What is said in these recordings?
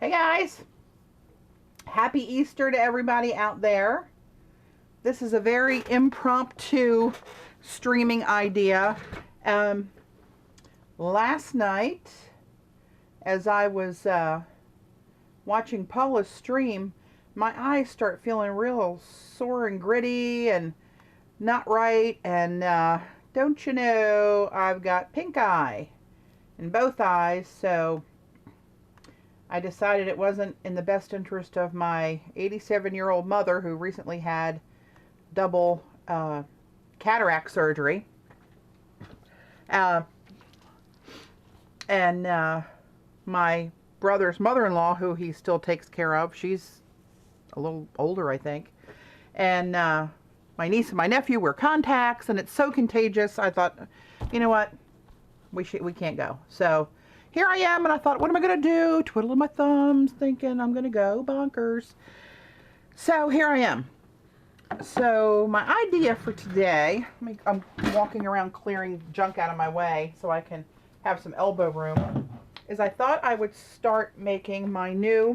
Hey guys, happy Easter to everybody out there. This is a very impromptu streaming idea. Last night, as I was watching Paula's stream, my eyes start feeling real sore and gritty and not right. And don't you know, I've got pink eye in both eyes, so I decided it wasn't in the best interest of my 87-year-old mother who recently had double cataract surgery. And my brother's mother-in-law, who he still takes care of, she's a little older, I think. And my niece and my nephew wear contacts, and it's so contagious. I thought, you know what, we can't go. So here I am, and I thought, what am I going to do? Twiddling my thumbs, thinking I'm going to go bonkers. So here I am. So my idea for today, I'm walking around clearing junk out of my way so I can have some elbow room, is I thought I would start making my new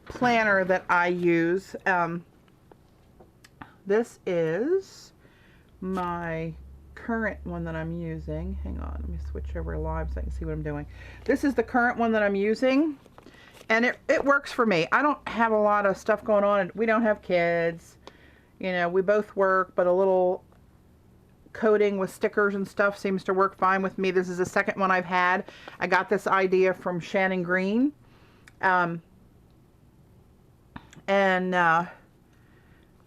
planner that I use. This is my current one that I'm using. Hang on, let me switch over to live so I can see what I'm doing. This is the current one that I'm using, and it works for me. I don't have a lot of stuff going on. We don't have kids. You know, we both work, but a little coding with stickers and stuff seems to work fine with me. This is the second one I've had. I got this idea from Shannon Green.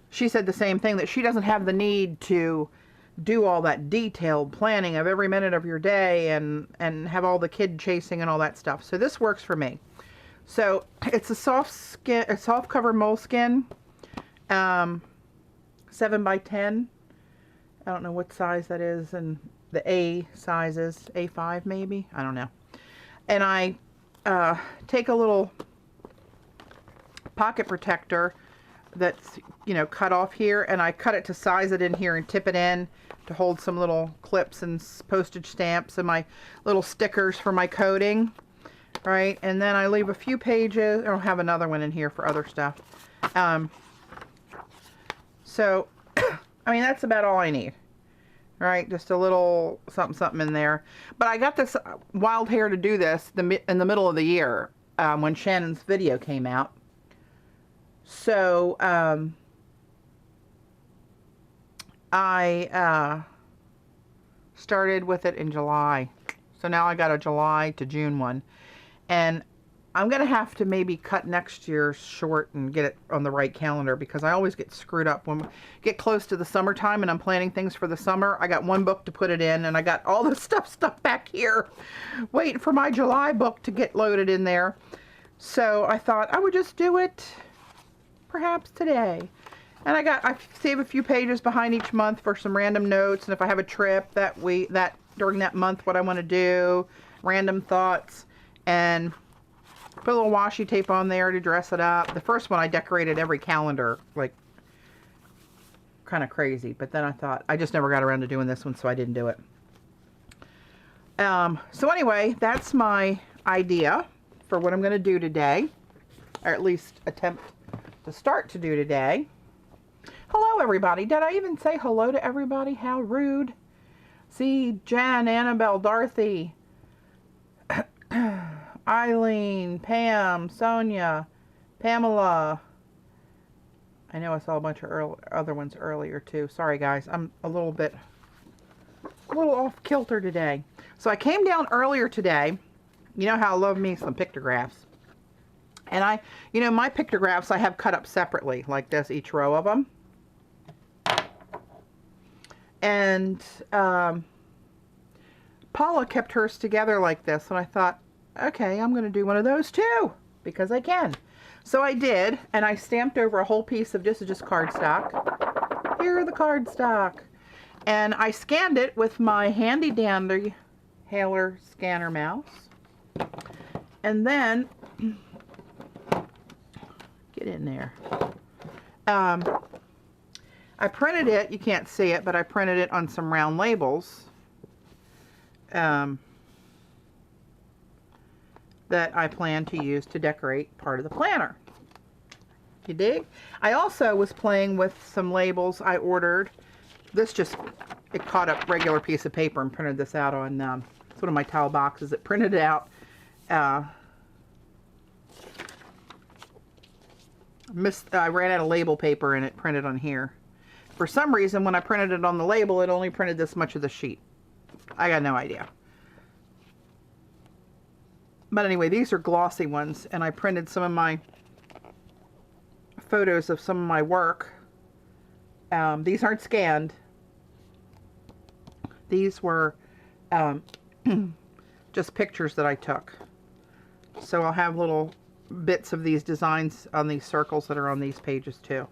She said the same thing, that she doesn't have the need to do all that detailed planning of every minute of your day and have all the kid chasing and all that stuff. So this works for me. So it's a soft cover moleskin, 7 by 10. I don't know what size that is, and the A sizes, A5 maybe, I don't know. And I take a little pocket protector that's, you know, cut off here, and I cut it to size it in here and tip it in to hold some little clips and postage stamps and my little stickers for my coding, right? And then I leave a few pages. I'll have another one in here for other stuff. So I mean, that's about all I need, right? Just a little something in there. But I got this wild hair to do this in the middle of the year when Shannon's video came out. So I started with it in July. So now I got a July to June one. And I'm going to have to maybe cut next year's short and get it on the right calendar, because I always get screwed up when we get close to the summertime and I'm planning things for the summer. I got one book to put it in, and I got all the stuff back here waiting for my July book to get loaded in there. So I thought I would just do it perhaps today. And I save a few pages behind each month for some random notes, and if I have a trip during that month, what I want to do, random thoughts, and put a little washi tape on there to dress it up. The first one I decorated every calendar, like kind of crazy, but then I thought I just never got around to doing this one, so I didn't do it. So anyway, that's my idea for what I'm going to do today, or at least attempt to start to do today. Hello everybody. Did I even say hello to everybody? How rude. See, Jan, Annabelle, Dorothy, Eileen, Pam, Sonia, Pamela. I know I saw a bunch of other ones earlier too. Sorry guys, I'm a little off kilter today. So I came down earlier today. You know how I love me some pictographs. And my pictographs I have cut up separately like this, each row of them. And Paula kept hers together like this, and I thought, okay, I'm going to do one of those too, because I can. So I did, and I stamped over a whole piece of this is just cardstock. Here are the cardstock. And I scanned it with my handy dandy Haler scanner mouse. And then, get in there. I printed it, you can't see it, but I printed it on some round labels. that I plan to use to decorate part of the planner. You dig? I also was playing with some labels I ordered. This just, it caught up regular piece of paper and printed this out on, it's one of my tile boxes. It printed it out. I ran out of label paper and it printed on here. For some reason, when I printed it on the label, it only printed this much of the sheet. I got no idea. But anyway, these are glossy ones, and I printed some of my photos of some of my work. These aren't scanned. These were just pictures that I took. So I'll have little bits of these designs on these circles that are on these pages too.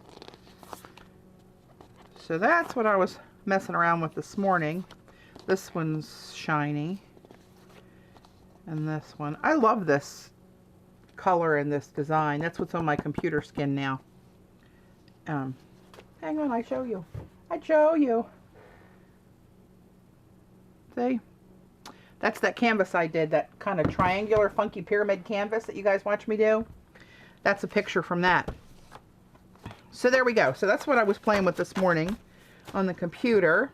So that's what I was messing around with this morning. This one's shiny. And this one. I love this color and this design. That's what's on my computer skin now. Hang on, I show you. I'd show you. See? That's that canvas I did, that kind of triangular funky pyramid canvas that you guys watch me do. That's a picture from that. So there we go. So that's what I was playing with this morning on the computer.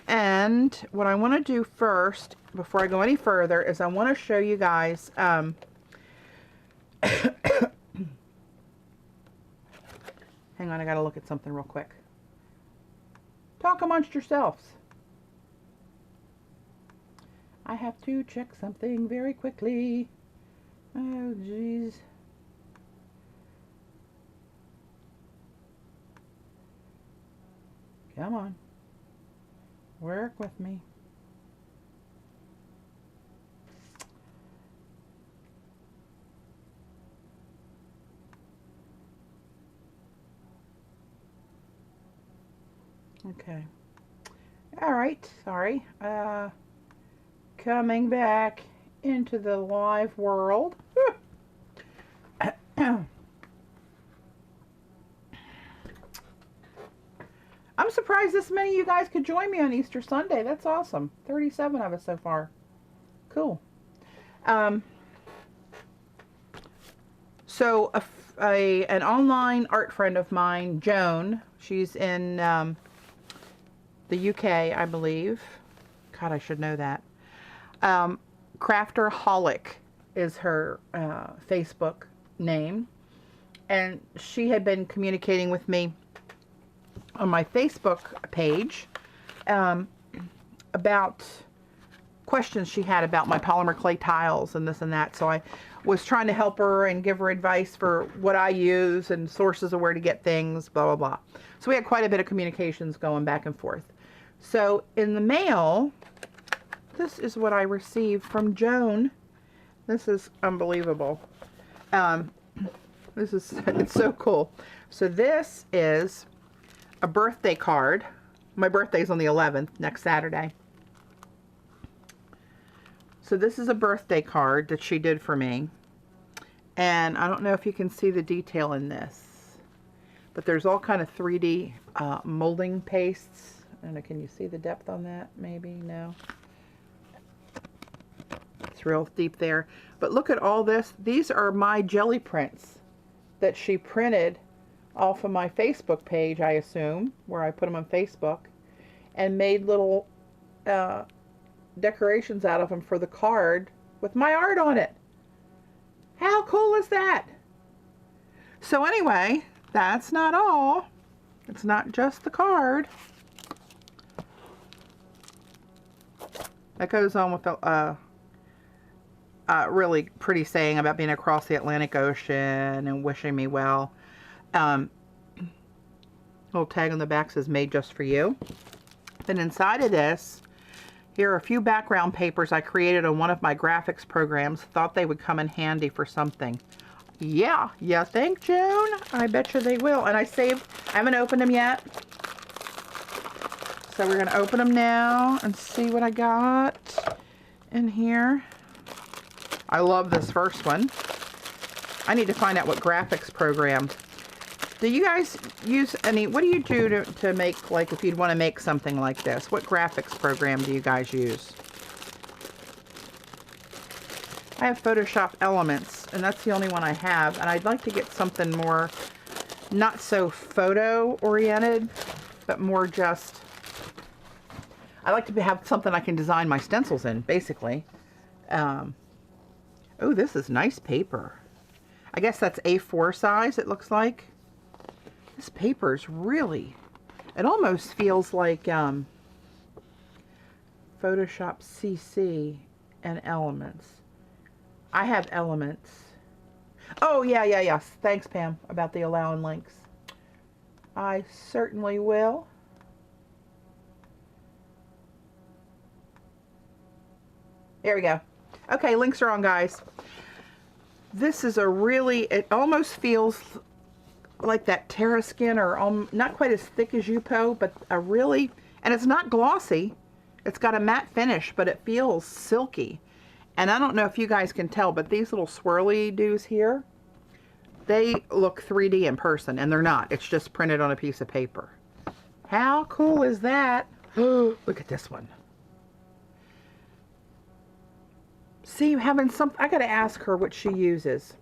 And what I want to do first, before I go any further, is I want to show you guys hang on, I gotta look at something real quick. Talk amongst yourselves. I have to check something very quickly. Oh, jeez. Come on. Work with me. Okay. All right. Sorry. Coming back into the live world. I'm surprised this many of you guys could join me on Easter Sunday. That's awesome. 37 of us so far. Cool. So an online art friend of mine, Joan, she's in the UK, I believe. God, I should know that. Crafterholic is her Facebook name. And she had been communicating with me on my Facebook page about questions she had about my polymer clay tiles and this and that. So I was trying to help her and give her advice for what I use and sources of where to get things, blah, blah, blah. So we had quite a bit of communications going back and forth. So in the mail, this is what I received from Joan. This is unbelievable. It's so cool. So this is a birthday card. My birthday's on the 11th, next Saturday. So this is a birthday card that she did for me. And I don't know if you can see the detail in this, but there's all kind of 3D molding pastes. I don't know, can you see the depth on that? Maybe, no. It's real deep there. But look at all this. These are my jelly prints that she printed off of my Facebook page, I assume, where I put them on Facebook, and made little decorations out of them for the card with my art on it. How cool is that? So anyway, that's not all. It's not just the card. That goes on with the really pretty saying about being across the Atlantic Ocean and wishing me well. Little tag on the back says made just for you. Then inside of this, here are a few background papers I created on one of my graphics programs. Thought they would come in handy for something. Yeah, you think, June? I bet you they will. And I haven't opened them yet. So we're going to open them now and see what I got in here. I love this first one. I need to find out what graphics program. Do you guys use any, what do you do to make, like, if you'd want to make something like this? What graphics program do you guys use? I have Photoshop Elements, and that's the only one I have. And I'd like to get something more, not so photo-oriented, but more just... I like to have something I can design my stencils in, basically. Oh, this is nice paper. I guess that's A4 size, it looks like. This paper is really... It almost feels like Photoshop CC and Elements. I have Elements. Oh, yes. Thanks, Pam, about the allowing links. I certainly will. There we go. Okay, links are on, guys. This is a really, it almost feels like that Terra skin, or not quite as thick as Yupo, but a really, and it's not glossy. It's got a matte finish, but it feels silky. And I don't know if you guys can tell, but these little swirly doos here, they look 3D in person, and they're not. It's just printed on a piece of paper. How cool is that? Look at this one. See, having some, I gotta ask her what she uses,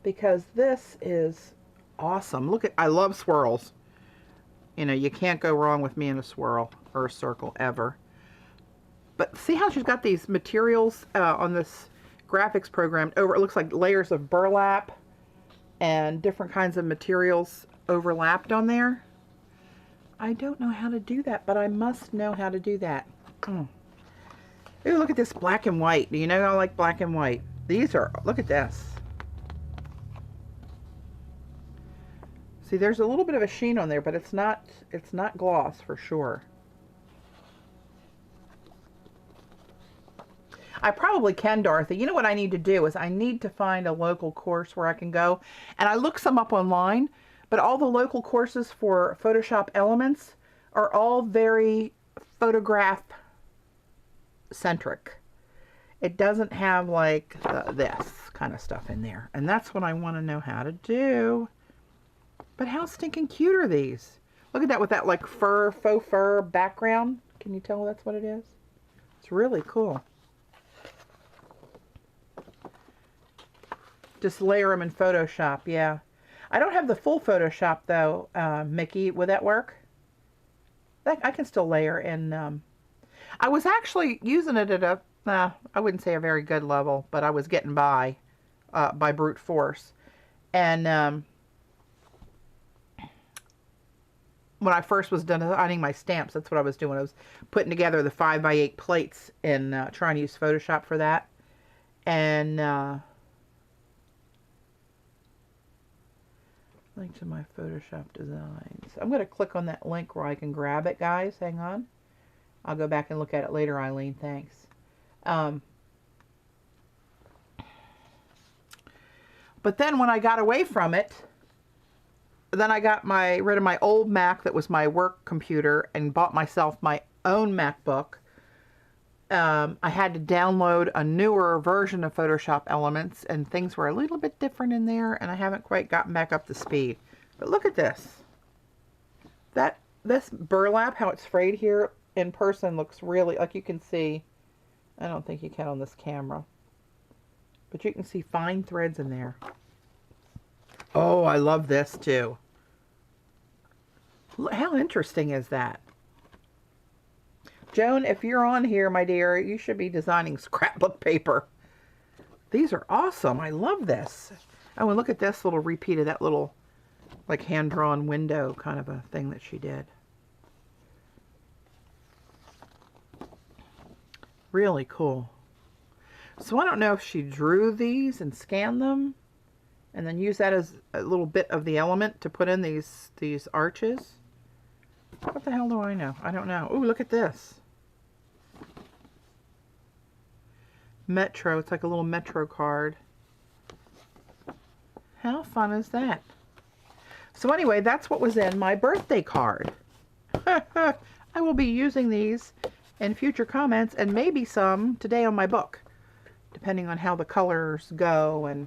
because this is awesome. Look at, I love swirls. You know, you can't go wrong with me in a swirl or a circle ever. But see how she's got these materials on this graphics program over, it looks like layers of burlap and different kinds of materials overlapped on there. I don't know how to do that, but I must know how to do that. Ooh, look at this black and white. Do you know I like black and white? These are, look at this. See, there's a little bit of a sheen on there, but it's not gloss for sure. I probably can, Dorothy. You know what I need to do is I need to find a local course where I can go. And I looked some up online, but all the local courses for Photoshop Elements are all very photograph centric. It doesn't have like this kind of stuff in there. And that's what I want to know how to do. But how stinking cute are these? Look at that with that like faux fur background. Can you tell that's what it is? It's really cool. Just layer them in Photoshop, yeah. I don't have the full Photoshop though, Mickey. Would that work? I can still layer in. I was actually using it at a, I wouldn't say a very good level, but I was getting by brute force. And when I first was designing my stamps, that's what I was doing. I was putting together the 5x8 plates and trying to use Photoshop for that. And link to my Photoshop designs. I'm going to click on that link where I can grab it, guys. Hang on. I'll go back and look at it later, Eileen. Thanks. But then when I got away from it, then I got rid of my old Mac that was my work computer and bought myself my own MacBook. I had to download a newer version of Photoshop Elements, and things were a little bit different in there, and I haven't quite gotten back up to speed. But look at this. This burlap, how it's frayed here in person, looks really, like you can see, I don't think you can on this camera, but you can see fine threads in there. Oh, I love this too. How interesting is that? Joan, if you're on here, my dear, you should be designing scrapbook paper. These are awesome. I love this. Oh, and look at this little repeat of that little, like, hand-drawn window kind of a thing that she did. Really cool. So I don't know if she drew these and scanned them and then used that as a little bit of the element to put in these arches. What the hell do I know? I don't know. Ooh, look at this. Metro. It's like a little Metro card. How fun is that? So anyway, that's what was in my birthday card. I will be using these in future comments and maybe some today on my book, depending on how the colors go and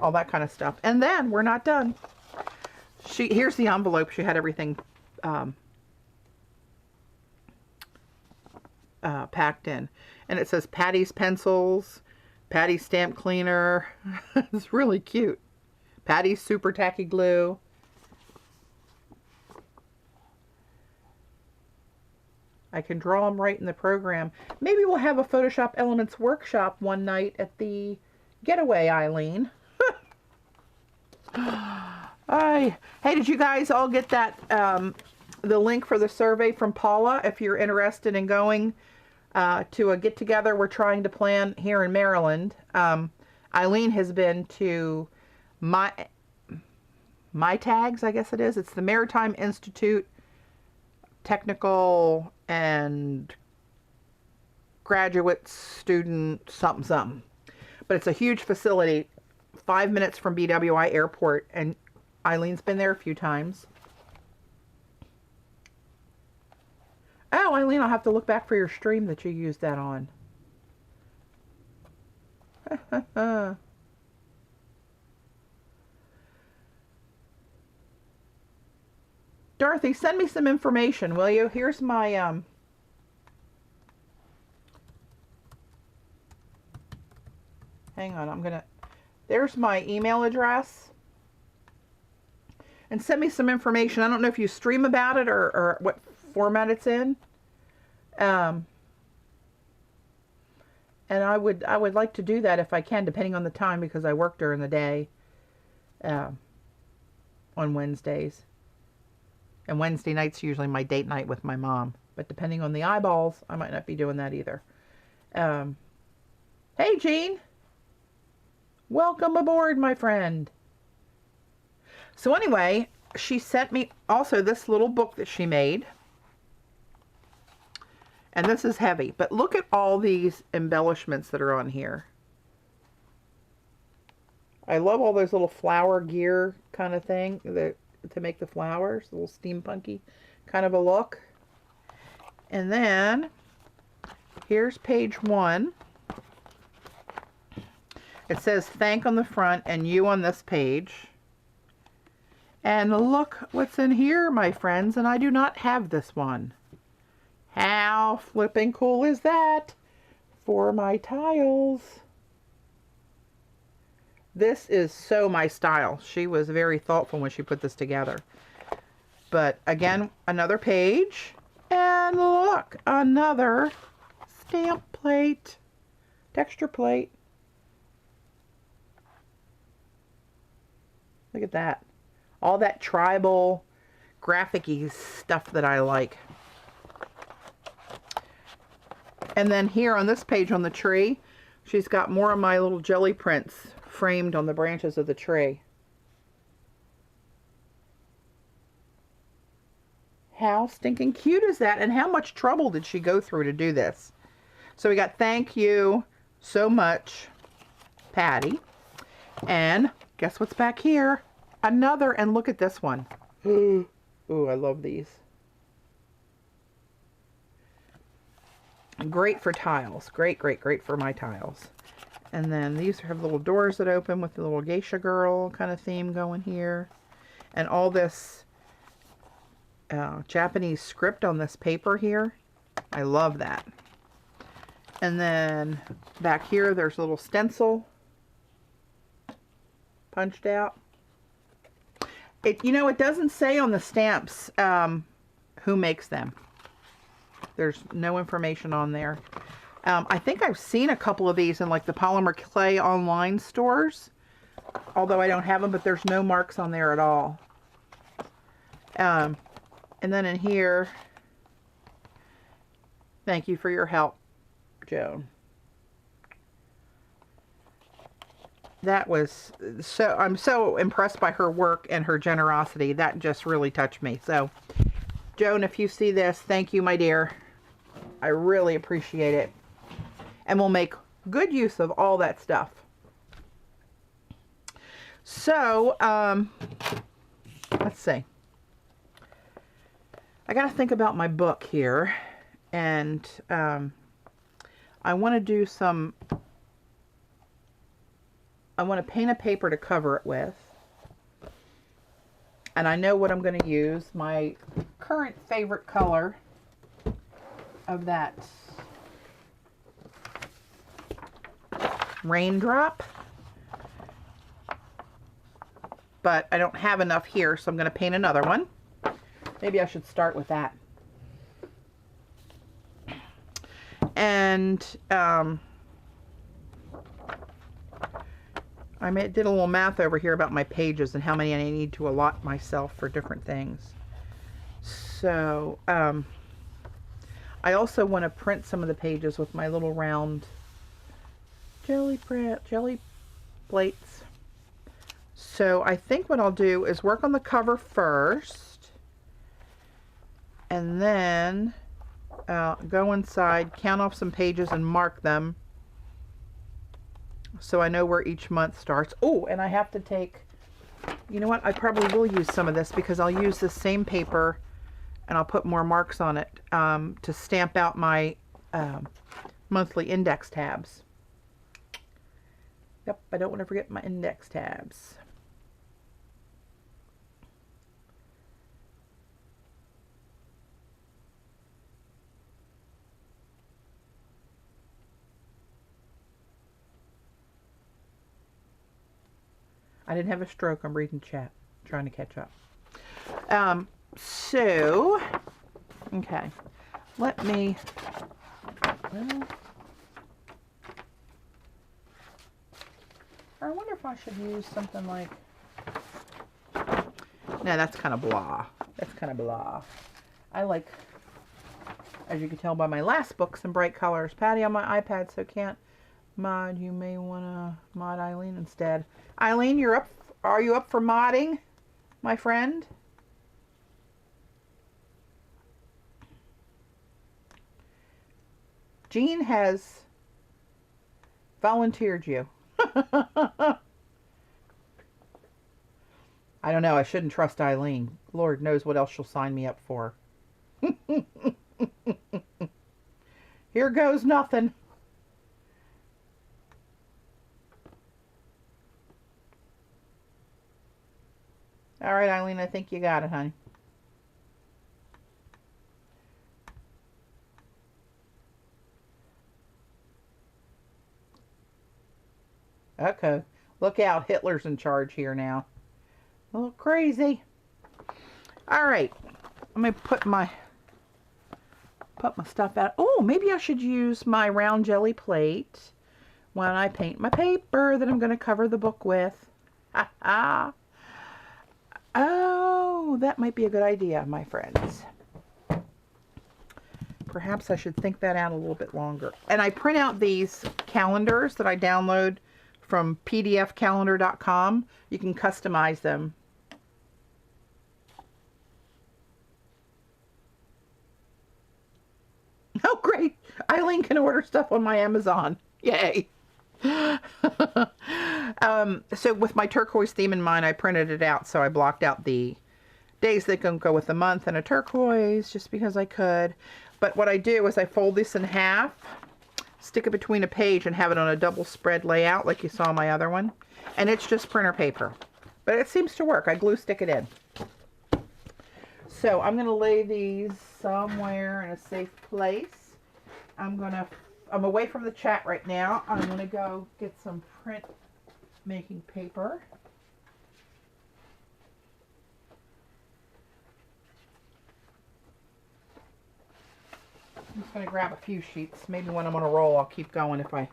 all that kind of stuff. And then we're not done. Here's the envelope. She had everything packed in. And it says Patty's Pencils, Patty's Stamp Cleaner. It's really cute. Patty's Super Tacky Glue. I can draw them right in the program. Maybe we'll have a Photoshop Elements workshop one night at the Getaway, Eileen. Hey, did you guys all get that, the link for the survey from Paula? If you're interested in going to a get-together we're trying to plan here in Maryland. Eileen has been to my tags, I guess it is. It's the Maritime Institute Technical and Graduate Student something. But it's a huge facility, 5 minutes from BWI Airport, and Eileen's been there a few times. Oh, Eileen, I'll have to look back for your stream that you used that on. Dorothy, send me some information, will you? Here's my, hang on, there's my email address. And send me some information. I don't know if you stream about it or what format it's in. And I would like to do that if I can, depending on the time, because I work during the day on Wednesdays. And Wednesday night's usually my date night with my mom. But depending on the eyeballs, I might not be doing that either. Hey, Jean. Welcome aboard, my friend. So anyway, she sent me also this little book that she made. And this is heavy. But look at all these embellishments that are on here. I love all those little flower gear kind of thing to make the flowers. A little steampunky kind of a look. And then here's page 1. It says thank on the front and you on this page. And look what's in here, my friends, and I do not have this one. How flipping cool is that for my tiles? This is so my style. She was very thoughtful when she put this together. But again, another page. And look, another stamp plate, texture plate. Look at that. All that tribal, graphic-y stuff that I like. And then here on this page on the tree, she's got more of my little jelly prints framed on the branches of the tree. How stinking cute is that? And how much trouble did she go through to do this? So we got thank you so much, Patty. And guess what's back here? Another, and look at this one. Ooh, I love these. Great for tiles. Great, great, great for my tiles. And then these have little doors that open with the little geisha girl kind of theme going here. And all this Japanese script on this paper here. I love that. And then back here there's a little stencil punched out. It doesn't say on the stamps who makes them. There's no information on there. I think I've seen a couple of these in like the Polymer Clay online stores, although I don't have them, but there's no marks on there at all. And then in here, thank you for your help, Joan. That was so, I'm so impressed by her work and her generosity. That just really touched me. So, Joan, if you see this, thank you, my dear. I really appreciate it. And we'll make good use of all that stuff. So, let's see. I got to think about my book here. And I want to do some... I want to paint a paper to cover it with. And I know what I'm going to use. My current favorite color of that Raindrop. But I don't have enough here, so I'm going to paint another one. Maybe I should start with that. And did a little math over here about my pages and how many I need to allot myself for different things. So I also want to print some of the pages with my little round jelly plates. So I think what I'll do is work on the cover first, and then go inside, count off some pages and mark them so I know where each month starts. Oh, and I have to take, you know what, I probably will use some of this because I'll use this same paper and I'll put more marks on it to stamp out my monthly index tabs. Yep, I don't want to forget my index tabs. I didn't have a stroke. I'm reading chat, trying to catch up. So, okay, let me, well, I wonder if I should use something like, no, that's kind of blah. That's kind of blah. I like, as you can tell by my last book, some bright colors. Patty on my iPad, so can't mod. You may want to mod Eileen instead. Eileen, you're up. Are you up for modding, my friend? Jean has volunteered you. I don't know. I shouldn't trust Eileen. Lord knows what else she'll sign me up for. Here goes nothing. All right, Eileen, I think you got it, honey. Okay, look out, Hitler's in charge here now. A little crazy. All right, let me put my stuff out. Oh, maybe I should use my round jelly plate when I paint my paper that I'm going to cover the book with. Ha ha. Oh, that might be a good idea, my friends. Perhaps I should think that out a little bit longer. And I print out these calendars that I download from pdfcalendar.com. You can customize them. Oh, great. Eileen can order stuff on my Amazon. Yay. So with my turquoise theme in mind, I printed it out. So I blocked out the days that can go with the month and a turquoise just because I could. But what I do is I fold this in half, stick it between a page, and have it on a double spread layout like you saw my other one. And it's just printer paper. But it seems to work. I glue stick it in. So I'm going to lay these somewhere in a safe place. I'm away from the chat right now. I'm going to go get some print making paper. I'm just going to grab a few sheets. Maybe when I'm on a roll, I'll keep going if I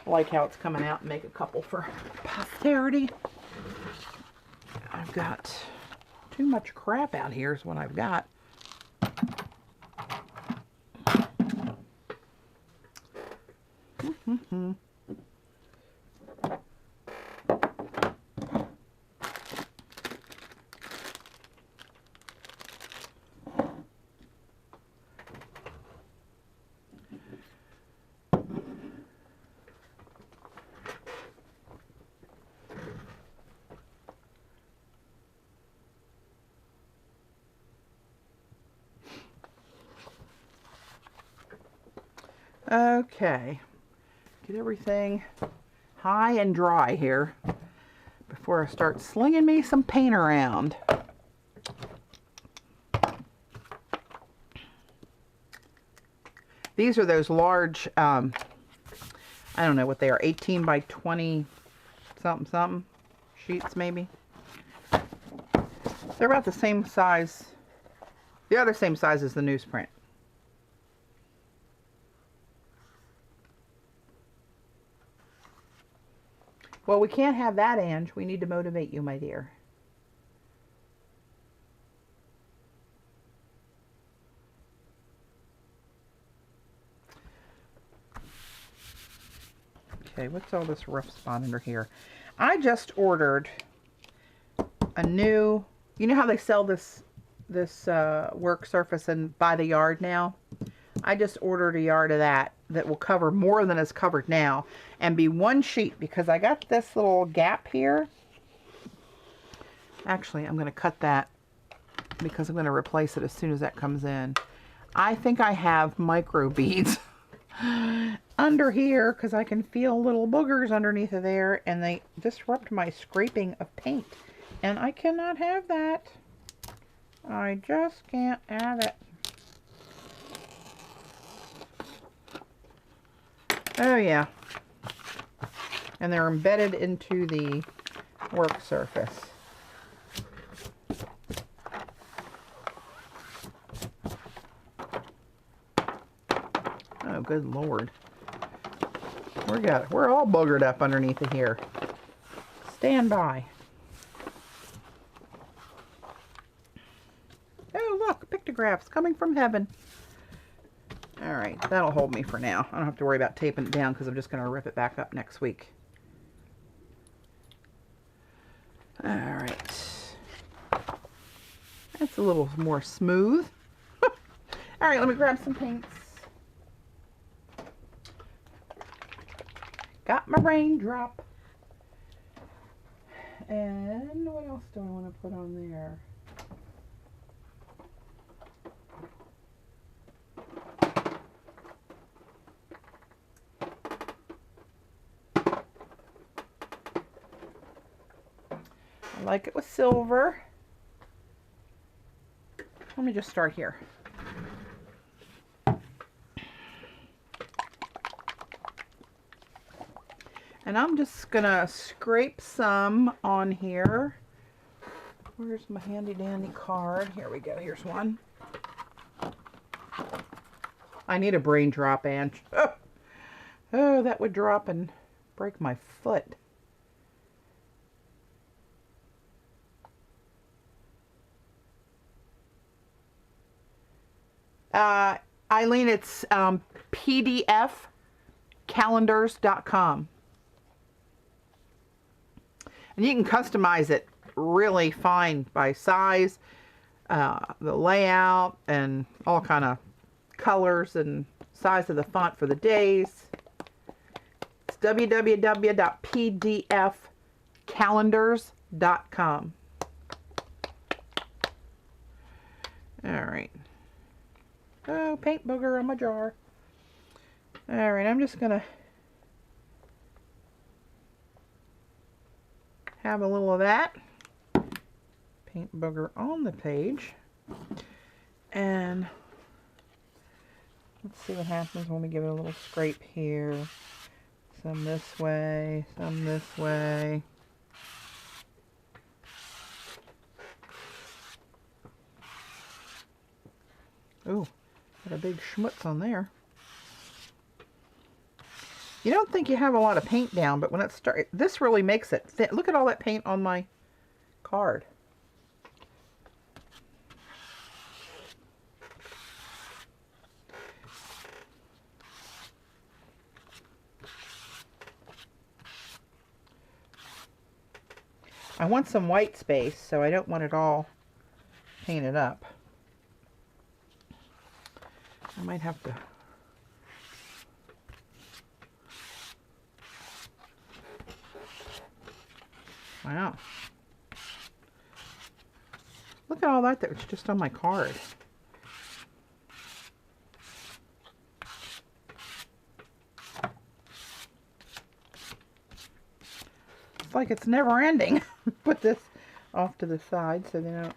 like how it's coming out and make a couple for posterity. I've got too much crap out here is what I've got. Okay, get everything high and dry here before I start slinging me some paint around. These are those large, I I don't know what they are, 18 by 20 something something sheets maybe. They're about the same size. The other same size as the newsprint. Well, we can't have that, Ange. We need to motivate you, my dear. Okay, what's all this rough spot under here? I just ordered a new, you know how they sell this work surface and by the yard now? I just ordered a yard of that will cover more than is covered now and be one sheet, because I got this little gap here. Actually, I'm going to cut that because I'm going to replace it as soon as that comes in. I think I have micro beads under here because I can feel little boogers underneath of there, and they disrupt my scraping of paint, and I cannot have that. I just can't have it. Oh yeah, and they're embedded into the work surface. Oh, good Lord. We're all boogered up underneath of here. Stand by. Oh, look, pictographs coming from heaven. All right, that'll hold me for now. I don't have to worry about taping it down because I'm just going to rip it back up next week. All right. That's a little more smooth. All right, let me grab some paints. Got my raindrop. And what else do I want to put on there? I like it with silver. Let me just start here. And I'm just gonna scrape some on here. Where's my handy dandy card? Here we go, here's one. I need a brain drop, Ange. Oh, that would drop and break my foot. Eileen, it's pdfcalendars.com. And you can customize it really fine by size, the layout, and all kind of colors and size of the font for the days. It's www.pdfcalendars.com. All right. Oh, paint booger on my jar. All right, I'm just gonna have a little of that paint booger on the page, and let's see what happens when we give it a little scrape here. Some this way, some this way. Ooh, got a big schmutz on there. You don't think you have a lot of paint down, but when it starts, this really makes it thin. Look at all that paint on my card. I want some white space, so I don't want it all painted up. I might have to. Wow. Look at all that was just on my card. It's like it's never ending. Put this off to the side so they don't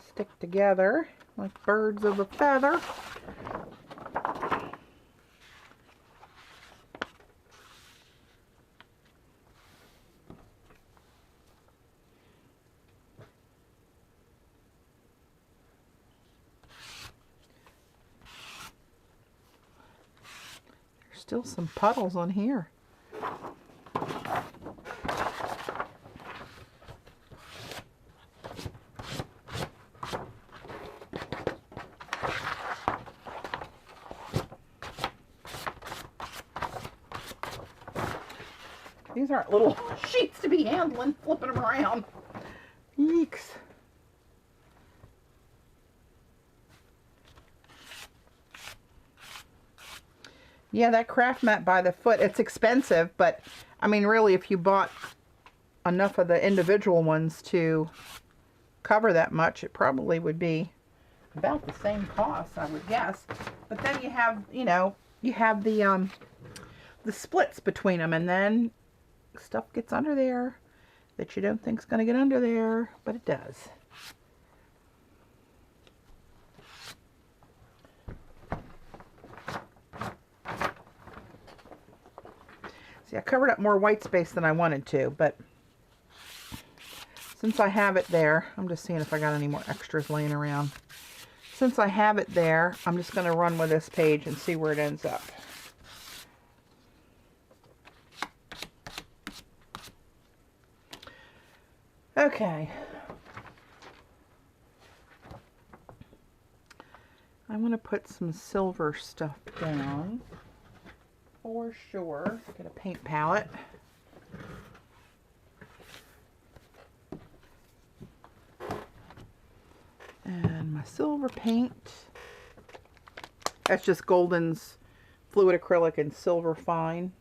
stick together like birds of a feather. Still some puddles on here. These aren't little sheets to be handling, flipping them around. Yeeks. Yeah, that craft mat by the foot, it's expensive, but I mean, really, if you bought enough of the individual ones to cover that much, it probably would be about the same cost, I would guess. But then you have, you know, you have the splits between them, and then stuff gets under there that you don't think is going to get under there, but it does. See, I covered up more white space than I wanted to, but since I have it there, I'm just seeing if I got any more extras laying around. Since I have it there, I'm just going to run with this page and see where it ends up. Okay. I want to put some silver stuff down for sure. Get a paint palette. And my silver paint. That's just Golden's fluid acrylic and silver fine.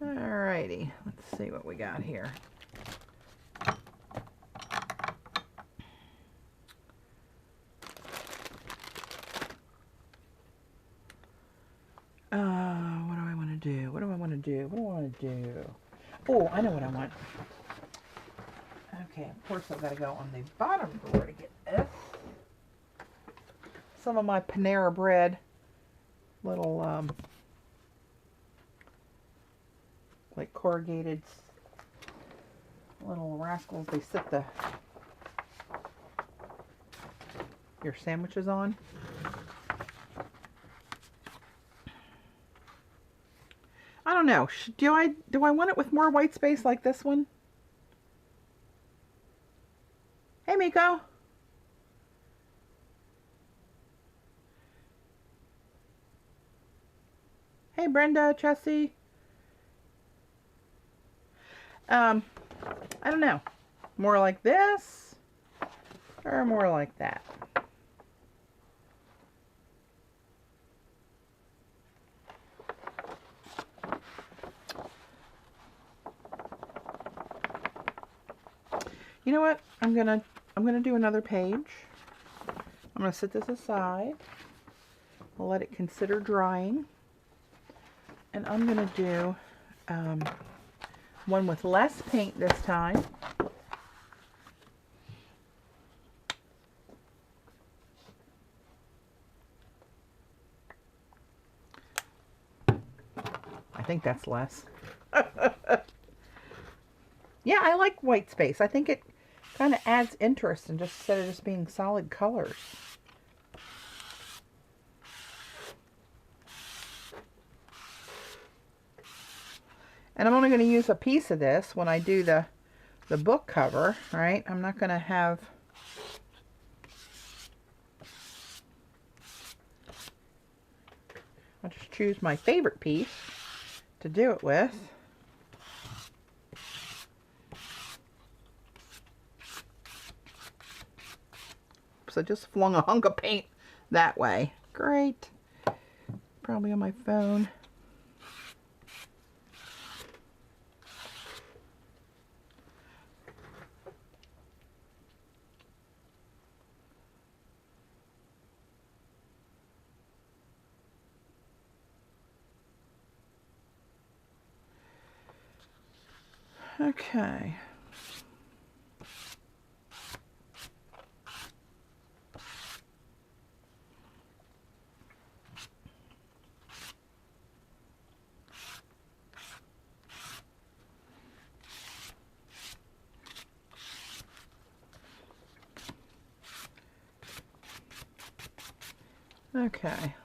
Alrighty, let's see what we got here. What do I want to do? What do I want to do? What do I want to do? Oh, I know what I want. Okay, of course I've got to go on the bottom drawer to get this. Some of my Panera Bread little like corrugated little rascals they sit your sandwiches on. I don't know. Do I want it with more white space like this one? Hey, Miko. Hey, Brenda, Chessie. I don't know. More like this or more like that? You know what? I'm gonna do another page. I'm gonna set this aside. I'll let it consider drying. And I'm gonna do one with less paint this time. I think that's less. Yeah, I like white space. I think it kind of adds interest and just instead of just being solid colors. And I'm only going to use a piece of this when I do the book cover, right? I'm not going to have... I'll just choose my favorite piece to do it with. So I just flung a hunk of paint that way. Great. Probably on my phone. Okay. Okay.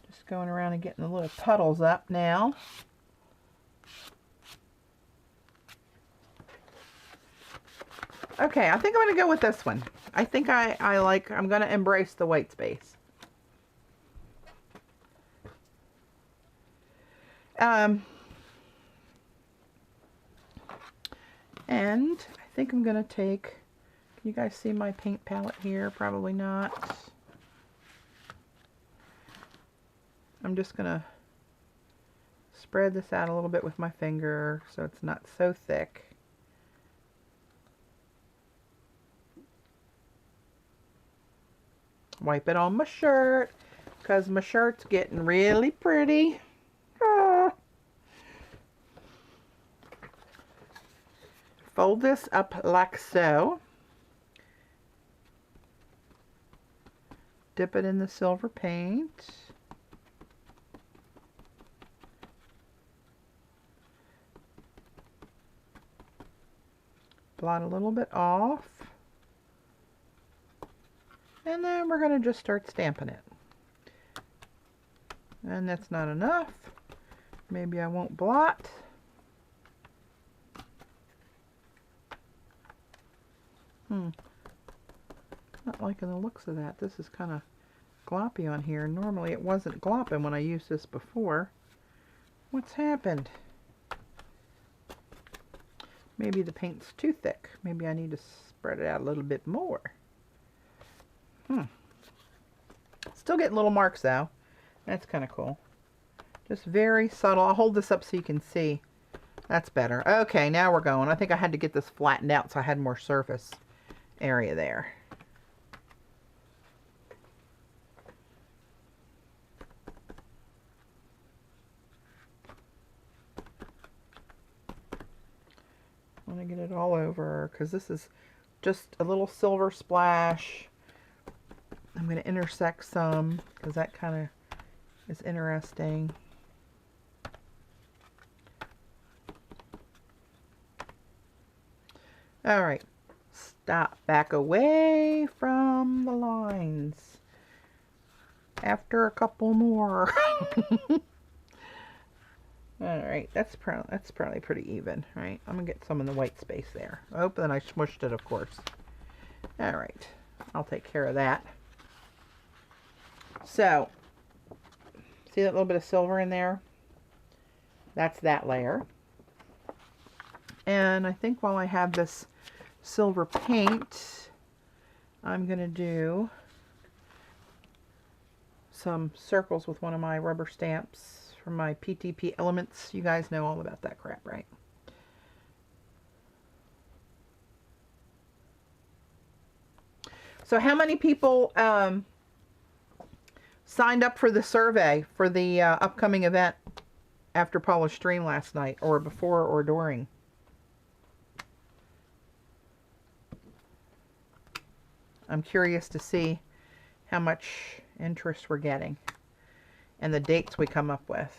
Just going around and getting the little puddles up now. Okay, I think I'm going to go with this one. I think I'm going to embrace the white space. And I think I'm going to take, can you guys see my paint palette here? Probably not. I'm just going to spread this out a little bit with my finger so it's not so thick. Wipe it on my shirt because my shirt's getting really pretty. Fold this up like so. Dip it in the silver paint. Blot a little bit off. And then we're going to just start stamping it. And that's not enough. Maybe I won't blot. Not liking the looks of that. This is kind of gloppy on here. Normally it wasn't glopping when I used this before. What's happened? Maybe the paint's too thick. Maybe I need to spread it out a little bit more. Still getting little marks though. That's kind of cool. Just very subtle. I'll hold this up so you can see. That's better. Okay, now we're going. I think I had to get this flattened out so I had more surface area there. I want to get it all over because this is just a little silver splash. I'm going to intersect some because that kind of is interesting. All right, stop, back away from the lines. After a couple more. All right, that's probably pretty even, right? I'm gonna get some in the white space there. Oh, then I smushed it, of course. All right, I'll take care of that. So, see that little bit of silver in there? That's that layer. And I think while I have this silver paint, I'm going to do some circles with one of my rubber stamps from my PTP Elements. You guys know all about that crap, right? So how many people signed up for the survey for the upcoming event after Paula's stream last night, or before or during? I'm curious to see how much interest we're getting and the dates we come up with.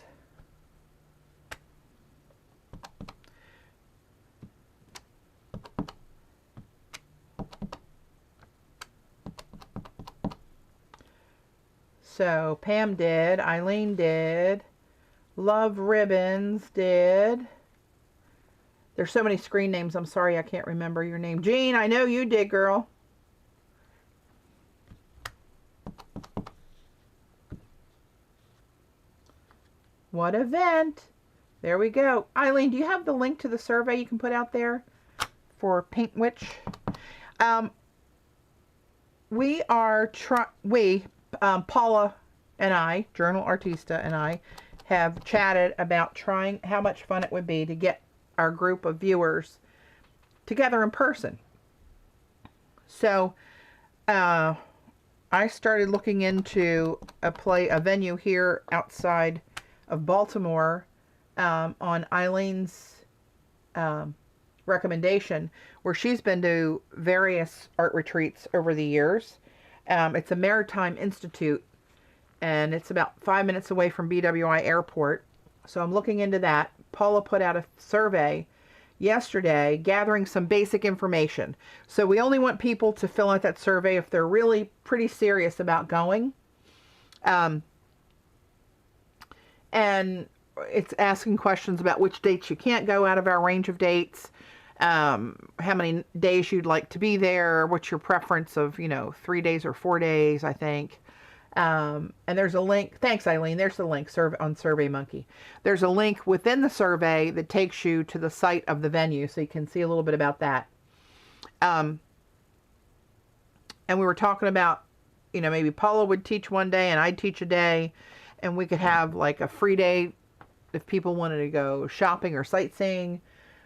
So Pam did, Eileen did, Love Ribbons did. There's so many screen names, I'm sorry I can't remember your name. Jean, I know you did, girl. What event? There we go. Eileen, do you have the link to the survey you can put out there for Paint Witch? Paula and I, Journal Artista and I, have chatted about trying how much fun it would be to get our group of viewers together in person. So, I started looking into a venue here outside of Baltimore on Eileen's recommendation, where she's been to various art retreats over the years. It's a Maritime Institute, and it's about 5 minutes away from BWI Airport. So I'm looking into that. Paula put out a survey yesterday gathering some basic information. So we only want people to fill out that survey if they're really pretty serious about going. Um, and it's asking questions about which dates you can't go out of our range of dates, how many days you'd like to be there, what's your preference of, 3 days or 4 days, I think. And there's a link. Thanks, Eileen. There's the link on SurveyMonkey. There's a link within the survey that takes you to the site of the venue, so you can see a little bit about that. And we were talking about, maybe Paula would teach one day and I'd teach a day, and we could have like a free day if people wanted to go shopping or sightseeing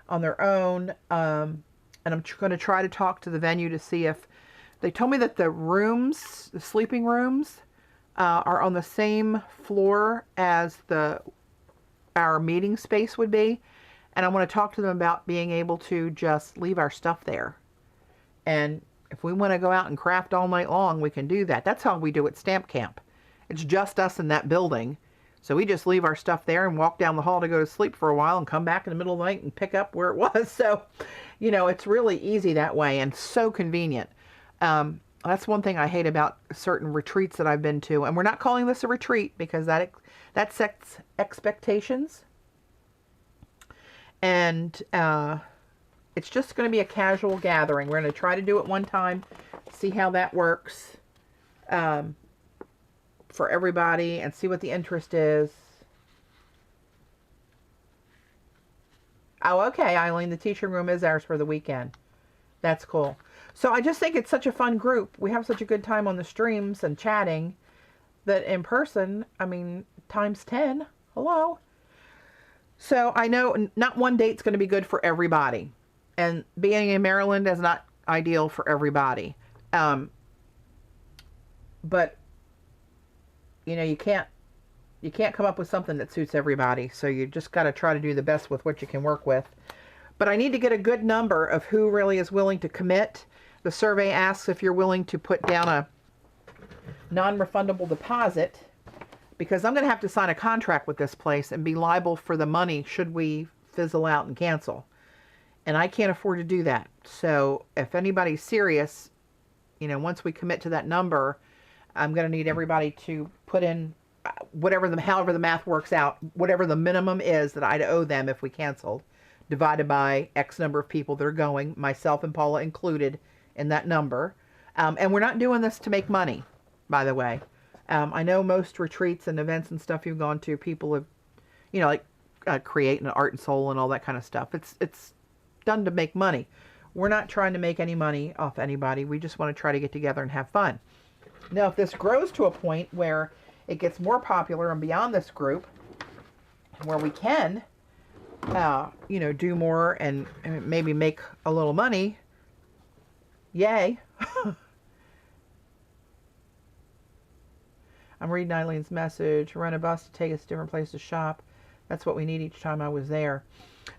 on their own. And I'm going to try to talk to the venue to see if they told me that the rooms, the sleeping rooms, are on the same floor as our meeting space would be. And I want to talk to them about being able to just leave our stuff there. And if we want to go out and craft all night long, we can do that. That's how we do at Stamp Camp. It's just us in that building. So we just leave our stuff there and walk down the hall to go to sleep for a while and come back in the middle of the night and pick up where it was. So, it's really easy that way and so convenient. That's one thing I hate about certain retreats that I've been to. And we're not calling this a retreat because that sets expectations. And it's just going to be a casual gathering. We're going to try to do it one time, see how that works for everybody, and see what the interest is. Oh, okay, Eileen, the teaching room is ours for the weekend. That's cool. So I just think it's such a fun group. We have such a good time on the streams and chatting that in person, times 10. Hello. So I know not one date's going to be good for everybody. And being in Maryland is not ideal for everybody. But, you can't come up with something that suits everybody. So you just got to try to do the best with what you can work with. But I need to get a good number of who really is willing to commit. The survey asks if you're willing to put down a non-refundable deposit, because I'm going to have to sign a contract with this place and be liable for the money should we fizzle out and cancel. And I can't afford to do that. So if anybody's serious, once we commit to that number, I'm going to need everybody to put in however the math works out, whatever the minimum is that I'd owe them if we canceled, divided by X number of people that are going, myself and Paula included in that number. And we're not doing this to make money, by the way. I know most retreats and events and stuff you've gone to, people have, create an art and soul and all that kind of stuff. It's done to make money. We're not trying to make any money off anybody. We just want to try to get together and have fun. Now, if this grows to a point where it gets more popular and beyond this group, where we can, do more and maybe make a little money, yay. I'm reading Eileen's message. Rent a bus to take us to different places to shop. That's what we need each time I was there.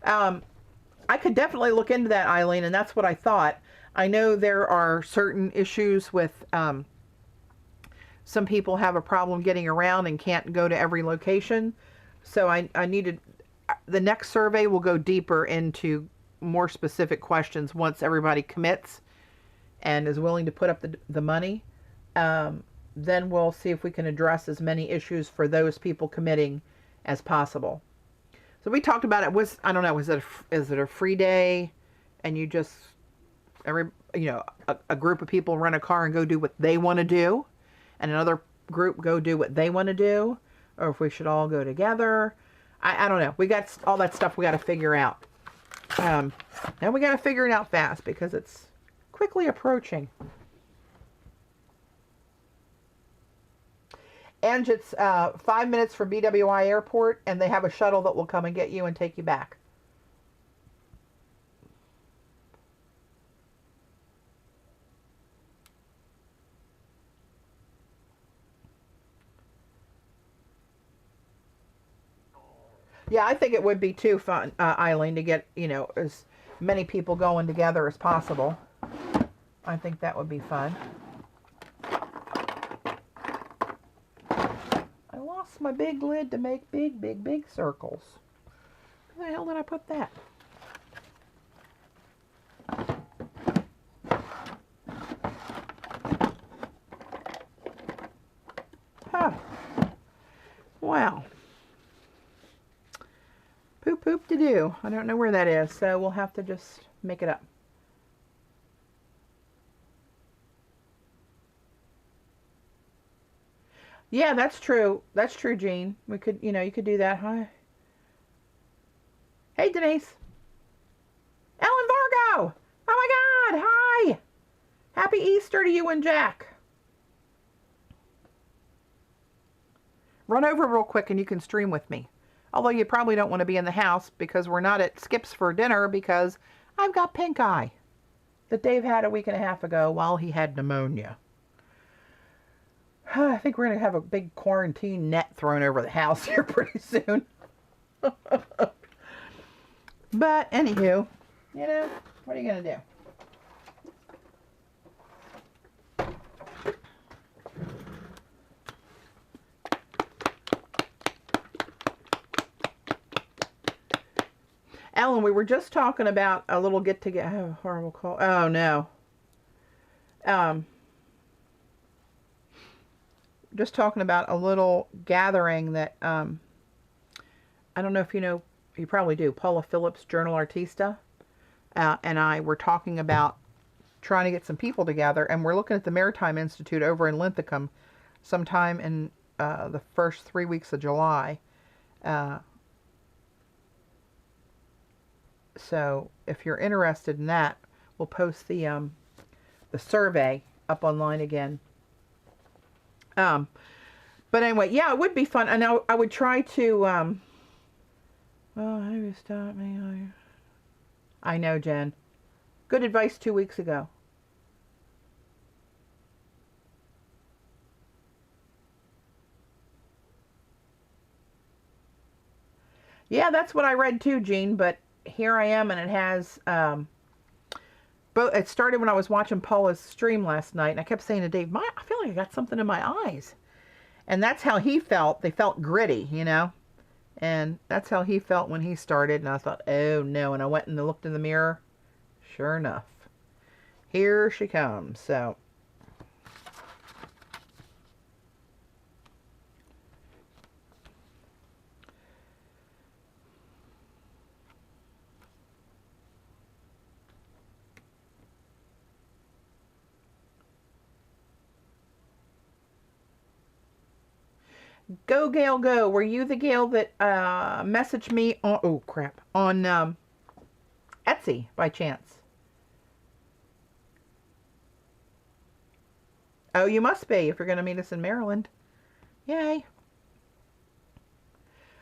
I could definitely look into that, Eileen, and that's what I thought. I know there are certain issues with some people have a problem getting around and can't go to every location. So I needed, the next survey will go deeper into more specific questions once everybody commits and is willing to put up the money. Then we'll see if we can address as many issues for those people committing as possible. So we talked about it. I don't know, is it a free day and you just, a group of people rent a car and go do what they want to do, and another group go do what they want to do, or if we should all go together. I don't know. We got all that stuff we got to figure out. And we got to figure it out fast because it's quickly approaching. And it's 5 minutes from BWI Airport, and they have a shuttle that will come and get you and take you back. Yeah, I think it would be too fun, Eileen, to get, as many people going together as possible. I think that would be fun. I lost my big lid to make big, big, big circles. Where the hell did I put that? Huh. poop to do. I don't know where that is, so we'll have to just make it up. Yeah, that's true. That's true, Jean. We could, you could do that. Hi. Hey, Denise. Ellen Vargo. Oh my God. Hi. Happy Easter to you and Jack. Run over real quick and you can stream with me. Although you probably don't want to be in the house because we're not at Skip's for dinner because I've got pink eye that Dave had a week and a half ago while he had pneumonia. I think we're going to have a big quarantine net thrown over the house here pretty soon. But anywho, what are you going to do? Ellen, we were just talking about a little get-together. Oh, horrible call. Oh, no. Just talking about a little gathering that, I don't know if you know, you probably do, Paula Phillips, Journal Artista, and I were talking about trying to get some people together, and we're looking at the Maritime Institute over in Linthicum sometime in the first 3 weeks of July. So if you're interested in that, we'll post the survey up online again. But anyway, yeah, it would be fun. And I would try to, well, how do you stop me? I know, Jen. Good advice 2 weeks ago. Yeah, that's what I read too, Jean, but here I am, and it has, it started when I was watching Paula's stream last night, and I kept saying to Dave, I feel like I got something in my eyes. And that's how he felt. They felt gritty, and that's how he felt when he started, and I thought, oh no, and I went and looked in the mirror. Sure enough, here she comes. So go, Gail, go. Were you the Gail that messaged me on, oh crap, on Etsy by chance? Oh, you must be if you're going to meet us in Maryland. Yay.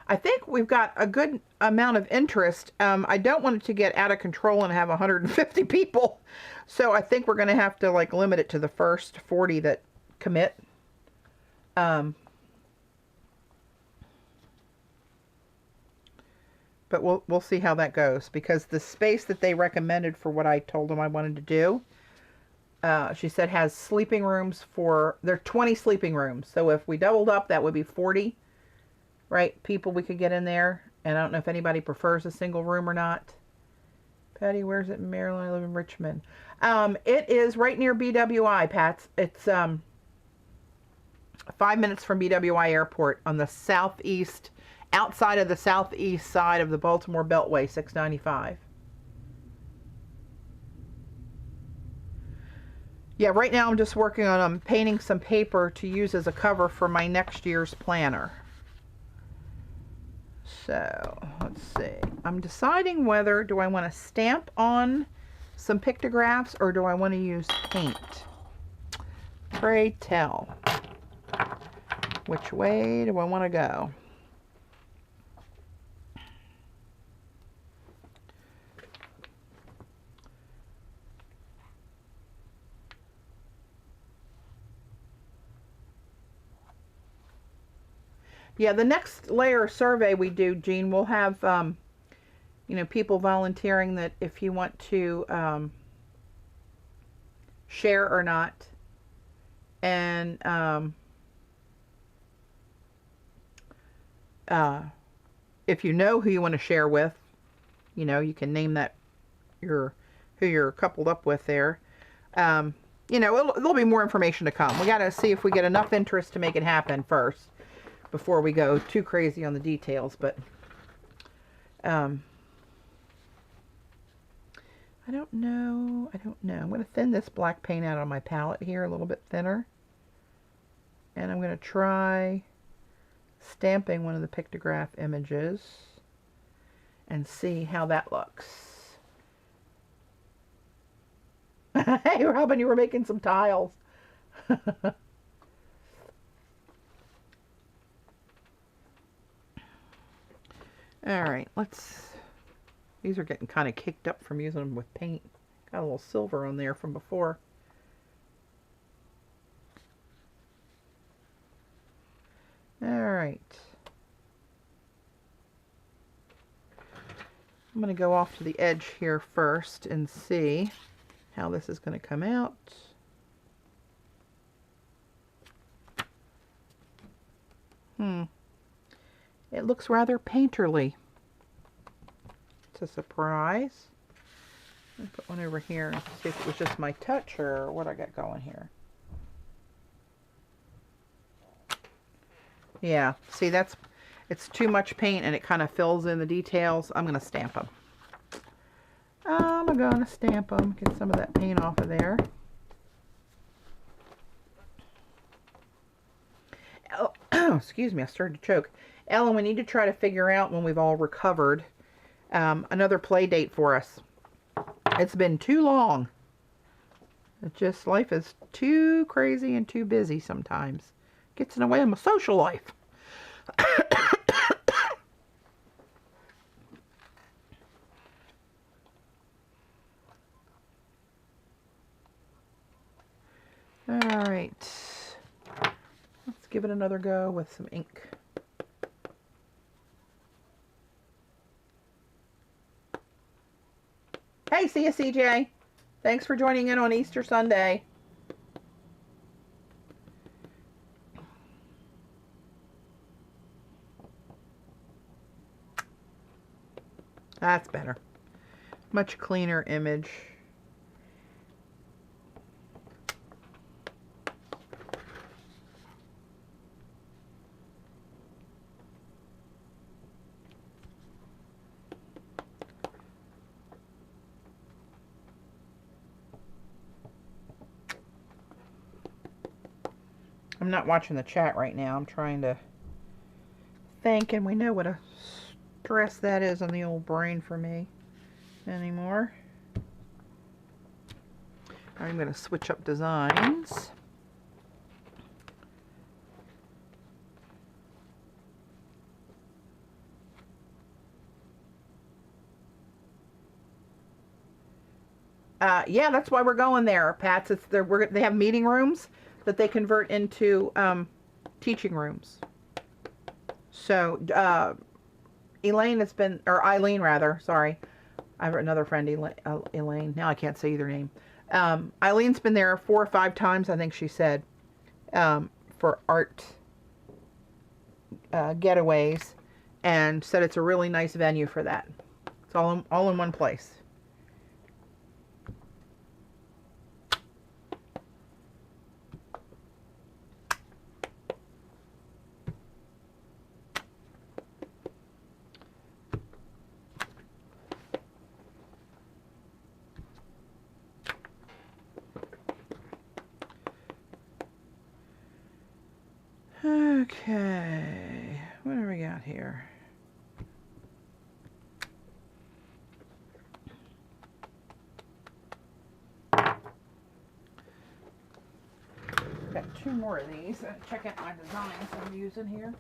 I think we've got a good amount of interest. I don't want it to get out of control and have 150 people. So I think we're going to have to limit it to the first 40 that commit. But we'll see how that goes, because the space that they recommended for what I told them I wanted to do, she said has sleeping rooms there are 20 sleeping rooms. So if we doubled up, that would be 40, right? People we could get in there. And I don't know if anybody prefers a single room or not. Patty, where's it in Maryland? I live in Richmond. It is right near BWI, Pats. It's 5 minutes from BWI Airport on the southeast, outside of the southeast side of the Baltimore Beltway, 695. Yeah, right now I'm just working on painting some paper to use as a cover for my next year's planner. So, let's see. I'm deciding whether do I want to stamp on some pictographs or do I want to use paint. Pray tell. Which way do I want to go? Yeah, the next layer survey we do, Jean, we'll have, people volunteering that if you want to share or not. And if you know who you want to share with, you can name that who you're coupled up with there. There'll be more information to come. We got to see if we get enough interest to make it happen first, before we go too crazy on the details. But Um, I don't know. I'm going to thin this black paint out on my palette here a little bit thinner. And I'm going to try stamping one of the pictograph images and see how that looks. Hey, Robin, you were making some tiles. All right, these are getting kind of caked up from using them with paint. Got a little silver on there from before. All right. I'm going to go off to the edge here first and see how this is going to come out. It looks rather painterly. It's a surprise. I'll put one over here and see if it was just my touch or what I got going here. Yeah, see, it's too much paint and it kind of fills in the details. I'm going to stamp them. I'm going to stamp them, get some of that paint off of there. Oh, excuse me, I started to choke. Ellen, we need to try to figure out when we've all recovered another play date for us. It's been too long. Life is too crazy and too busy sometimes. Gets in the way of my social life. All right. Let's give it another go with some ink. Hey, see you, CJ. Thanks for joining in on Easter Sunday. That's better. Much cleaner image. I'm not watching the chat right now. I'm trying to think, and we know what a stress that is on the old brain for me anymore. I'm going to switch up designs. Yeah, that's why we're going there, Pats. They have meeting rooms that they convert into teaching rooms. So Eileen rather, sorry. I have another friend, Elaine. Now I can't say either name. Eileen's been there 4 or 5 times, I think she said, for art getaways, and said it's a really nice venue for that. It's all in one place. Okay, what do we got here? Got 2 more of these. Check out my designs I'm using here.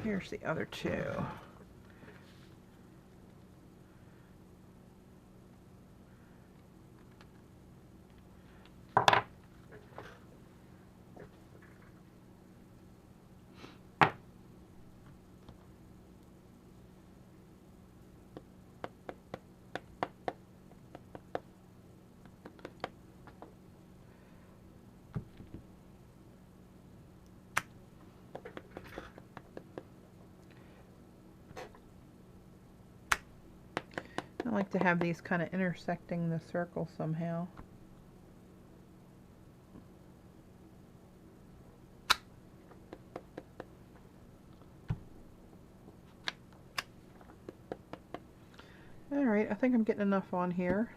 Here's the other 2. I like to have these kind of intersecting the circle somehow. Alright, I think I'm getting enough on here.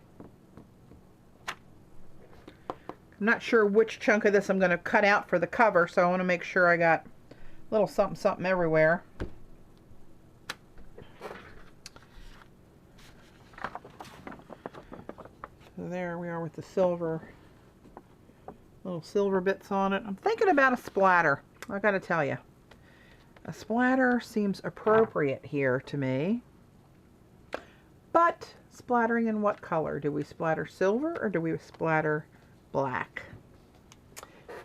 I'm not sure which chunk of this I'm going to cut out for the cover, so I want to make sure I got a little something something everywhere. So there we are with the silver, little silver bits on it. I'm thinking about a splatter, I gotta tell you. A splatter seems appropriate here to me. But splattering in what color? Do we splatter silver or do we splatter black?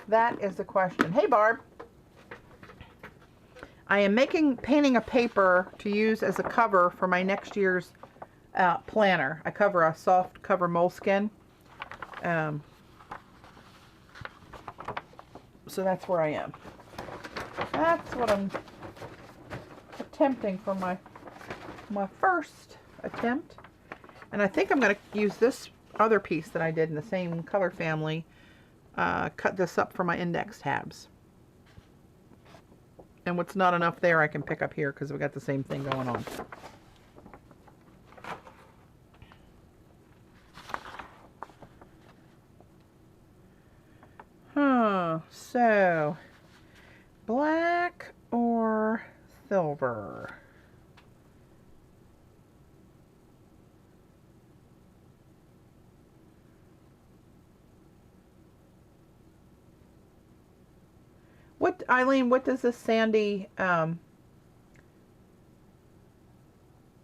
That is the question. Hey Barb! I am painting a paper to use as a cover for my next year's planner. I cover a soft cover moleskin. So that's where I am. That's what I'm attempting for my first attempt. And I think I'm going to use this other piece that I did in the same color family, cut this up for my index tabs. And what's not enough there I can pick up here because we got the same thing going on. So black or silver? What, Eileen, what does this Sandy,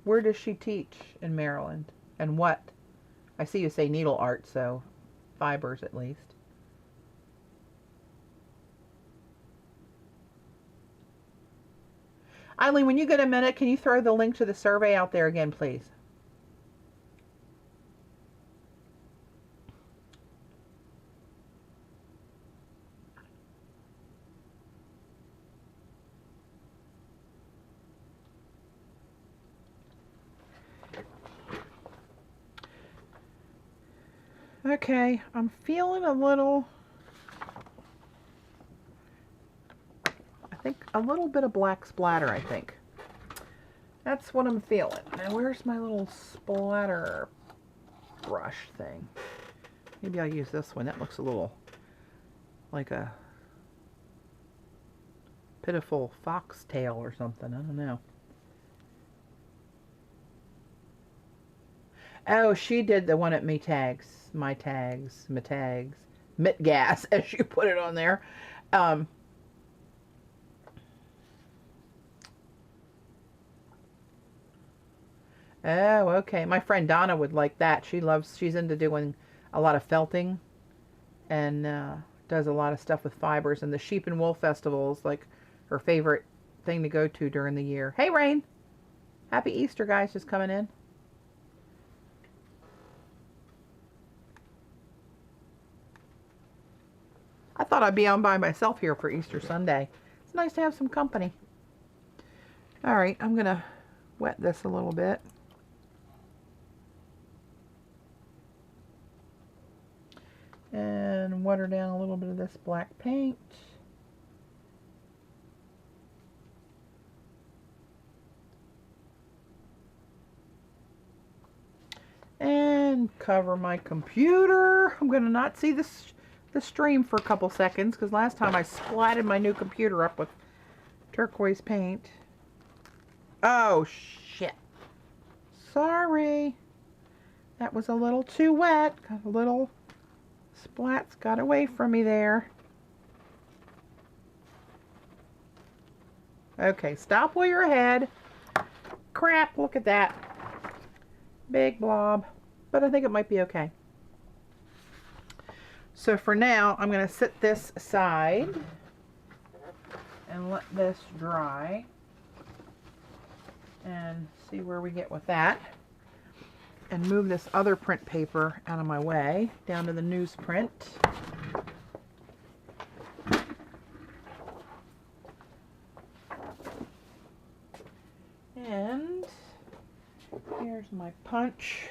where does she teach in Maryland? And what? I see you say needle art, so fibers at least. Eileen, when you get a minute, can you throw the link to the survey out there again, please? Okay, I'm feeling a little, I think a little bit of black splatter, I think. That's what I'm feeling. Now where's my little splatter brush thing? Maybe I'll use this one. That looks a little like a pitiful foxtail or something. I don't know. Oh, she did the one at my tags, Mit Gas, as you put it on there. Oh, okay. My friend Donna would like that. She's into doing a lot of felting and does a lot of stuff with fibers. And the Sheep and Wool Festival is like her favorite thing to go to during the year. Hey, Rain! Happy Easter, guys, just coming in. I thought I'd be on by myself here for Easter Sunday. It's nice to have some company. All right, I'm going to wet this a little bit. And water down a little bit of this black paint. And cover my computer. I'm going to not see the stream for a couple seconds because last time I splatted my new computer up with turquoise paint. Oh, shit. Sorry. That was a little too wet. Got a little splats got away from me there. Okay, stop while you're ahead. Crap, look at that. Big blob. But I think it might be okay. So for now, I'm going to set this aside and let this dry and see where we get with that. And move this other print paper out of my way down to the newsprint. And here's my punch.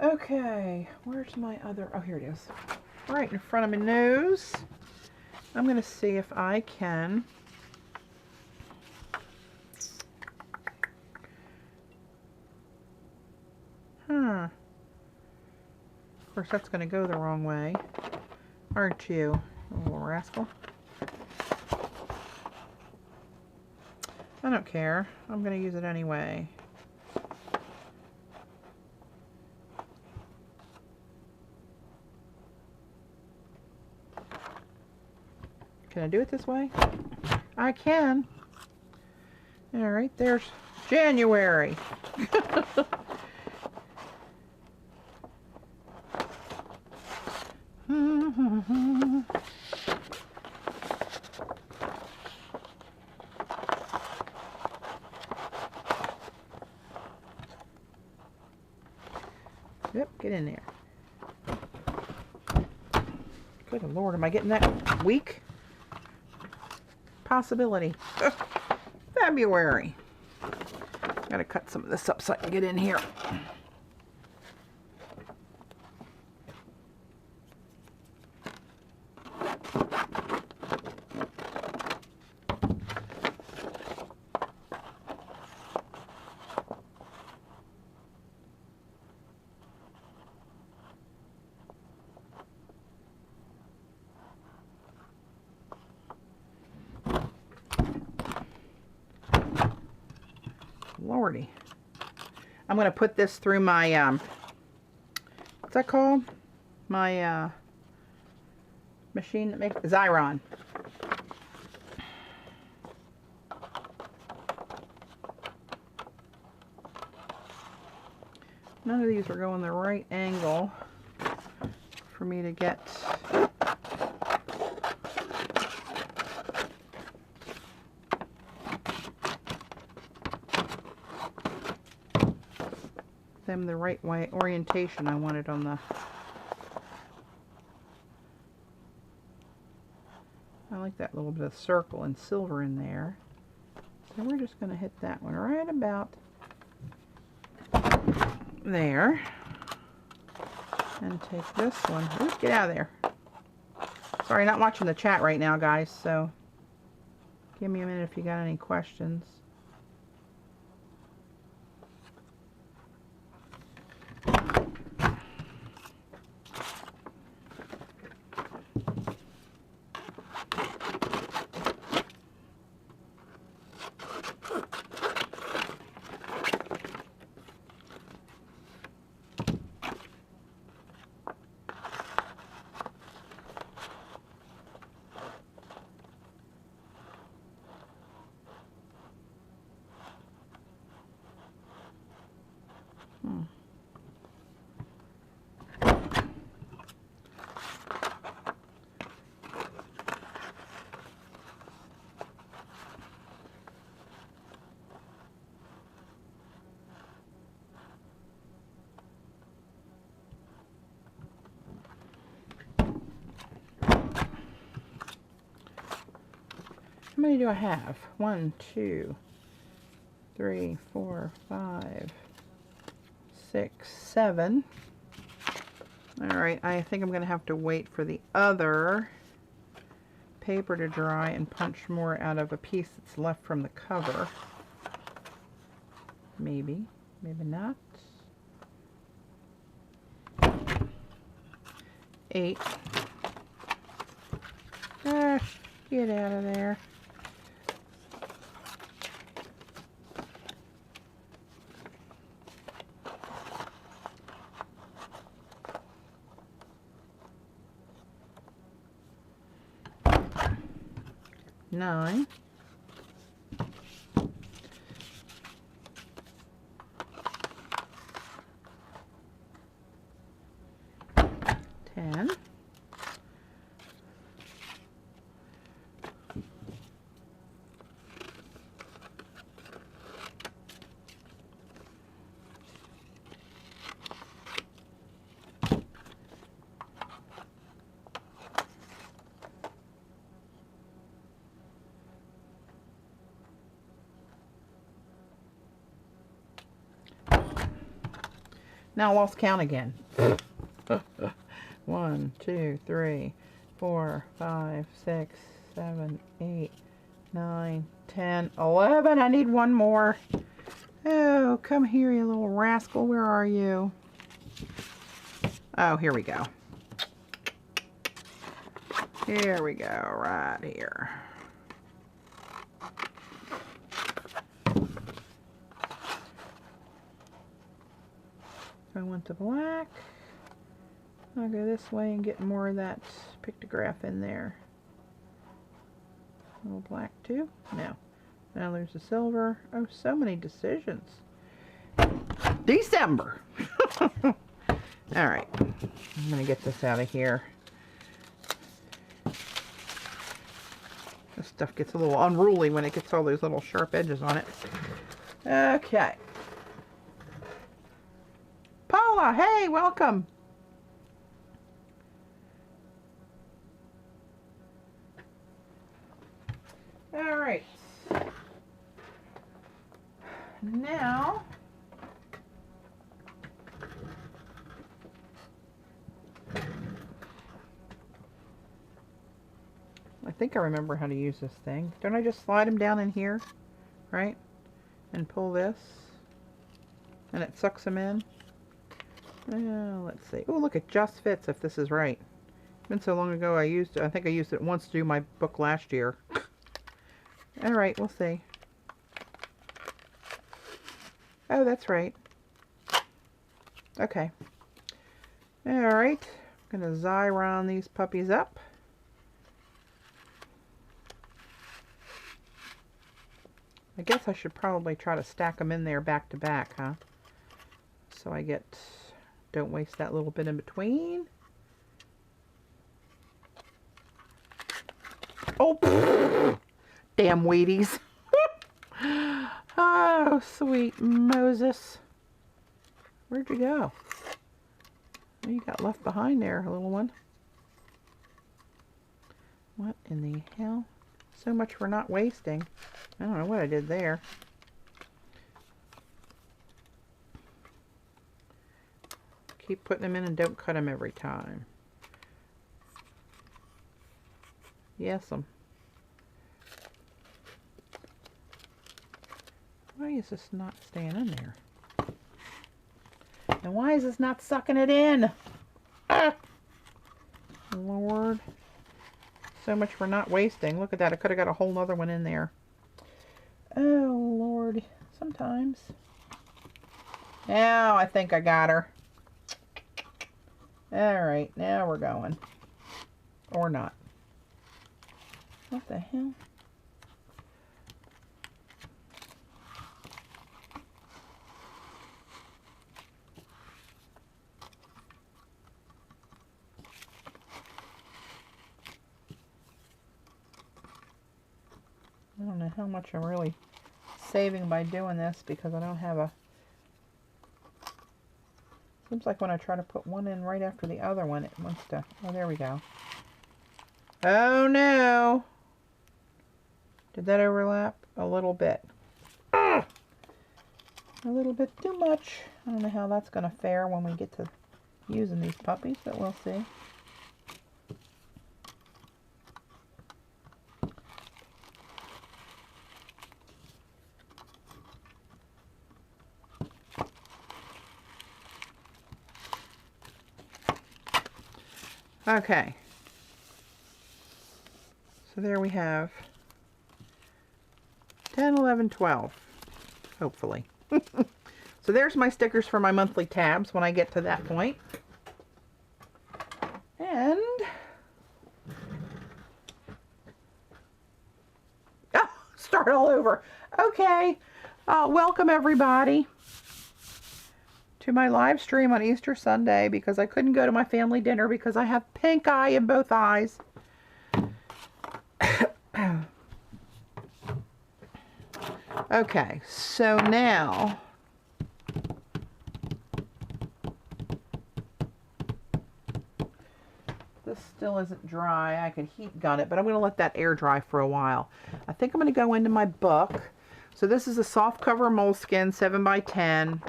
Okay, where's my other, oh, here it is. Right in front of my nose. I'm going to see if I can of course, that's going to go the wrong way. Aren't you, little rascal? I don't care. I'm going to use it anyway. Can I do it this way? I can. All right, there's January. Yep, get in there. Good Lord, am I getting that weak? Possibility. February. Gotta cut some of this up so I can get in here. Lordy. I'm going to put this through my, what's that called? My machine that makes Xyron. None of these are going the right angle for me to get them the right way orientation I wanted on the. I like that little bit of circle and silver in there. So we're just going to hit that one right about there. And take this one. Oops, get out of there. Sorry, not watching the chat right now, guys, so give me a minute if you got any questions. How many do I have? 1, 2, 3, 4, 5, 6, 7. Alright, I think I'm going to have to wait for the other paper to dry and punch more out of a piece that's left from the cover. Maybe, maybe not. 8. Ah, get out of there. Nine. 10. 9. Now I lost count again. 1, 2, 3, 4, 5, 6, 7, 8, 9, 10, 11. I need one more. Oh, come here, you little rascal. Where are you? Oh, here we go. Here we go, right here. I want the black. I'll go this way and get more of that pictograph in there. A little black too? No. Now there's the silver. Oh, so many decisions. December. Alright. I'm going to get this out of here. This stuff gets a little unruly when it gets all those little sharp edges on it. Okay. Paula, hey, welcome. All right. Now, I think I remember how to use this thing. Don't I just slide them down in here, right? And pull this, and it sucks them in. Let's see. Oh, look, it just fits if this is right. It's been so long ago I used it. I think I used it once to do my book last year. All right, we'll see. Oh, that's right. Okay. All right. I'm going to Xyron these puppies up. I guess I should probably try to stack them in there back to back, huh? So I get, don't waste that little bit in between. Oh, damn Wheaties. Oh, sweet Moses. Where'd you go? Oh, you got left behind there, little one. What in the hell? So much for not wasting. I don't know what I did there. Keep putting them in and don't cut them every time. Yes'm. Why is this not staying in there? And why is this not sucking it in? Ah! Lord. So much for not wasting. Look at that. I could have got a whole other one in there. Oh, Lord. Sometimes. Now I think I got her. Alright, now we're going. Or not. What the hell? I don't know how much I'm really saving by doing this because I don't have a... Seems like when I try to put one in right after the other one, it wants to... Oh, there we go. Oh, no! Did that overlap? A little bit. Ah! A little bit too much. I don't know how that's going to fare when we get to using these puppies, but we'll see. Okay, so there we have 10, 11, 12, hopefully. So there's my stickers for my monthly tabs when I get to that point. And, oh, start all over. Okay, welcome everybody to my live stream on Easter Sunday because I couldn't go to my family dinner because I have pink eye in both eyes. Okay, so now this still isn't dry. I can heat gun it, but I'm going to let that air dry for a while. I think I'm going to go into my book. So this is a soft cover moleskin 7 by 10.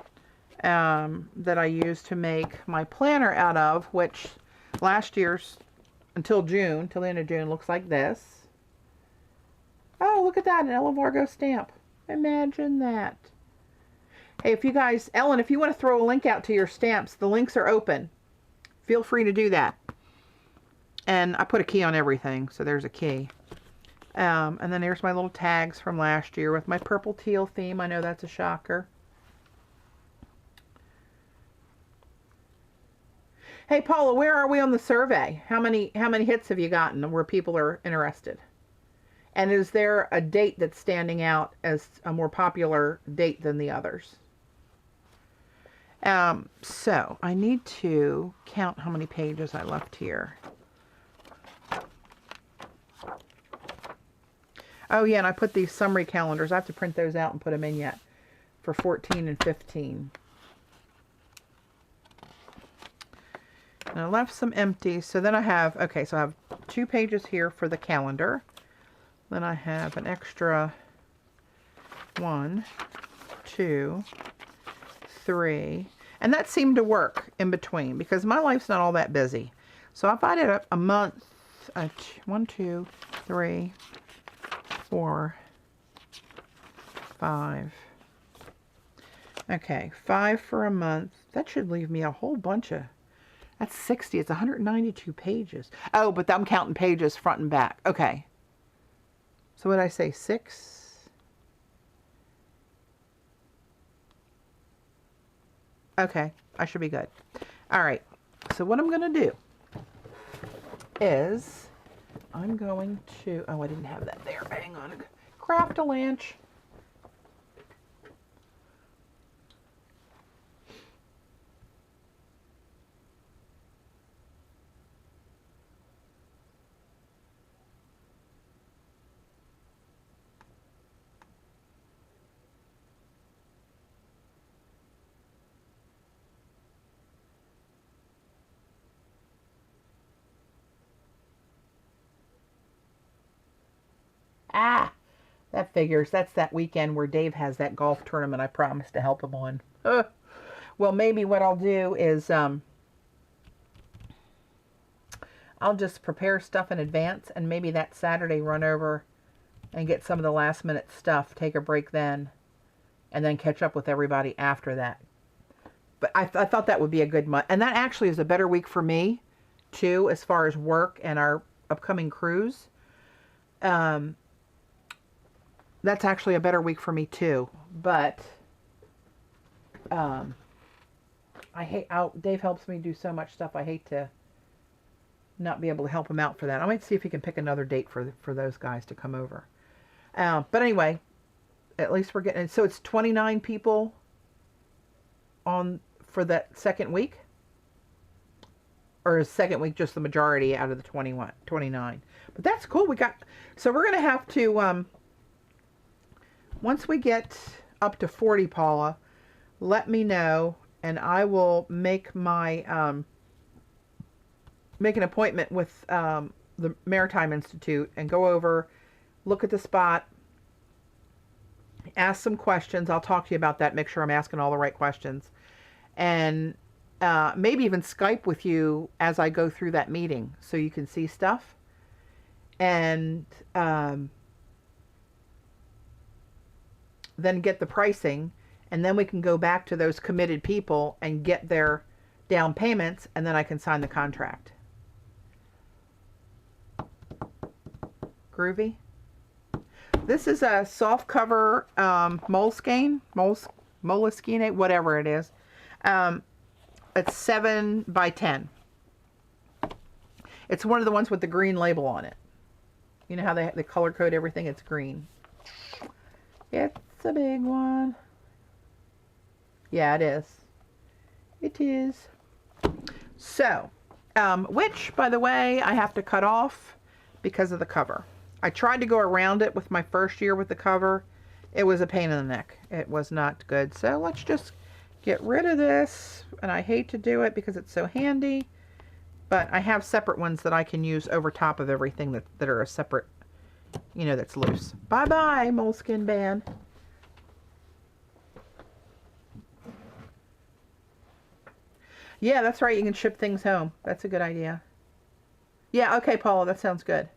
that I use to make my planner out of, which last year's, until June, till the end of June, looks like this. Oh, look at that, an Ella Vargo stamp. Imagine that. Hey, if you guys, Ellen, if you want to throw a link out to your stamps, the links are open. Feel free to do that. And I put a key on everything, so there's a key. And then there's my little tags from last year with my purple teal theme. I know that's a shocker. Hey, Paula, where are we on the survey? How many hits have you gotten where people are interested? And is there a date that's standing out as a more popular date than the others? So I need to count how many pages I left here. Oh yeah, and I put these summary calendars. I have to print those out and put them in yet for 14 and 15. And I left some empty. So then I have, okay, so I have 2 pages here for the calendar. Then I have an extra 1, 2, 3. And that seemed to work in between because my life's not all that busy. So if I did a month, 1, 2, 3, 4, 5. Okay, 5 for a month. That should leave me a whole bunch of, that's 60. It's 192 pages. Oh, but I'm counting pages front and back. Okay. So what did I say? 6? Okay, I should be good. All right. So what I'm going to do is I'm going to, oh, I didn't have that there. Hang on. Craft a lunch. Ah, that figures. That's that weekend where Dave has that golf tournament I promised to help him on. Well, maybe what I'll do is I'll just prepare stuff in advance and maybe that Saturday run over and get some of the last minute stuff, take a break then, and then catch up with everybody after that. But I thought that would be a good month. And that actually is a better week for me, too, as far as work and our upcoming cruise. That's actually a better week for me too, but Dave helps me do so much stuff. I hate to not be able to help him out for that. I might see if he can pick another date for those guys to come over. But anyway, at least we're getting, so it's 29 people on for that second week, or is second week just the majority out of the 29? But that's cool. So we're gonna have to. Once we get up to 40, Paula, let me know, and I will make my make an appointment with the Maritime Institute and go over, look at the spot, ask some questions. I'll talk to you about that. Make sure I'm asking all the right questions, and maybe even Skype with you as I go through that meeting so you can see stuff. And then get the pricing, and then we can go back to those committed people and get their down payments, and then I can sign the contract. Groovy. This is a soft cover moleskine, whatever it is. It's 7 by 10. It's one of the ones with the green label on it. You know how they color code everything? It's green. It's a big one. Yeah, it is. It is. So, which, by the way, I have to cut off because of the cover. I tried to go around it with my first year with the cover. It was a pain in the neck. It was not good. So let's just get rid of this. And I hate to do it because it's so handy. But I have separate ones that I can use over top of everything that are a separate, you know, that's loose. Bye-bye, moleskin band. Yeah, that's right. You can ship things home. That's a good idea. Yeah, okay, Paula, that sounds good.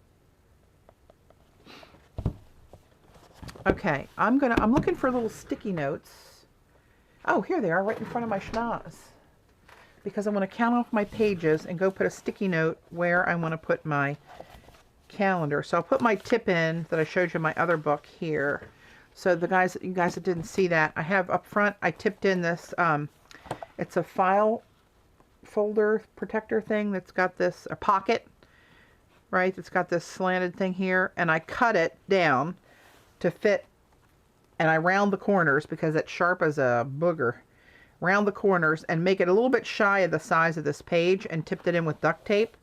Okay, I'm looking for little sticky notes. Oh, here they are, right in front of my schnoz. Because I want to count off my pages and go put a sticky note where I want to put my calendar. So I'll put my tip in that I showed you in my other book here. So you guys that didn't see that, I have up front, I tipped in this, it's a file folder protector thing that's got this, a pocket, right? It's got this slanted thing here, and I cut it down to fit, and I round the corners because it's sharp as a booger. Round the corners and make it a little bit shy of the size of this page and tipped it in with duct tape.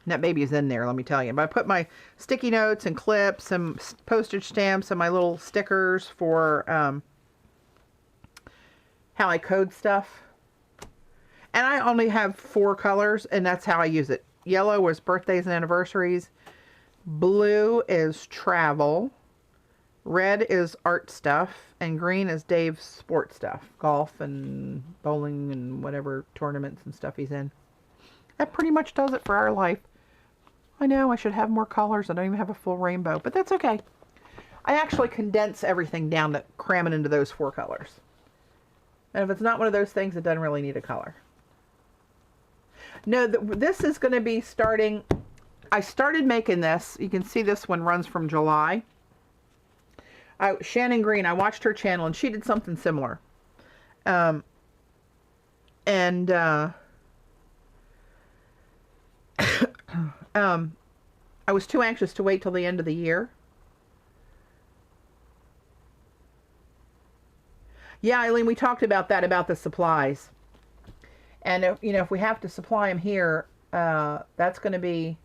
And that baby is in there, let me tell you. But I put my sticky notes and clips, some postage stamps, and my little stickers for how I code stuff. And I only have 4 colors, and that's how I use it. Yellow was birthdays and anniversaries. Blue is travel. Red is art stuff, and green is Dave's sport stuff. Golf and bowling and whatever tournaments and stuff he's in. That pretty much does it for our life. I know I should have more colors. I don't even have a full rainbow, but that's okay. I actually condense everything down to cram it into those 4 colors. And if it's not one of those things, it doesn't really need a color. No, this is going to be starting... I started making this. You can see this one runs from July. Shannon Green, I watched her channel, and she did something similar. I was too anxious to wait till the end of the year. Yeah, Eileen, we talked about that, about the supplies. And, if we have to supply them here, that's going to be...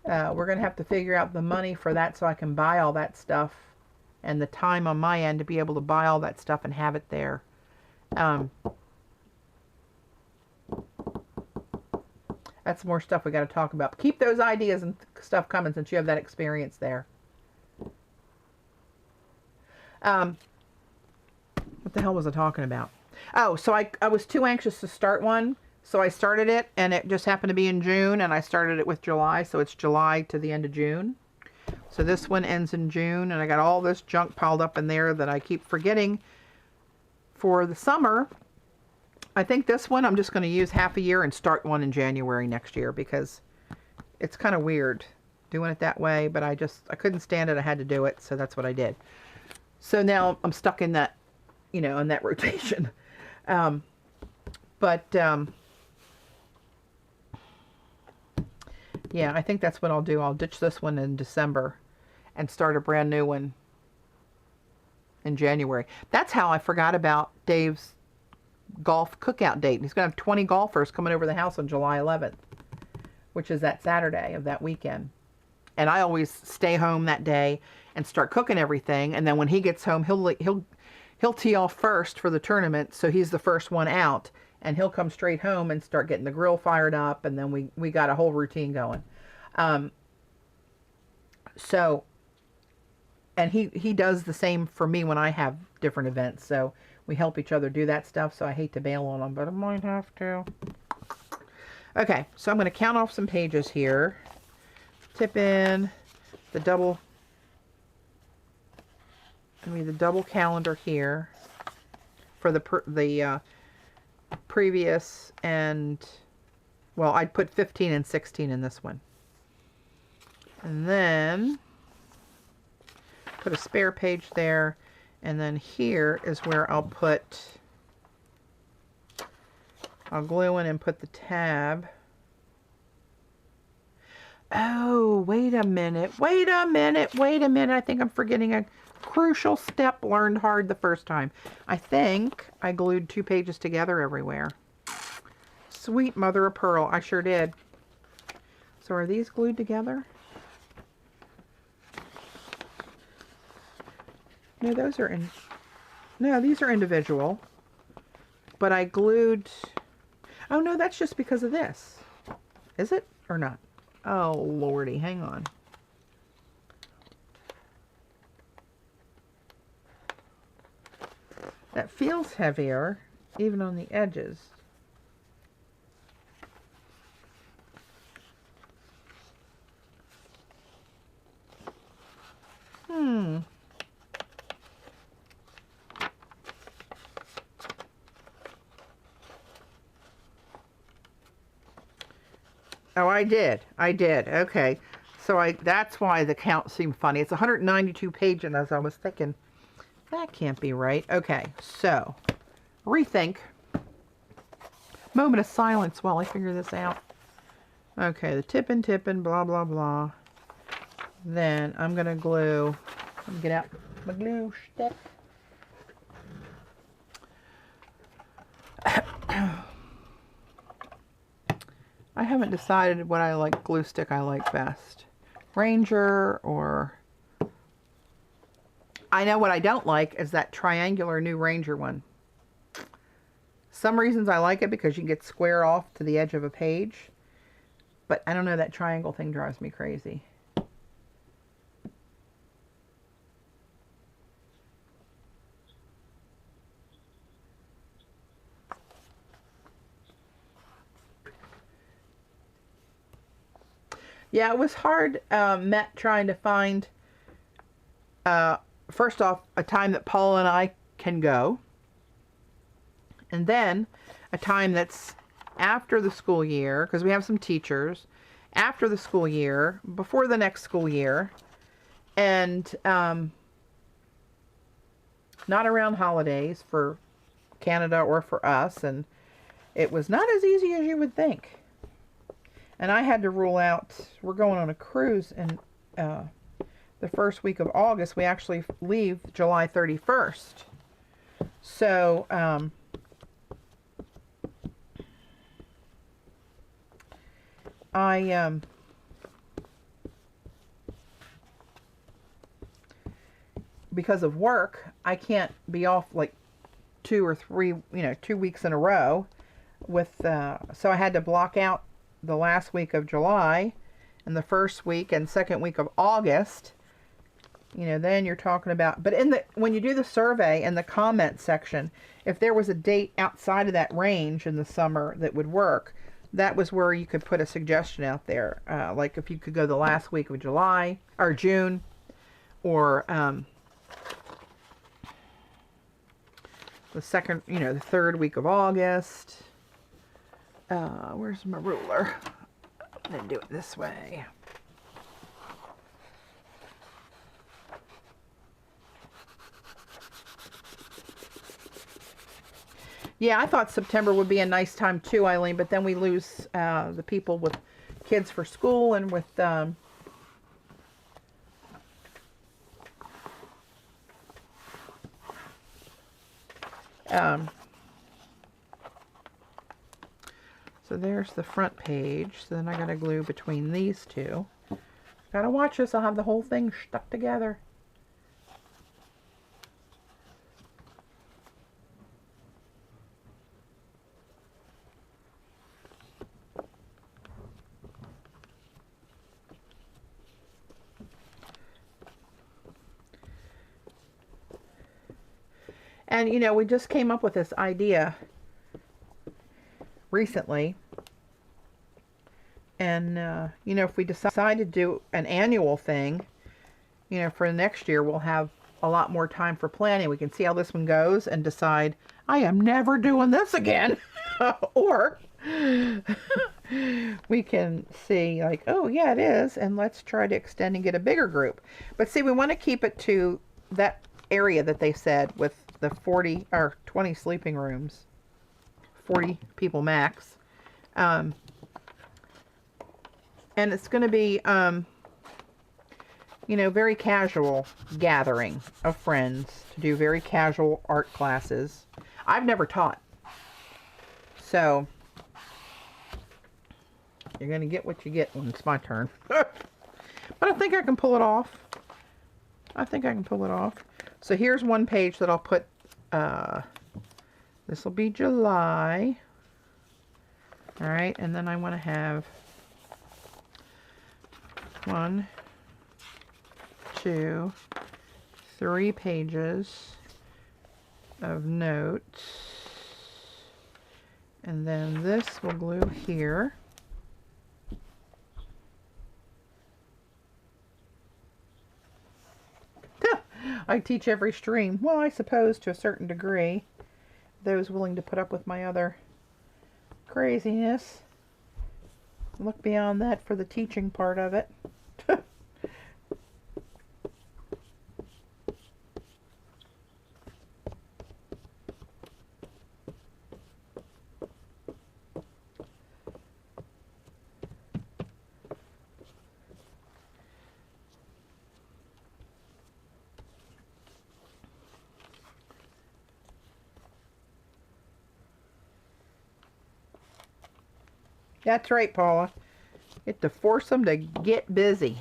we're going to have to figure out the money for that so I can buy all that stuff. And the time on my end to be able to buy all that stuff and have it there. That's more stuff we got to talk about. Keep those ideas and stuff coming since you have that experience there. What the hell was I talking about? Oh, so I was too anxious to start one. So I started it, and it just happened to be in June, and I started it with July. So it's July to the end of June. So this one ends in June, and I got all this junk piled up in there that I keep forgetting for the summer. I think this one I'm just going to use half a year and start one in January next year because it's kind of weird doing it that way, but I couldn't stand it. I had to do it, so that's what I did. So now I'm stuck in that, in that rotation. Yeah, I think that's what I'll do. I'll ditch this one in December and start a brand new one in January. That's how I forgot about Dave's golf cookout date. He's going to have 20 golfers coming over the house on July 11th, which is that Saturday of that weekend. And I always stay home that day and start cooking everything. And then when he gets home, he'll tee off first for the tournament, so he's the first one out. And he'll come straight home and start getting the grill fired up, and then we got a whole routine going. And he does the same for me when I have different events. So we help each other do that stuff. So I hate to bail on him, but I might have to. Okay, so I'm going to count off some pages here. Tip in the double. The double calendar here for the previous, and well, I'd put 15 and 16 in this one, and then put a spare page there, and then here is where I'll glue in and put the tab. Oh, wait a minute, I think I'm forgetting a crucial step learned hard the first time. I think I glued 2 pages together everywhere. Sweet mother of pearl, I sure did. So are these glued together? No, these are individual. But I glued... Oh no, that's just because of this. Is it or not? Oh lordy, hang on. That feels heavier, even on the edges. Oh, I did. I did. Okay. So that's why the count seemed funny. It's 192 pages, as I was thinking, that can't be right. Okay, so rethink. Moment of silence while I figure this out. Okay, the tippin', blah, blah, blah. Then I'm going to glue. Let me get out my glue stick. I haven't decided what glue stick I like best. Ranger or... I know what I don't like is that triangular new Ranger one. Some reasons I like it because you can get square off to the edge of a page. But I don't know, that triangle thing drives me crazy. Yeah, it was hard, trying to find, first off, a time that Paul and I can go. And then a time that's after the school year, because we have some teachers, after the school year, before the next school year, and not around holidays for Canada or for us. And it was not as easy as you would think. And I had to rule out, we're going on a cruise in the first week of August. We actually leave July 31st. So, because of work, I can't be off like 2 or 3, 2 weeks in a row with, so I had to block out the last week of July and the first week and second week of August. Then you're talking about, but when you do the survey in the comment section, if there was a date outside of that range in the summer that would work, that was where you could put a suggestion out there. Like if you could go the last week of July or June, or the second, the third week of August. Where's my ruler? I'm going to do it this way. Yeah, I thought September would be a nice time too, Eileen, but then we lose the people with kids for school and with... so there's the front page. So then I gotta glue between these two. Gotta watch this, I'll have the whole thing stuck together. And we just came up with this idea recently, and if we decide to do an annual thing, for the next year, we'll have a lot more time for planning. We can see how this one goes and decide, I am never doing this again. Or we can see like, oh yeah, it is, and let's try to extend and get a bigger group. But see, we want to keep it to that area that they said with the 40 or 20 sleeping rooms, 40 people max. And it's going to be, very casual gathering of friends to do very casual art classes. I've never taught. So, you're going to get what you get when it's my turn. But I think I can pull it off. So here's one page that I'll put, this will be July. All right, and then I want to have 1, 2, 3 pages of notes. And then this will glue here. I teach every stream. Well, I suppose to a certain degree. Those willing to put up with my other craziness. look beyond that for the teaching part of it. That's right, Paula. You have to force them to get busy.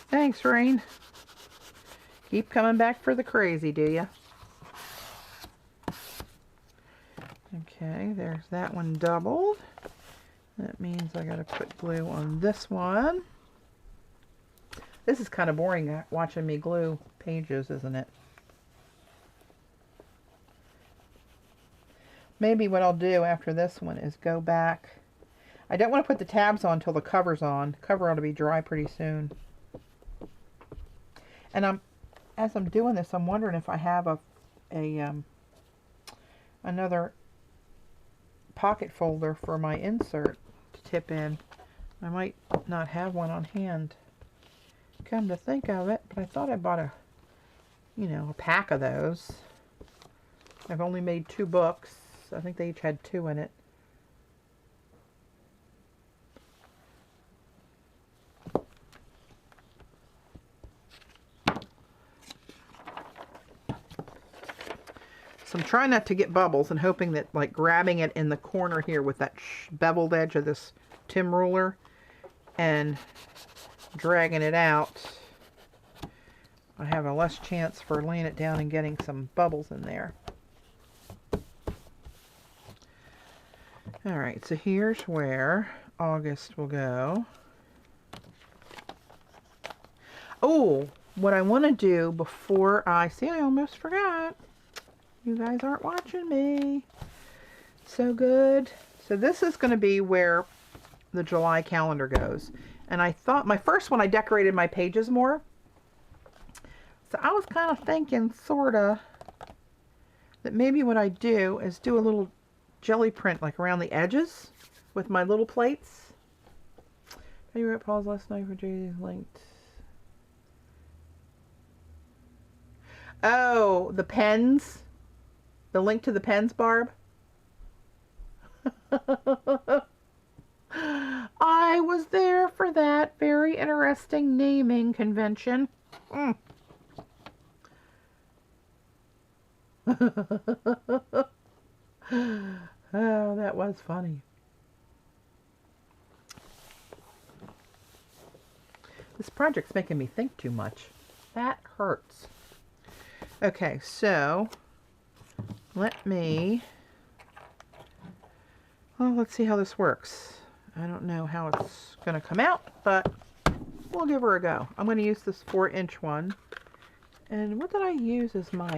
Thanks, Rain. Keep coming back for the crazy, do ya? Okay, there's that one doubled. That means I gotta put glue on this one. This is kind of boring watching me glue pages, isn't it? Maybe what I'll do after this one is go back. I don't want to put the tabs on until the cover's on. The cover ought to be dry pretty soon. And as I'm doing this, I'm wondering if I have another pocket folder for my insert to tip in. I might not have one on hand, come to think of it, but I thought I bought a pack of those. I've only made 2 books. I think they each had 2 in it. So I'm trying not to get bubbles and hoping that, like, grabbing it in the corner here with that beveled edge of this Tim ruler and dragging it out, I have a less chance for laying it down and getting some bubbles in there. Alright, so here's where August will go. Oh, what I want to do before I almost forgot. You guys aren't watching me. So good. So this is going to be where the July calendar goes. And I thought, my first one I decorated my pages more. So I was kind of thinking, sorta, that maybe what I do is do a little jelly print like around the edges with my little plates. You wrote Paul's last night for Jay's linked. Oh, the pens. The link to the pens, Barb. I was there for that very interesting naming convention. Oh, that was funny. This project's making me think too much. That hurts. Okay, so let me, well, let's see how this works. I don't know how it's going to come out, but we'll give her a go. I'm going to use this 4-inch one. And what did I use as my,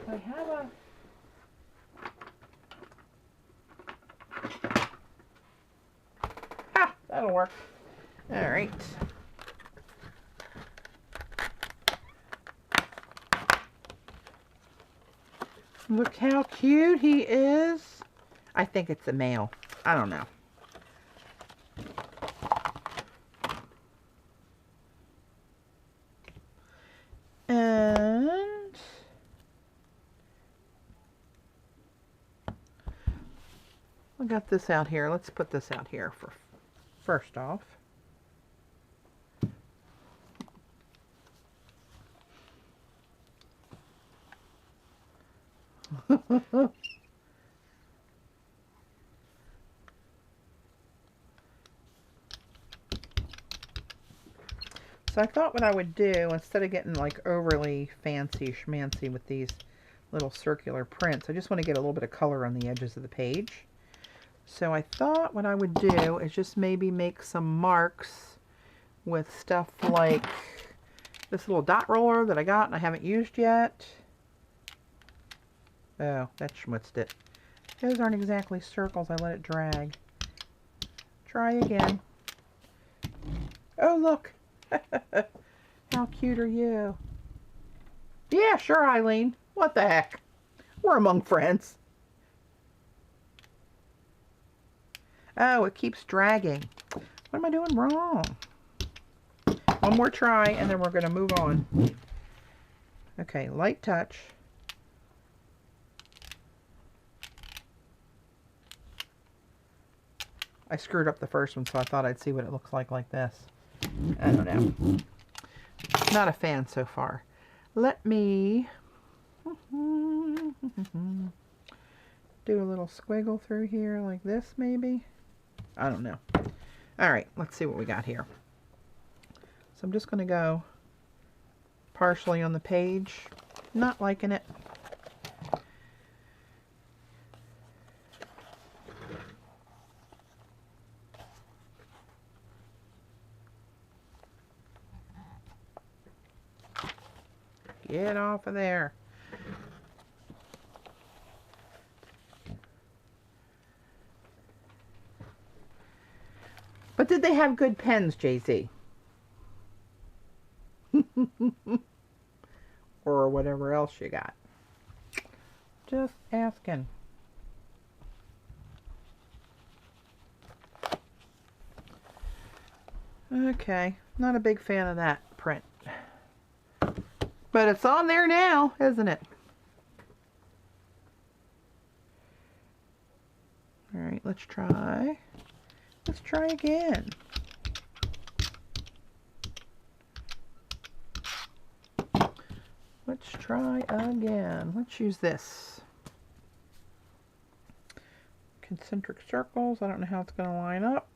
I have a, that'll work. All right. Look how cute he is. I think it's a male. I don't know. And I got this out here. Let's put this out here for first off. So I thought what I would do, instead of getting like overly fancy schmancy with these little circular prints, I just want to get a little bit of color on the edges of the page. So I thought what I would do is just maybe make some marks with stuff like this little dot roller that I got and I haven't used yet. Oh, that schmutzed it. Those aren't exactly circles. I let it drag. Try again. Oh, look. How cute are you? Yeah, sure, Eileen. What the heck? We're among friends. Oh, it keeps dragging. What am I doing wrong? One more try, and then we're going to move on. Okay, light touch. I screwed up the first one, so I thought I'd see what it looks like this. I don't know. Not a fan so far. Let me do a little squiggle through here like this, maybe. I don't know. All right, let's see what we got here. So I'm just going to go partially on the page. Not liking it. Get off of there. But did they have good pens, Jay-Z? Or whatever else you got. Just asking. Okay, not a big fan of that print. But it's on there now, isn't it? All right, let's try. Let's try again. Let's try again. Let's use this. Concentric circles. I don't know how it's going to line up.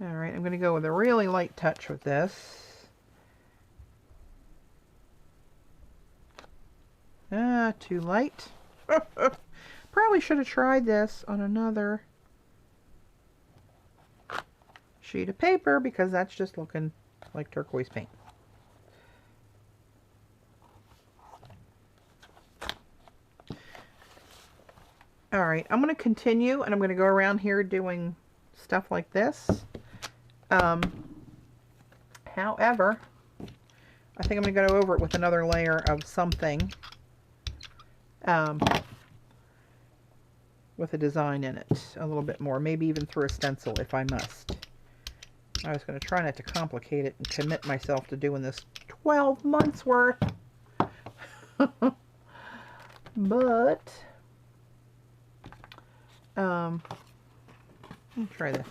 All right, I'm going to go with a really light touch with this. Too light. Probably should have tried this on another sheet of paper because that's just looking like turquoise paint. All right, I'm going to continue and I'm going to go around here doing stuff like this. However, I think I'm going to go over it with another layer of something with a design in it a little bit more, maybe even through a stencil if I must. I was going to try not to complicate it and commit myself to doing this 12 months worth. But let me try this.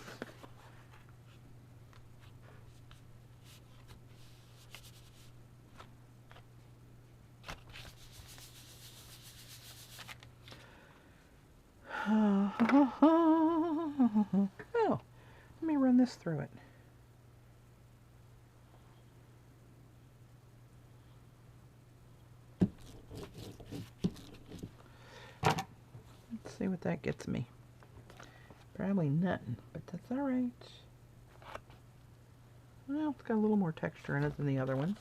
Oh, let me run this through it. Let's see what that gets me. Probably nothing, but that's all right. Well, it's got a little more texture in it than the other ones.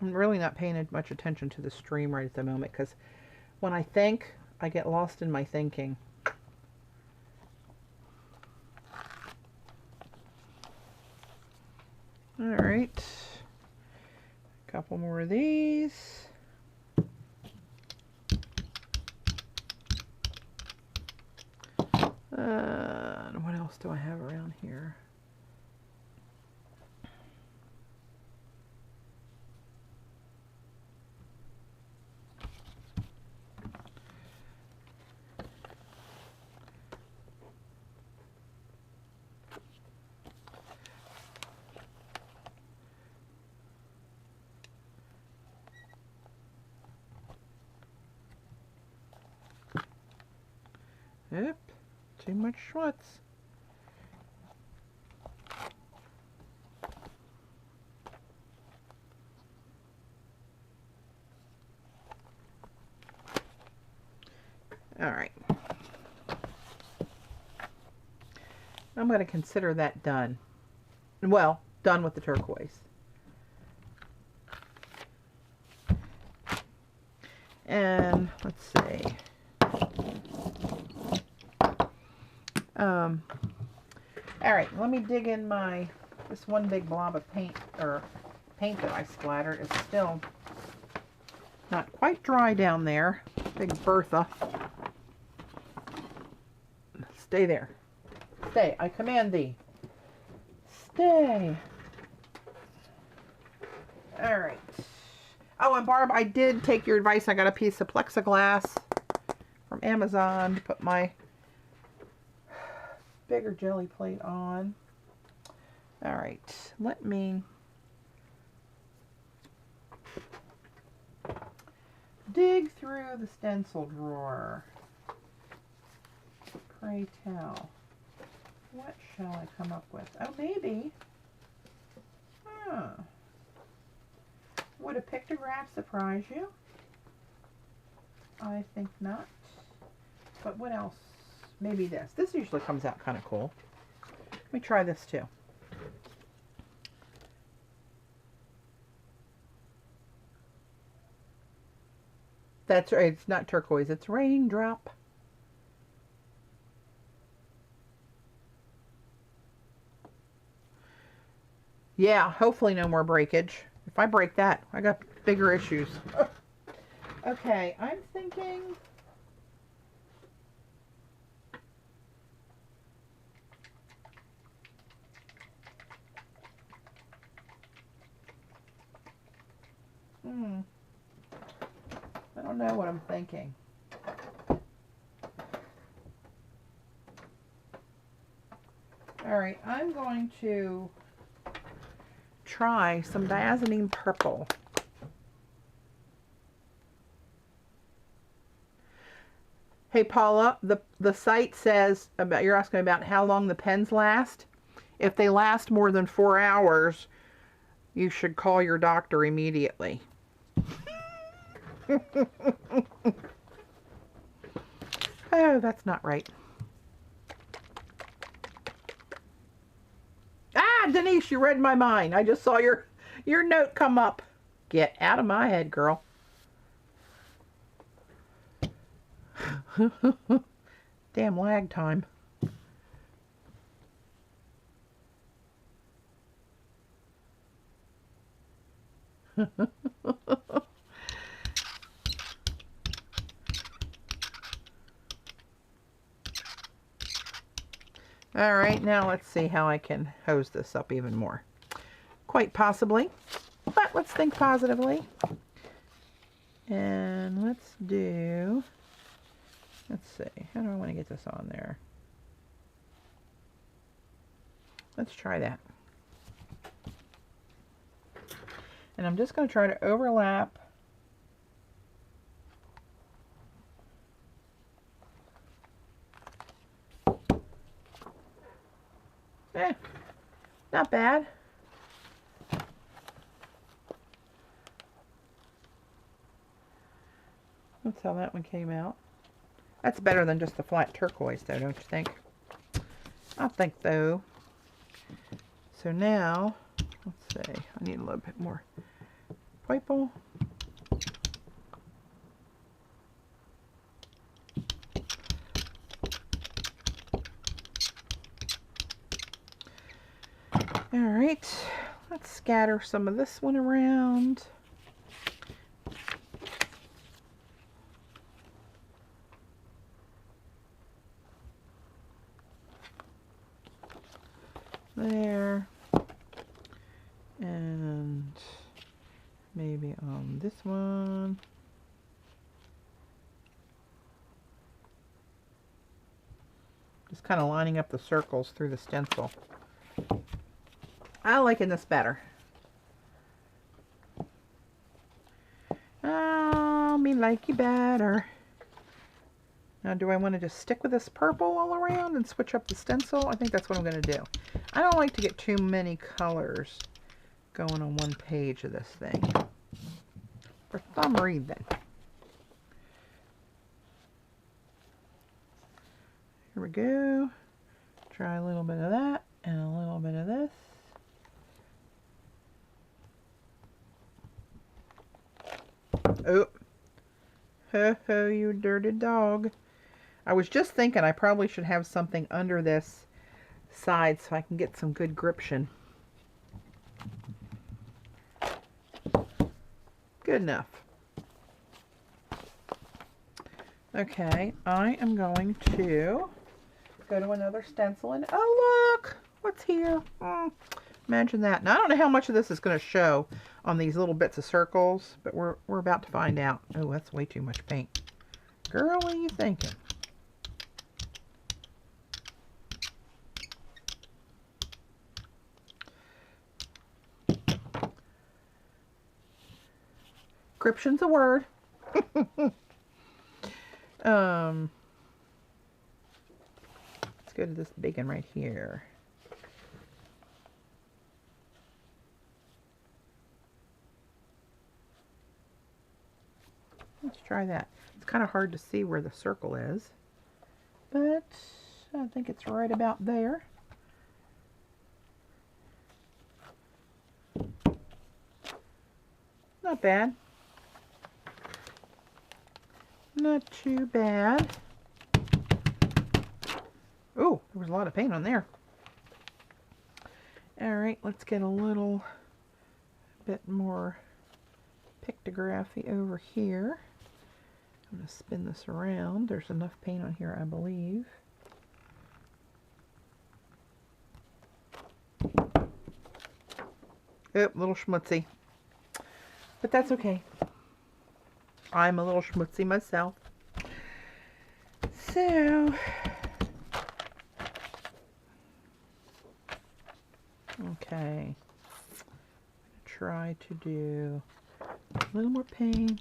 I'm really not paying much attention to the stream right at the moment because when I think, I get lost in my thinking. All right, a couple more of these. And what else do I have around here? Yep, too much Schwartz. All right. I'm going to consider that done. Well, done with the turquoise. then, let's see. All right, let me dig in this one big blob of paint, or paint that I splattered is still not quite dry down there. Big Bertha. Stay there. Stay. I command thee. Stay. All right. Oh, and Barb, I did take your advice. I got a piece of plexiglass from Amazon to put my bigger jelly plate on. All right. Let me dig through the stencil drawer. Pray tell. What shall I come up with? Oh, maybe. Huh. Would a pictograph surprise you? I think not. But what else? Maybe this. This usually comes out kind of cool. Let me try this too. That's right. It's not turquoise. It's raindrop. Yeah, hopefully no more breakage. If I break that, I got bigger issues. Okay, I'm thinking... I don't know what I'm thinking. All right, I'm going to try some diazonine purple. Hey Paula, the site says about, you're asking about how long the pens last. If they last more than 4 hours, you should call your doctor immediately. Oh, that's not right. Ah, Denise, you read my mind. I just saw your note come up. Get out of my head, girl. Damn lag time. All right, now let's see how I can hose this up even more. Quite possibly, but let's think positively. And let's see, how do I want to get this on there? Let's try that. And I'm just going to try to overlap not bad. That's how that one came out. That's better than just the flat turquoise though, don't you think? I think so. So now, let's see, I need a little bit more purple. All right, let's scatter some of this one around. There. And maybe on this one. Just kind of lining up the circles through the stencil. I'm liking this better. Oh, me like you better. Now, do I want to just stick with this purple all around and switch up the stencil? I think that's what I'm going to do. I don't like to get too many colors going on one page of this thing. For some reason. Here we go. Try a little bit of that and a little bit of this. Oh, Ho ho, you dirty dog. I was just thinking I probably should have something under this side so I can get some good gription. Good enough. Okay, I am going to go to another stencil and oh look, what's here? Imagine that. Now I don't know how much of this is going to show on these little bits of circles, but we're about to find out. Oh, that's way too much paint. Girl, what are you thinking? Gription's a word. Let's go to this big one right here. Let's try that. It's kind of hard to see where the circle is, but I think it's right about there. Not bad. Not too bad. Oh, there was a lot of paint on there. Alright, let's get a little bit more pictography over here. I'm going to spin this around. There's enough paint on here, I believe. Oh, a little schmutzy. But that's okay. I'm a little schmutzy myself. So, okay. Try to do a little more paint.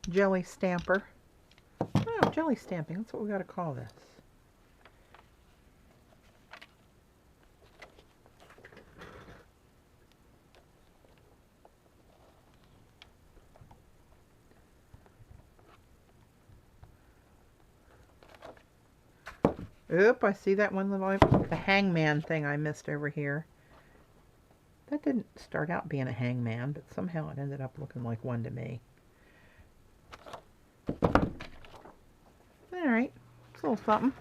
Jelly stamper. Oh, jelly stamping. That's what we got to call this. Oop, I see that one little, the hangman thing I missed over here. That didn't start out being a hangman, but somehow it ended up looking like one to me. Alright, it's a little something.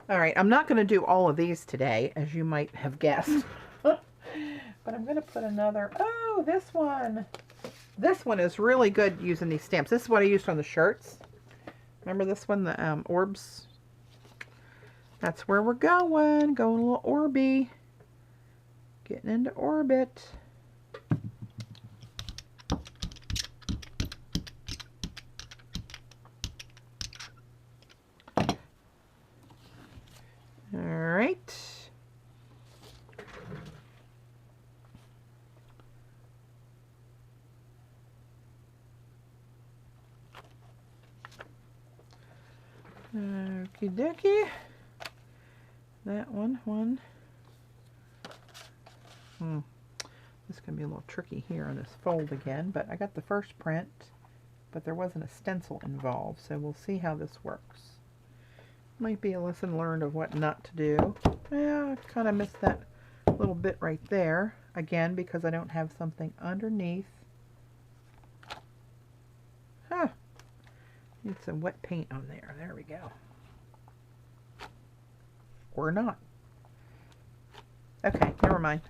Alright, I'm not going to do all of these today, as you might have guessed. But I'm going to put another... Oh, this one! This one is really good using these stamps. This is what I used on the shirts. Remember this one, the orbs? That's where we're going. Going a little orby. Getting into orbit. Alright. Okie dokie. That one. This is going to be a little tricky here on this fold again, but I got the first print, but there wasn't a stencil involved, so we'll see how this works. Might be a lesson learned of what not to do. Yeah, I kind of missed that little bit right there, again, because I don't have something underneath. Huh. Need some wet paint on there. There we go. Or not. Okay, never mind.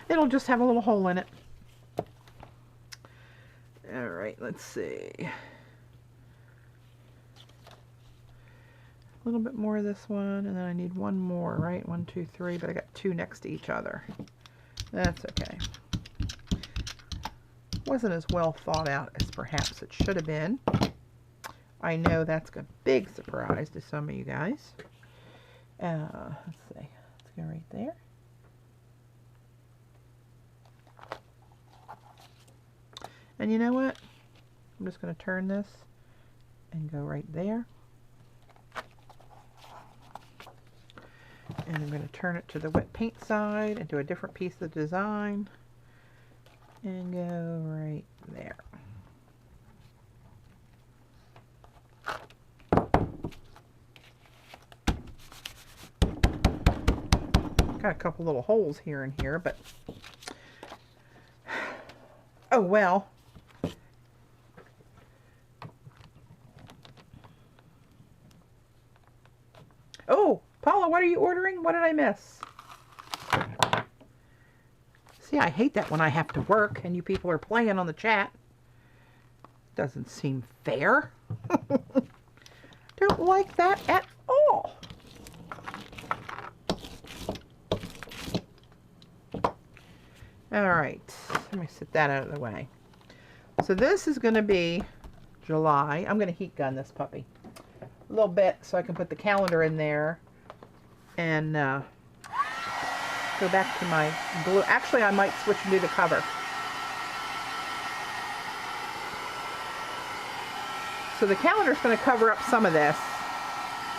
It'll just have a little hole in it. Alright, let's see. A little bit more of this one, and then I need one more, right? 1, 2, 3, but I got two next to each other. That's okay. Wasn't as well thought out as perhaps it should have been. I know that's a big surprise to some of you guys. Let's see. Let's go right there. And you know what? I'm just going to turn this and go right there. And I'm going to turn it to the wet paint side and do a different piece of design. And go right There. Got a couple little holes here and here, but oh well. Oh, Paula, what are you ordering? What did I miss? See, I hate that when I have to work and you people are playing on the chat. Doesn't seem fair. Don't like that at all. All right, let me set that out of the way. So this is going to be July. I'm going to heat gun this puppy a little bit so I can put the calendar in there and go back to my glue. Actually, I might switch and do the cover. So the calendar is going to cover up some of this,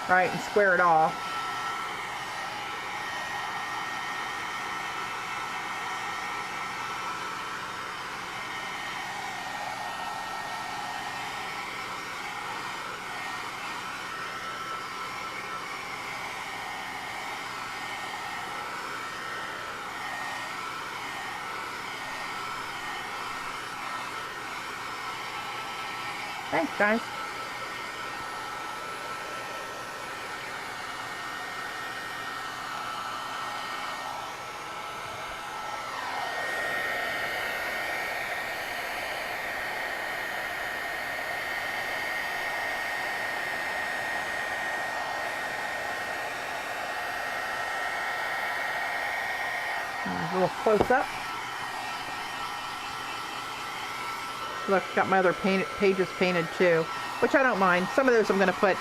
right, and square it off. Thanks, guys. A little close up. Look, got my other pages painted too, which I don't mind. Some of those I'm going to put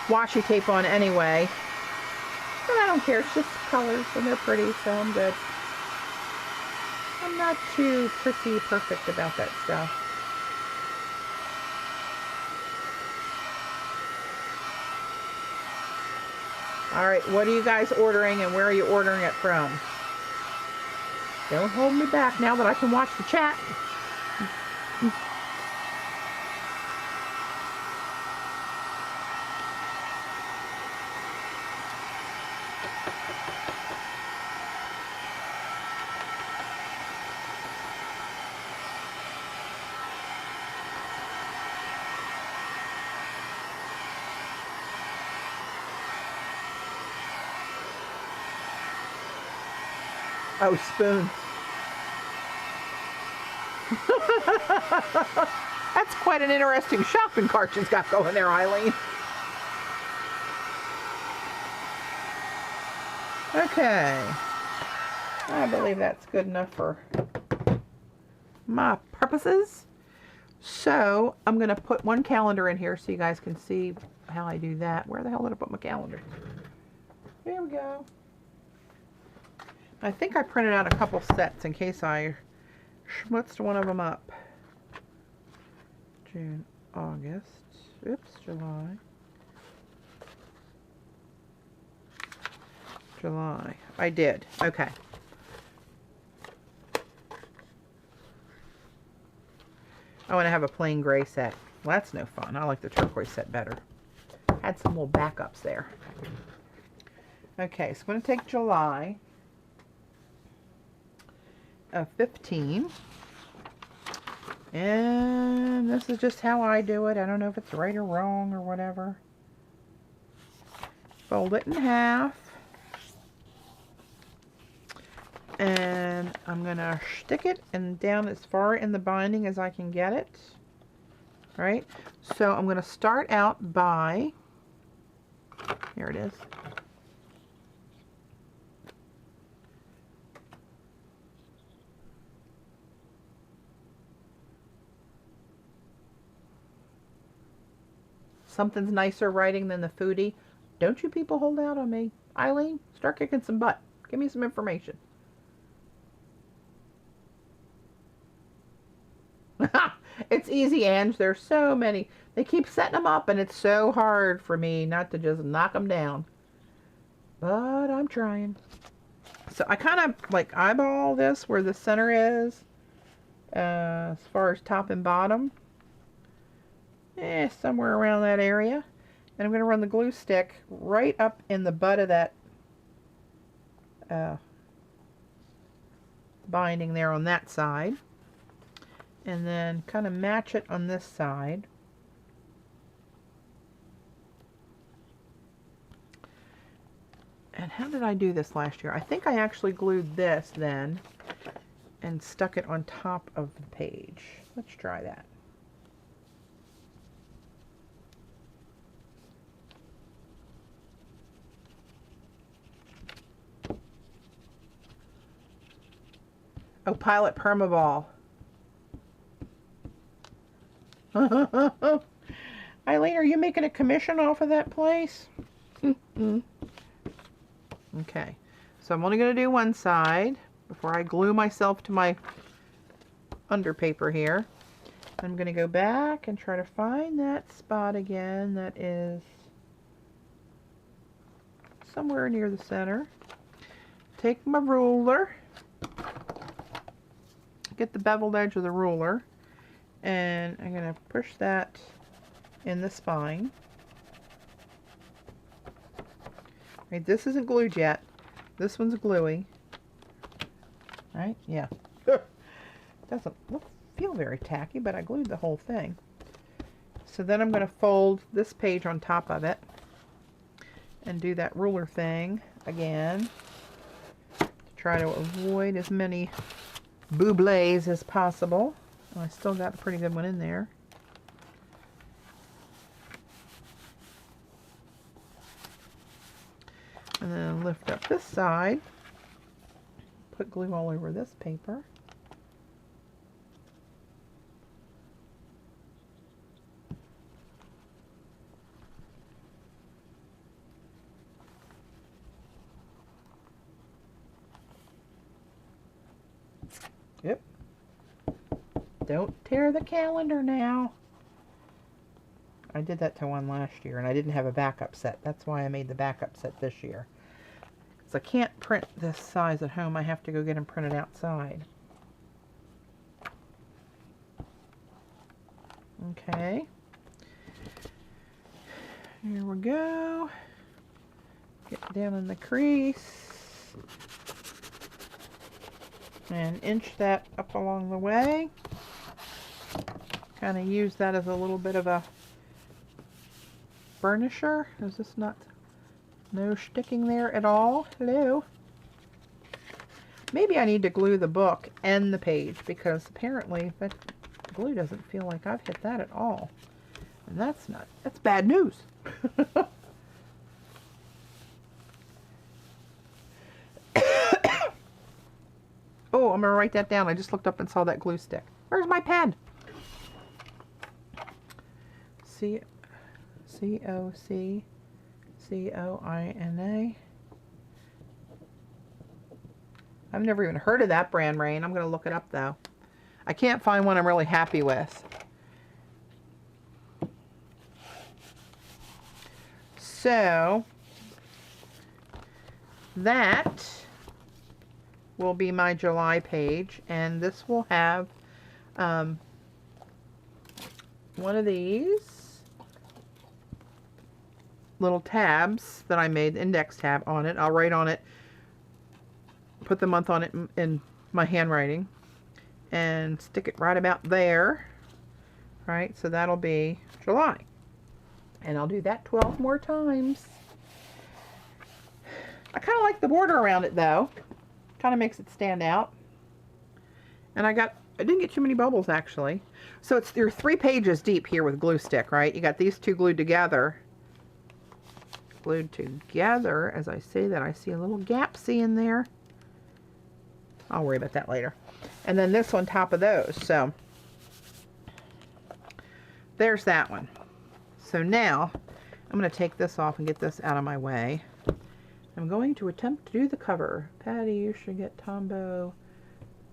washi tape on anyway. But I don't care. It's just colors and they're pretty, so I'm good. I'm not too pretty perfect about that stuff. All right, what are you guys ordering and where are you ordering it from? Don't hold me back now that I can watch the chat. Oh, spoons. That's quite an interesting shopping cart she's got going there, Eileen. Okay. I believe that's good enough for my purposes. So I'm going to put one calendar in here so you guys can see how I do that. Where the hell did I put my calendar? Here we go. I think I printed out a couple sets in case I schmutzed one of them up. June, August, oops, July. July. I did. Okay. I want to have a plain gray set. Well, that's no fun. I like the turquoise set better. Had some little backups there. Okay, so I'm going to take July of 15. And this is just how I do it. I don't know if it's right or wrong or whatever. Fold it in half. And I'm going to stick it and down as far in the binding as I can get it. All right. So I'm going to start out by, here it is. Something's nicer writing than the foodie. Don't you people hold out on me. Eileen, start kicking some butt. Give me some information. It's easy, Ange. There's so many. They keep setting them up, and it's so hard for me not to just knock them down. But I'm trying. So I kind of like eyeball this where the center is. As far as top and bottom, somewhere around that area. And I'm going to run the glue stick right up in the butt of that binding there on that side. And then kind of match it on this side. And how did I do this last year? I think I actually glued this then and stuck it on top of the page. Let's try that. Oh, Pilot Permaball. Eileen, are you making a commission off of that place? Okay, so I'm only going to do one side before I glue myself to my under paper here. I'm going to go back and try to find that spot again that is somewhere near the center. Take my ruler, get the beveled edge of the ruler, and I'm going to push that in the spine. Right, this isn't glued yet. This one's gluey. Right? Yeah. Doesn't feel very tacky, but I glued the whole thing. So then I'm going to fold this page on top of it and do that ruler thing again to try to avoid as many boublés as possible. Oh, I still got a pretty good one in there. And then lift up this side, put glue all over this paper. Yep. Don't tear the calendar now. I did that to one last year, and I didn't have a backup set. That's why I made the backup set this year. Because I can't print this size at home. I have to go get them printed outside. Okay. Here we go. Get down in the crease. And inch that up along the way. Kind of use that as a little bit of a burnisher. Is this not no sticking there at all? Hello? Maybe I need to glue the book and the page, because apparently that glue doesn't feel like I've hit that at all. And that's bad news. Oh, I'm going to write that down. I just looked up and saw that glue stick. Where's my pen? C-O-C-C-O-I-N-A. I've never even heard of that brand, Rain. I'm going to look it up, though. I can't find one I'm really happy with. So, that will be my July page, and this will have one of these little tabs that I made, the index tab on it. I'll write on it, put the month on it in my handwriting, and stick it right about there. Right, so that'll be July. And I'll do that 12 more times. I kind of like the border around it, though. Kind of makes it stand out. And I didn't get too many bubbles, actually. So you're 3 pages deep here with glue stick, right? You got these two glued together. Glued together. As I say that, I see a little gapsy in there. I'll worry about that later. And then this on top of those. So there's that one. So now I'm going to take this off and get this out of my way. I'm going to attempt to do the cover. Patti, you should get Tombow.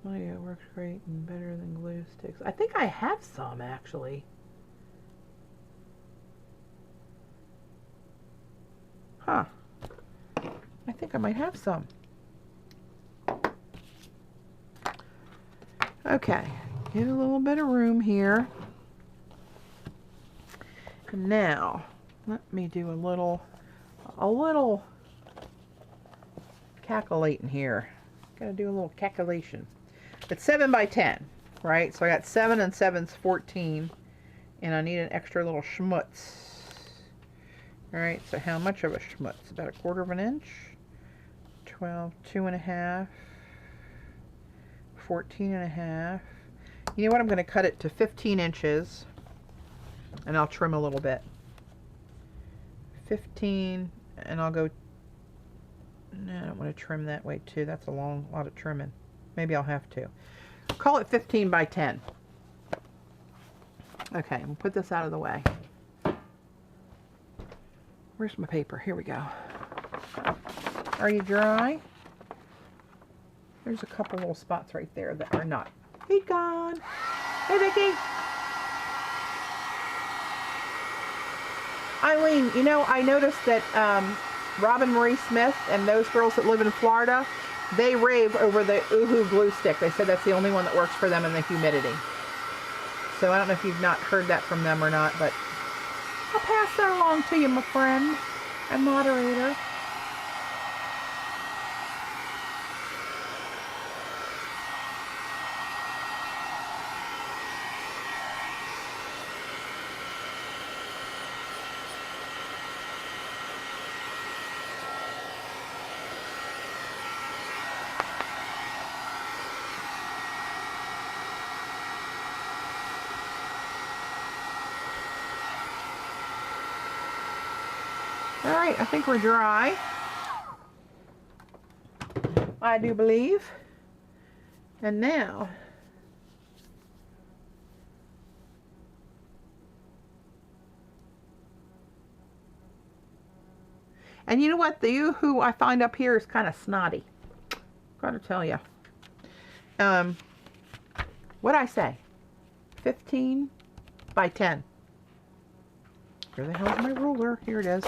Oh yeah, it works great and better than glue sticks. I think I have some, actually. Huh. I think I might have some. Okay. Get a little bit of room here. And now, let me do a little calculating here. Gotta do a little calculation. It's 7 by 10, right? So I got 7 and 7's 14. And I need an extra little schmutz. Alright, so how much of a schmutz? About 1/4 of an inch. 12, 2.5. 14.5. You know what? I'm going to cut it to 15 inches. And I'll trim a little bit. 15, and I'll go... No, I don't want to trim that way too. That's a lot of trimming. Maybe I'll have to. Call it 15 by 10. Okay, we'll put this out of the way. Where's my paper? Here we go. Are you dry? There's a couple little spots right there that are not. He's gone. Hey, Vicky. Eileen, you know, I noticed that Robin Marie Smith and those girls that live in Florida, they rave over the Oohoo glue stick. They said that's the only one that works for them in the humidity. So I don't know if you've not heard that from them or not, but I'll pass that along to you, my friend and moderator. All right, I think we're dry. I do believe. And now, and you know what? The Yoo-hoo I find up here is kind of snotty. Gotta tell you. What'd I say? 15 by 10. Where the hell's my ruler? Here it is.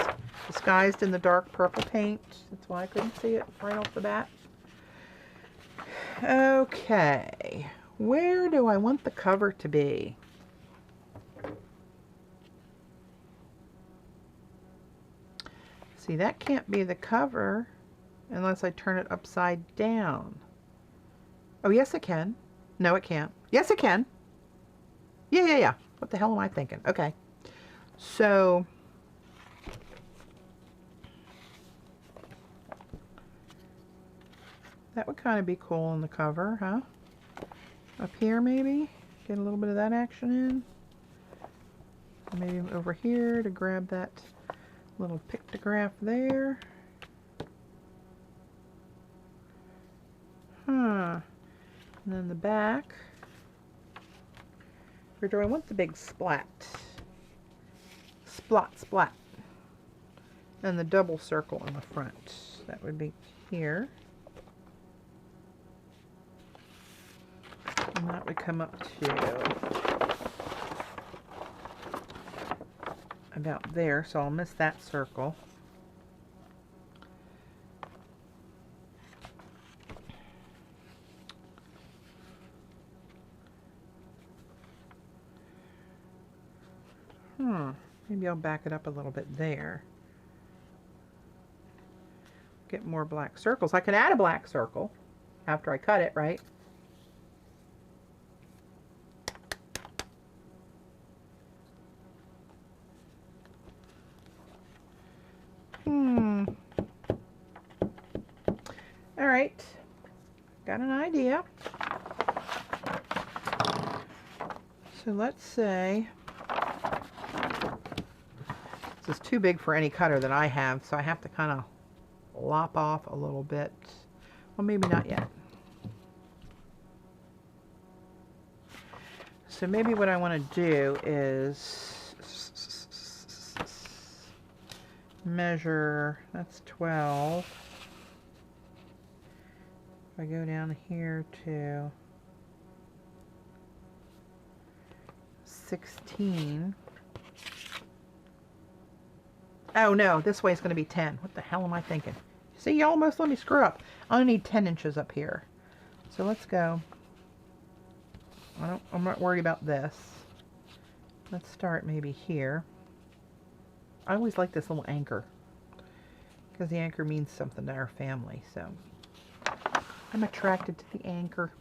Disguised in the dark purple paint. That's why I couldn't see it right off the bat. Okay. Where do I want the cover to be? See, that can't be the cover unless I turn it upside down. Oh, yes, it can. No, it can't. Yes, it can. Yeah. What the hell am I thinking? Okay. So, that would kind of be cool on the cover, huh? Up here, maybe? Get a little bit of that action in. Maybe over here to grab that little pictograph there. Huh. And then the back. Or do I want the big splat? Splat. And the double circle in the front. That would be here. And that would come up to about there, so I'll miss that circle. Maybe I'll back it up a little bit there. Get more black circles. I can add a black circle after I cut it, right? All right. Got an idea. So let's say this is too big for any cutter that I have, so I have to kind of lop off a little bit. Well, maybe not yet. So maybe what I want to do is measure, that's 12. If I go down here to 16. Oh no, this way is going to be 10. What the hell am I thinking? See, you almost let me screw up. I only need 10 inches up here. So let's go I'm not worried about this. Let's start maybe here. I always like this little anchor because the anchor means something to our family, so I'm attracted to the anchor.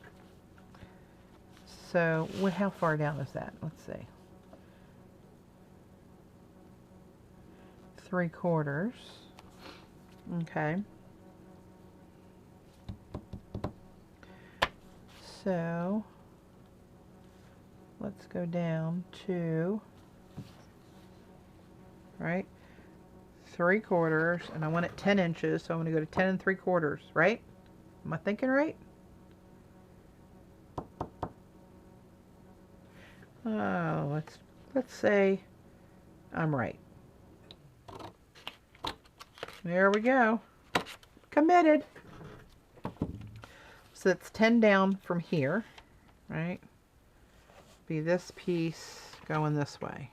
So how far down is that? Let's see. 3/4. Okay. So let's go down to, right, 3/4, and I want it 10 inches, so I'm going to go to 10 3/4, right? Am I thinking right? Oh, let's say I'm right. There we go. Committed. So it's 10 down from here, right? Be this piece going this way.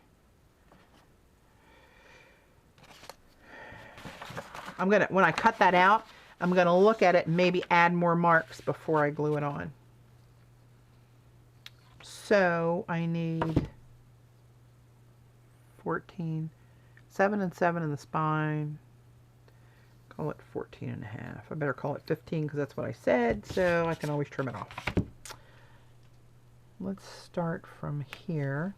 When I cut that out, I'm gonna look at it and maybe add more marks before I glue it on. So I need 14, 7 and 7 in the spine. Call it 14.5. I better call it 15 because that's what I said, so I can always trim it off. Let's start from here.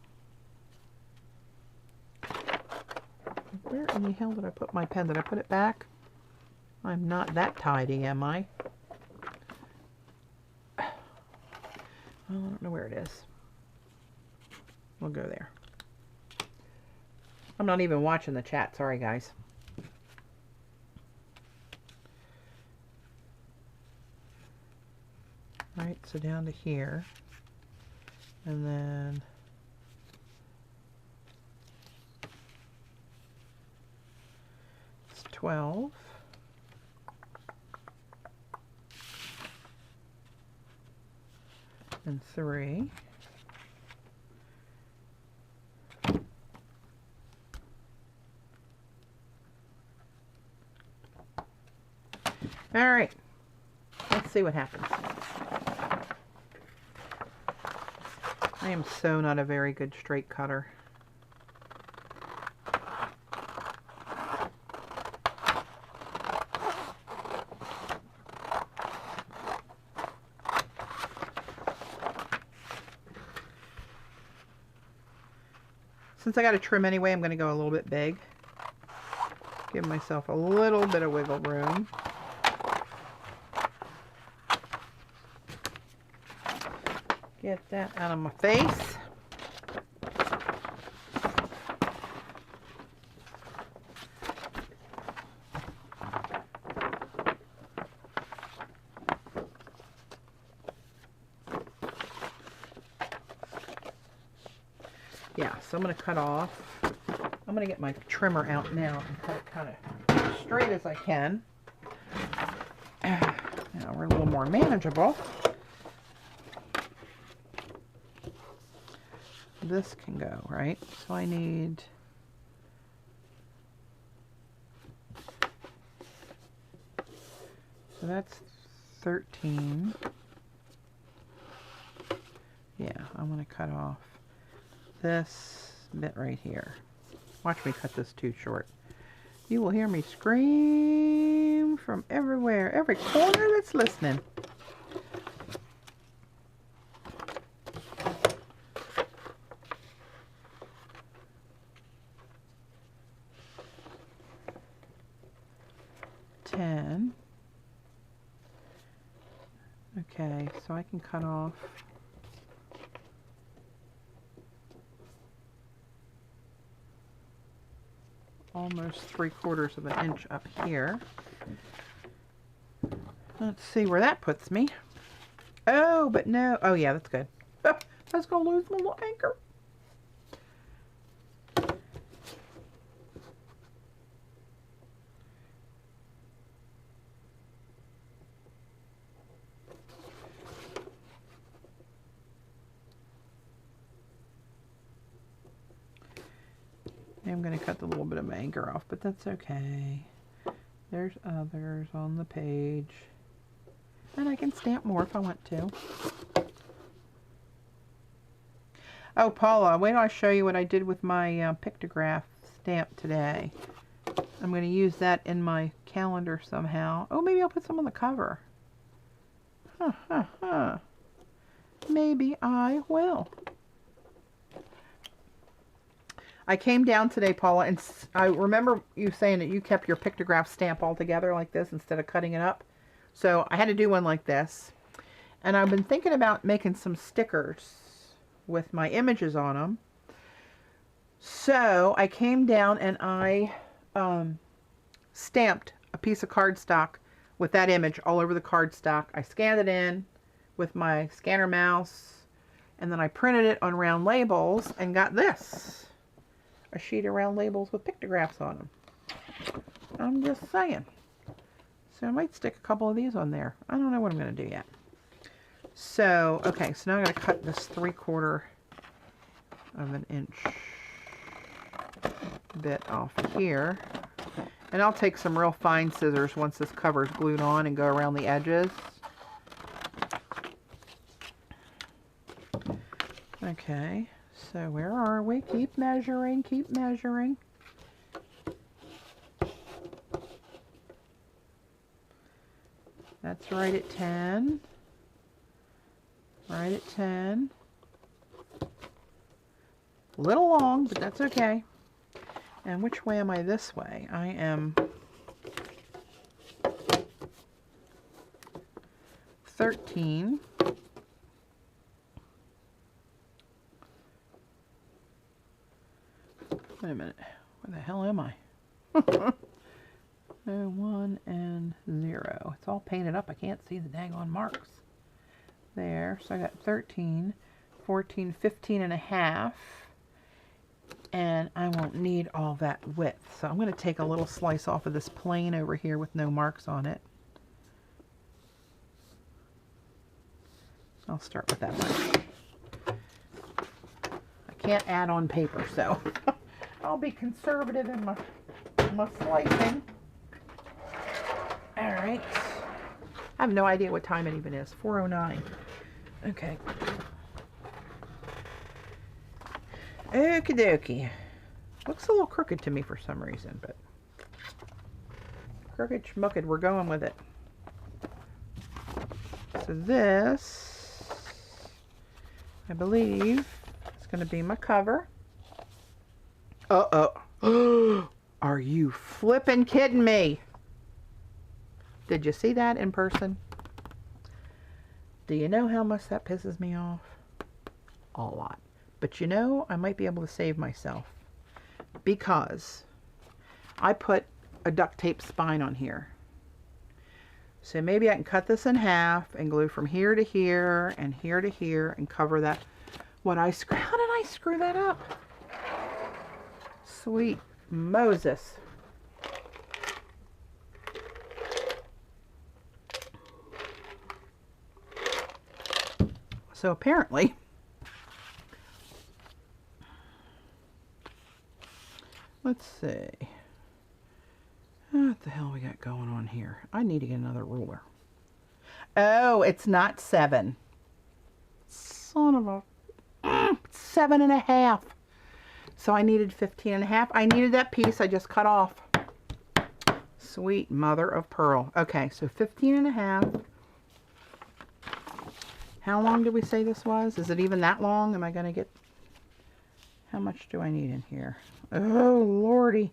Where in the hell did I put my pen? Did I put it back? I'm not that tidy, am I? Well, I don't know where it is. We'll go there. I'm not even watching the chat. Sorry, guys. Right, so down to here. And then it's 12. And 3. All right, let's see what happens. I am so not a very good straight cutter. Since I got to trim anyway, I'm going to go a little bit big. Give myself a little bit of wiggle room. Get that out of my face. Yeah, so I'm going to cut off. I'm going to get my trimmer out now and cut it kind of straight as I can. Now we're a little more manageable. This can go, right? So I need so that's 13. Yeah, I'm going to cut off this bit right here. Watch me cut this too short. You will hear me scream from everywhere, every corner that's listening. Okay, so I can cut off almost 3/4 of an inch up here. Let's see where that puts me. Oh, but no. Oh, yeah, that's good. I was going to lose my little anchor. I'm going to cut the little bit of my anchor off, but that's okay. There's others on the page. And I can stamp more if I want to. Oh, Paula, wait till I show you what I did with my pictograph stamp today. I'm going to use that in my calendar somehow. Oh, maybe I'll put some on the cover. Huh, huh, huh. Maybe I will. I came down today, Paula, and I remember you saying that you kept your pictograph stamp all together like this instead of cutting it up. So I had to do one like this. And I've been thinking about making some stickers with my images on them. So I came down and I stamped a piece of cardstock with that image all over the cardstock. I scanned it in with my scanner mouse, and then I printed it on round labels and got this. A sheet of round labels with pictographs on them. I'm just saying. So I might stick a couple of these on there. I don't know what I'm going to do yet. So, okay, so now I'm going to cut this 3/4 of an inch bit off here. And I'll take some real fine scissors once this cover is glued on and go around the edges. Okay, so where are we? Keep measuring, keep measuring. That's right at 10. Right at 10. A little long, but that's okay. And which way am I this way? I am 13. Wait a minute. Where the hell am I? 1 and 0. It's all painted up. I can't see the daggone marks. There. So I got 13, 14, 15 and a half. And I won't need all that width. So I'm going to take a little slice off of this plane over here with no marks on it. I'll start with that much. I can't add on paper, so I'll be conservative in my slicing. All right. I have no idea what time it even is. 4:09. Okay. Okie dokie. Looks a little crooked to me for some reason, but crooked schmucked, we're going with it. So this, I believe, is going to be my cover. Uh-oh. Are you flippin' kidding me? Did you see that in person? Do you know how much that pisses me off? A lot. But you know, I might be able to save myself because I put a duct tape spine on here. So maybe I can cut this in half and glue from here to here and here to here and cover that. How did I screw that up? Sweet Moses. So apparently, let's see. What the hell we got going on here? I need to get another ruler. Oh, it's not 7. Son of a... 7.5. So I needed 15.5. I needed that piece I just cut off. Sweet mother of pearl. Okay, so 15.5. How long did we say this was? Is it even that long? Am I going to get... How much do I need in here? Oh, Lordy.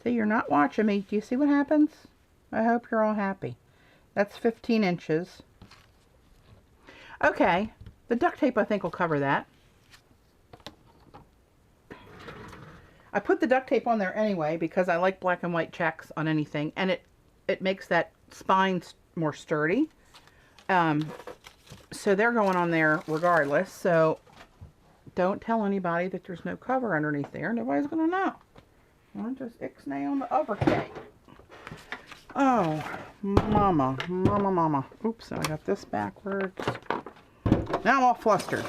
See, you're not watching me. Do you see what happens? I hope you're all happy. That's 15 inches. Okay. The duct tape, I think, will cover that. I put the duct tape on there anyway because I like black and white checks on anything. And it makes that spine more sturdy. So they're going on there regardless. So don't tell anybody that there's no cover underneath there. Nobody's going to know. I'm just ixnay on the upper cake. Oh, mama, mama, mama. Oops, I got this backwards. Now I'm all flustered.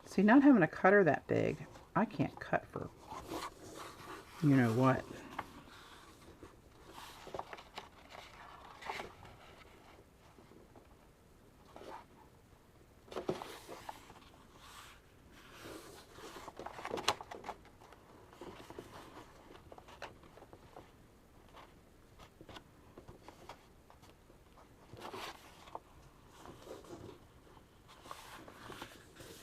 See, not having a cutter that big I can't cut for you know what.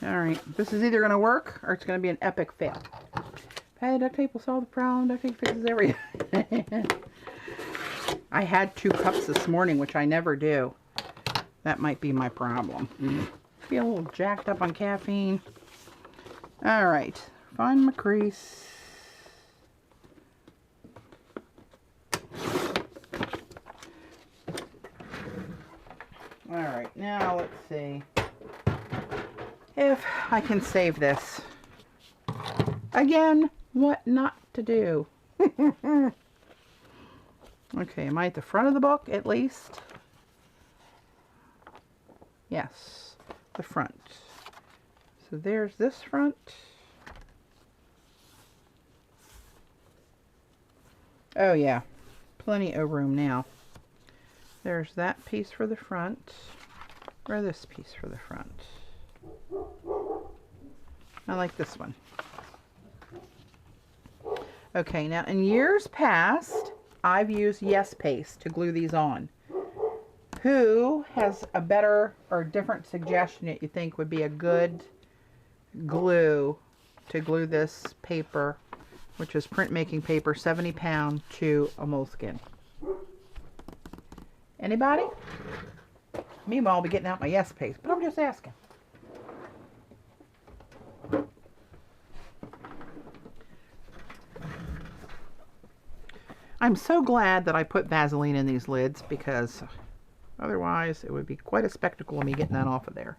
Alright, this is either going to work or it's going to be an epic fail. Hey, duct tape will solve the problem. Duct tape fixes everything. I had 2 cups this morning, which I never do. That might be my problem. Feel a little jacked up on caffeine. Alright, find my crease. Alright, now let's see if I can save this. Again, what not to do. Okay, am I at the front of the book at least? Yes, the front. So there's this front. Oh yeah, plenty of room now. There's that piece for the front, or this piece for the front. I like this one. Okay, now in years past, I've used Yes Paste to glue these on. Who has a better or different suggestion that you think would be a good glue to glue this paper, which is printmaking paper, 70 pound, to a moleskin? Anybody? Meanwhile, I'll be getting out my Yes Paste, but I'm just asking. I'm so glad that I put Vaseline in these lids, because otherwise it would be quite a spectacle of me getting that off of there.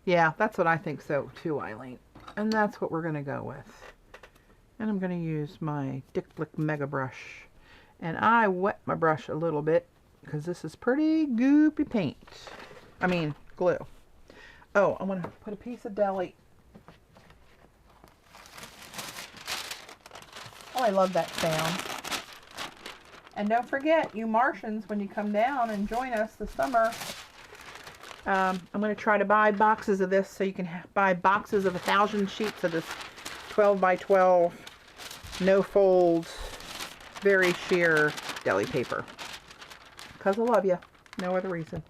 Yeah, that's what I think so too, Eileen. And that's what we're going to go with. And I'm going to use my Dick Blick Mega Brush. And I wet my brush a little bit, because this is pretty goopy paint. I mean, glue. Oh, I'm going to put a piece of deli. Oh, I love that sound. And don't forget, you Martians, when you come down and join us this summer, I'm going to try to buy boxes of this, so you can buy boxes of 1,000 sheets of this 12 by 12, no folds, very sheer deli paper. Because I love you. No other reason.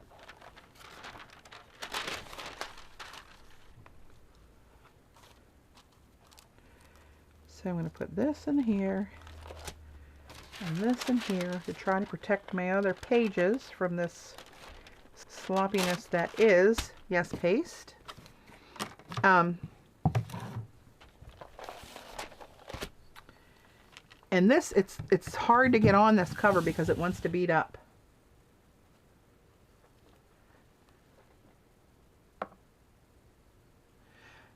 So I'm going to put this in here and this in here to try to protect my other pages from this sloppiness that is Yes Paste. And this, it's hard to get on this cover because it wants to bead up.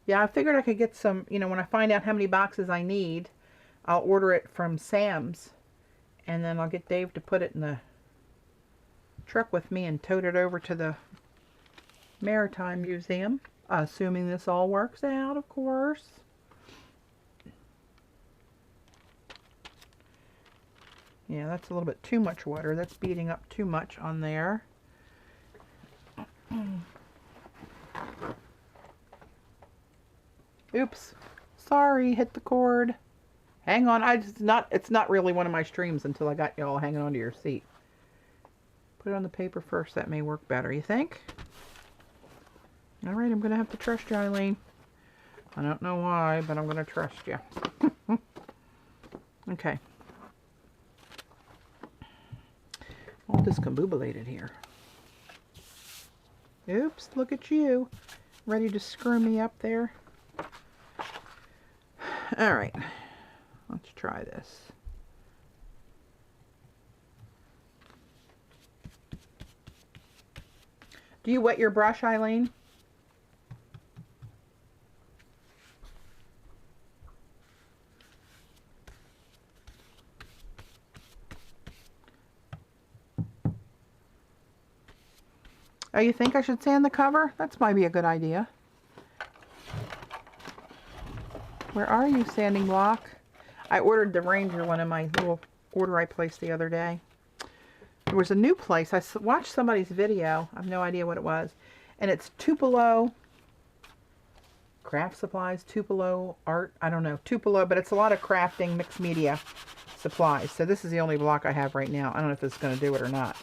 Yeah, I figured I could get some, you know, when I find out how many boxes I need, I'll order it from Sam's, and then I'll get Dave to put it in the truck with me and tote it over to the Maritime Museum, assuming this all works out, of course. Yeah, that's a little bit too much water. That's beating up too much on there. Oops. Sorry, hit the cord. Hang on, it's not really one of my streams until I got y'all hanging onto your seat. Put it on the paper first, that may work better, you think? Alright, I'm gonna have to trust you, Eileen. I don't know why, but I'm gonna trust you. Okay. All discombobulated here. Oops, look at you. Ready to screw me up there? Alright, let's try this. Do you wet your brush, Eileen? Oh, you think I should sand the cover? That's might be a good idea. Where are you, sanding block? I ordered the Ranger one in my little order I placed the other day. There was a new place. I watched somebody's video. I have no idea what it was. And it's Tupelo craft supplies, Tupelo art. I don't know. Tupelo, but it's a lot of crafting, mixed media supplies. So this is the only block I have right now. I don't know if it's going to do it or not.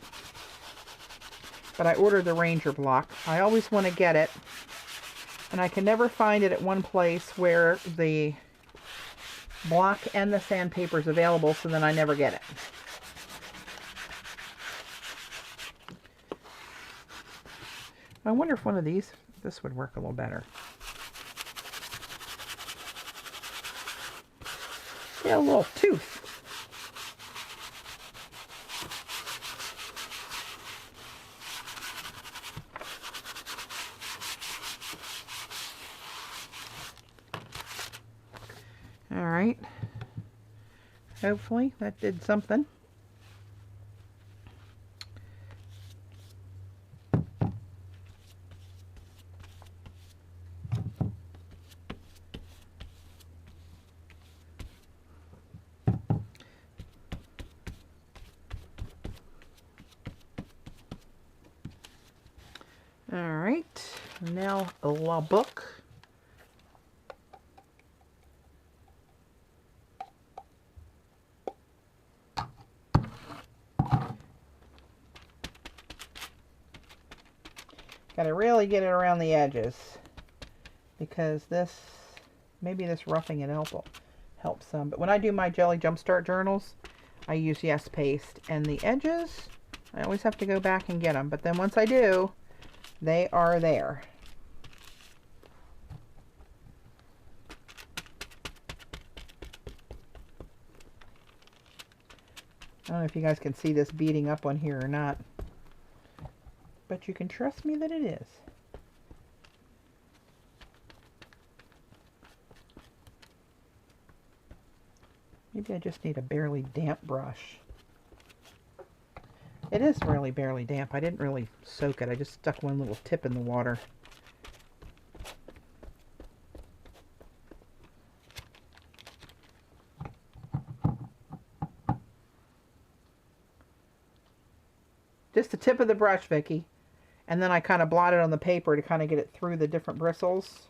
But I ordered the Ranger block. I always want to get it. And I can never find it at one place where the block and the sandpaper is available, so then I never get it. I wonder if one of these, this would work a little better. Yeah, a little tooth. All right. Hopefully that did something. All right. Now a book. Gotta really get it around the edges, because this, maybe this roughing it helps some. But when I do my Jelly Jumpstart journals, I use Yes Paste, and the edges, I always have to go back and get them. But then once I do, they are there. I don't know if you guys can see this beading up on here or not, but you can trust me that it is. Maybe I just need a barely damp brush. It is really barely damp. I didn't really soak it. I just stuck one little tip in the water. Just the tip of the brush, Vicki. And then I kind of blot it on the paper to kind of get it through the different bristles.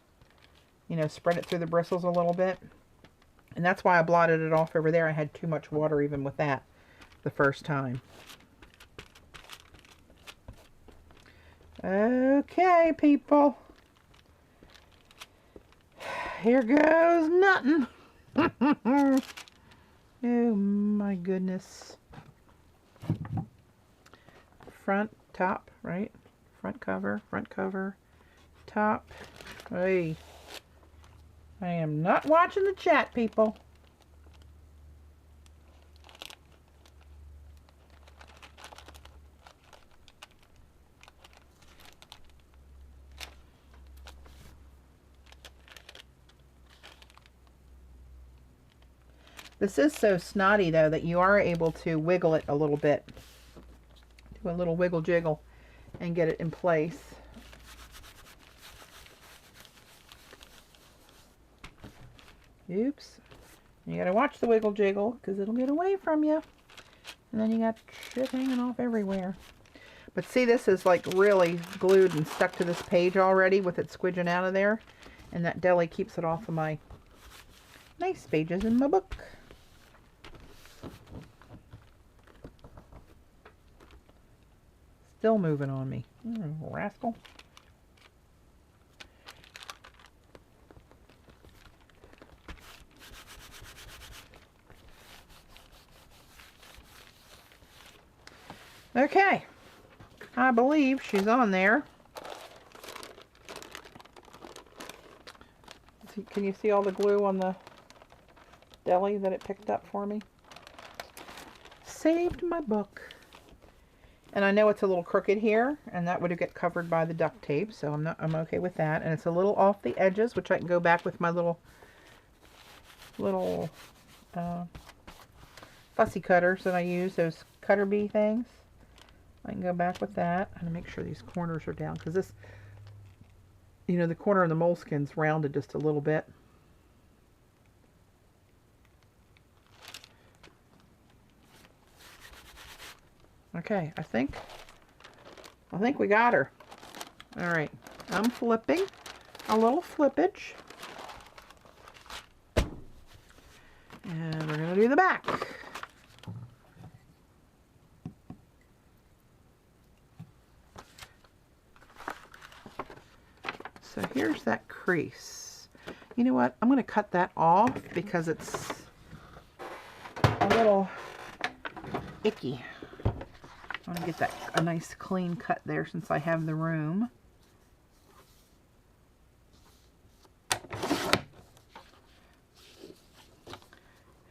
You know, spread it through the bristles a little bit. And that's why I blotted it off over there. I had too much water even with that the first time. Okay, people. Here goes nothing. Oh my goodness. Front, top, right? Front cover, top. Hey. I am not watching the chat, people. This is so snotty, though, that you are able to wiggle it a little bit. Do a little wiggle jiggle and get it in place. Oops. You gotta watch the wiggle jiggle, because it'll get away from you. And then you got shit hanging off everywhere. But see, this is like really glued and stuck to this page already with it squidging out of there. And that deli keeps it off of my nice pages in my book. Still moving on me. Rascal. Okay. I believe she's on there. Can you see all the glue on the deli that it picked up for me? Saved my book. And I know it's a little crooked here, and that would get covered by the duct tape, so I'm okay with that. And it's a little off the edges, which I can go back with my little fussy cutters that I use, those cutter bee things. I can go back with that. I'm going to make sure these corners are down because this, you know, the corner of the moleskin's rounded just a little bit. Okay, I think we got her. All right, I'm flipping a little flippage. And we're going to do the back. So here's that crease. You know what? I'm going to cut that off because it's a little icky. I want to get that a nice clean cut there since I have the room.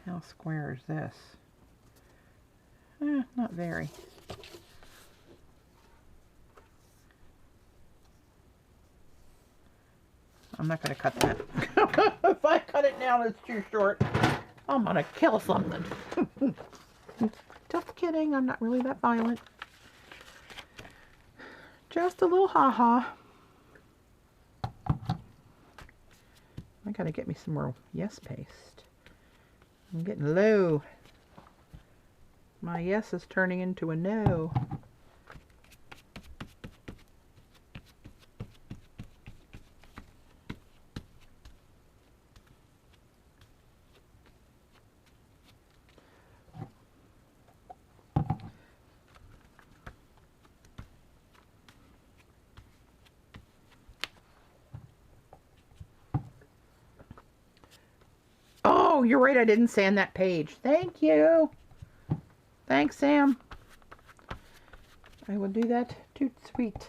How square is this? Not very. I'm not going to cut that. If I cut it down, it's too short. I'm going to kill something. Just kidding. I'm not really that violent. Just a little ha-ha. I got to get me some more yes paste. I'm getting low. My yes is turning into a no. Oh, you're right. I didn't sand that page. Thank you. Thanks, Sam. I will do that. Toot sweet.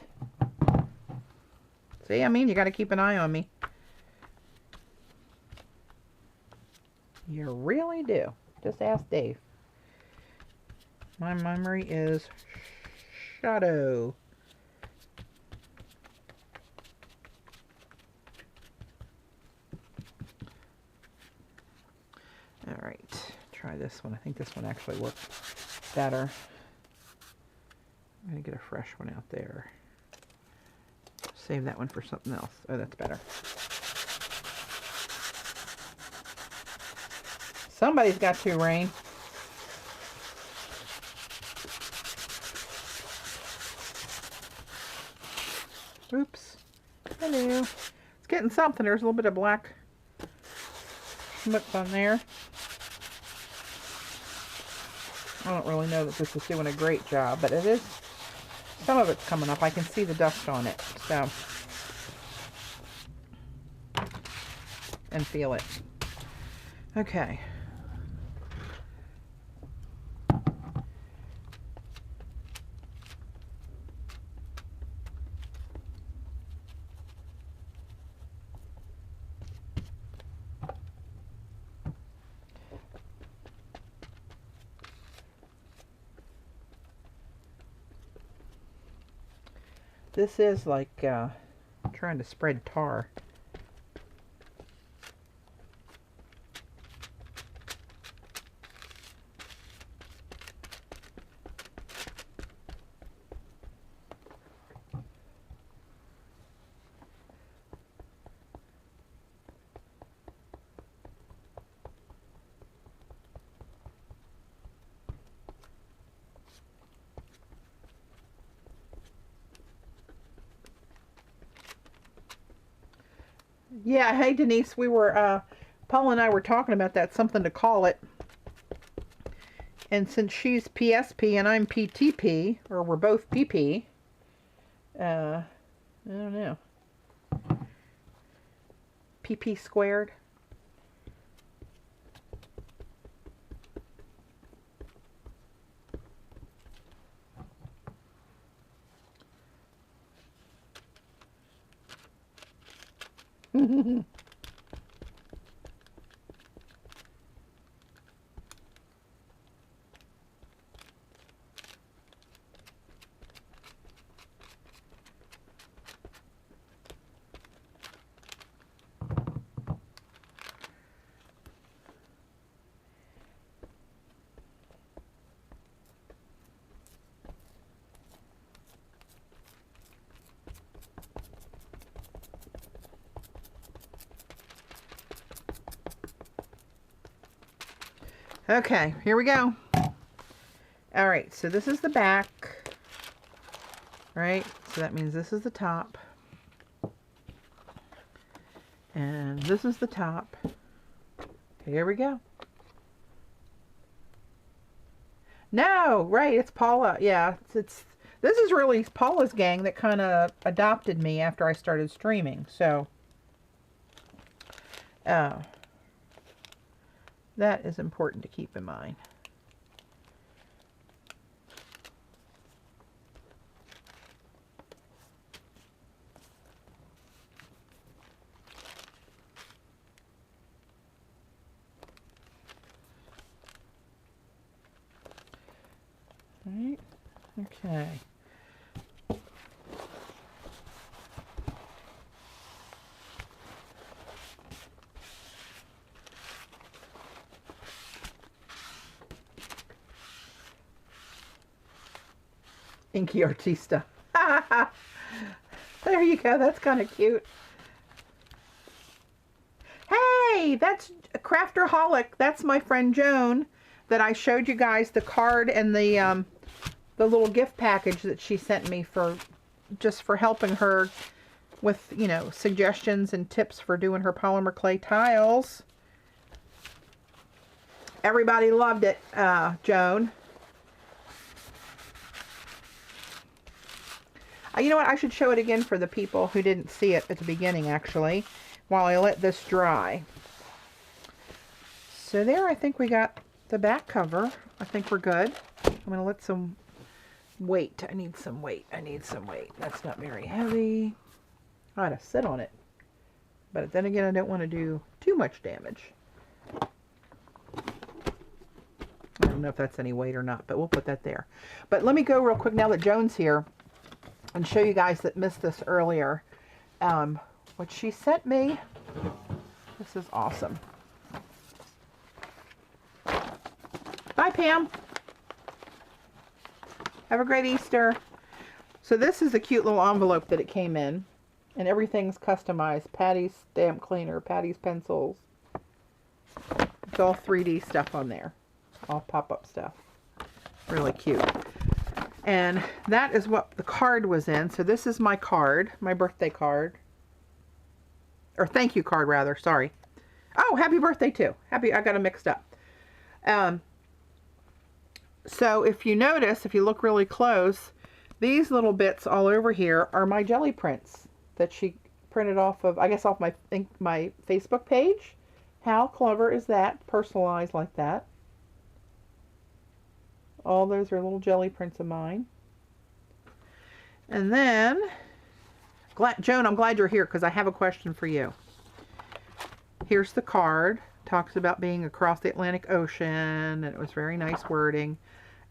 See, I mean, you got to keep an eye on me. You really do. Just ask Dave. My memory is shadow. All right, try this one. I think this one actually works better. I'm going to get a fresh one out there. Save that one for something else. Oh, that's better. Somebody's got to, Rain. Oops. Hello. It's getting something. There's a little bit of black schmutz on there. I don't really know that this is doing a great job, but it is. Some of it's coming up. I can see the dust on it, so. And feel it. Okay. This is like trying to spread tar. Yeah, hey Denise, we were, Paul and I were talking about that, something to call it. And since she's PSP and I'm PTP, or we're both PP, I don't know. PP squared. Okay, here we go. All right, so this is the back, right? So that means this is the top. And this is the top. Okay, here we go. No, right, it's Paula. Yeah, this is really Paula's gang that kind of adopted me after I started streaming. So, that is important to keep in mind. Right. Okay. Inky Artista. There you go. That's kind of cute. Hey, that's Crafterholic. That's my friend Joan that I showed you guys the card and the little gift package that she sent me for just for helping her with, you know, suggestions and tips for doing her polymer clay tiles. Everybody loved it, Joan. You know what? I should show it again for the people who didn't see it at the beginning, actually, while I let this dry. So there, I think we got the back cover. I think we're good. I'm going to let some weight. I need some weight. I need some weight. That's not very heavy. I ought to sit on it. But then again, I don't want to do too much damage. I don't know if that's any weight or not, but we'll put that there. But let me go real quick now that Joan's here and show you guys that missed this earlier. What she sent me. This is awesome. Bye, Pam. Have a great Easter. So this is a cute little envelope that it came in. And everything's customized. Patty's stamp cleaner, Patty's pencils. It's all 3D stuff on there. All pop-up stuff. Really cute. And that is what the card was in. So this is my card, my birthday card. Or thank you card, rather. Sorry. Oh, happy birthday, too. Happy, I got them mixed up. So if you notice, if you look really close, these little bits all over here are my jelly prints that she printed off of, I guess off my Facebook page. How clever is that? Personalized like that. All those are little jelly prints of mine. And then, Joan, I'm glad you're here because I have a question for you. Here's the card. Talks about being across the Atlantic Ocean, and it was very nice wording.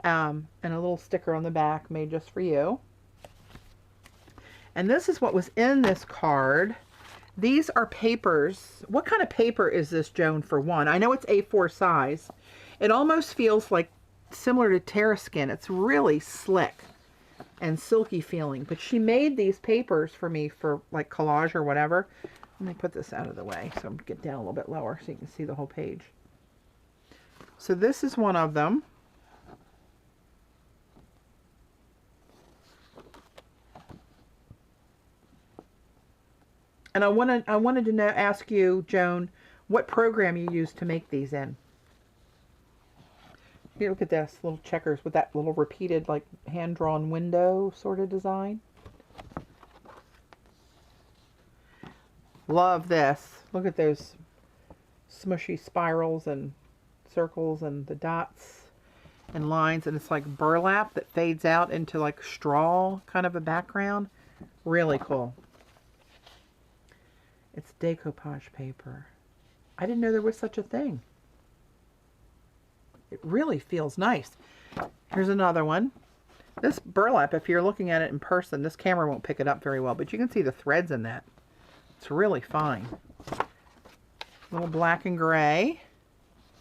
And a little sticker on the back made just for you. And this is what was in this card. These are papers. What kind of paper is this, Joan, for one? I know it's A4 size. It almost feels like similar to Terraskin. It's really slick and silky feeling. But she made these papers for me for like collage or whatever. Let me put this out of the way so I'm get down a little bit lower so you can see the whole page. So this is one of them. And I wanted to ask you, Joan, what program you use to make these in. Here, look at this, little checkers with that little repeated, like, hand-drawn window sort of design. Love this. Look at those smushy spirals and circles and the dots and lines. And it's like burlap that fades out into, like, straw kind of a background. Really cool. It's decoupage paper. I didn't know there was such a thing. It really feels nice. Here's another one. This burlap, if you're looking at it in person, this camera won't pick it up very well, but you can see the threads in that. It's really fine. Little black and gray.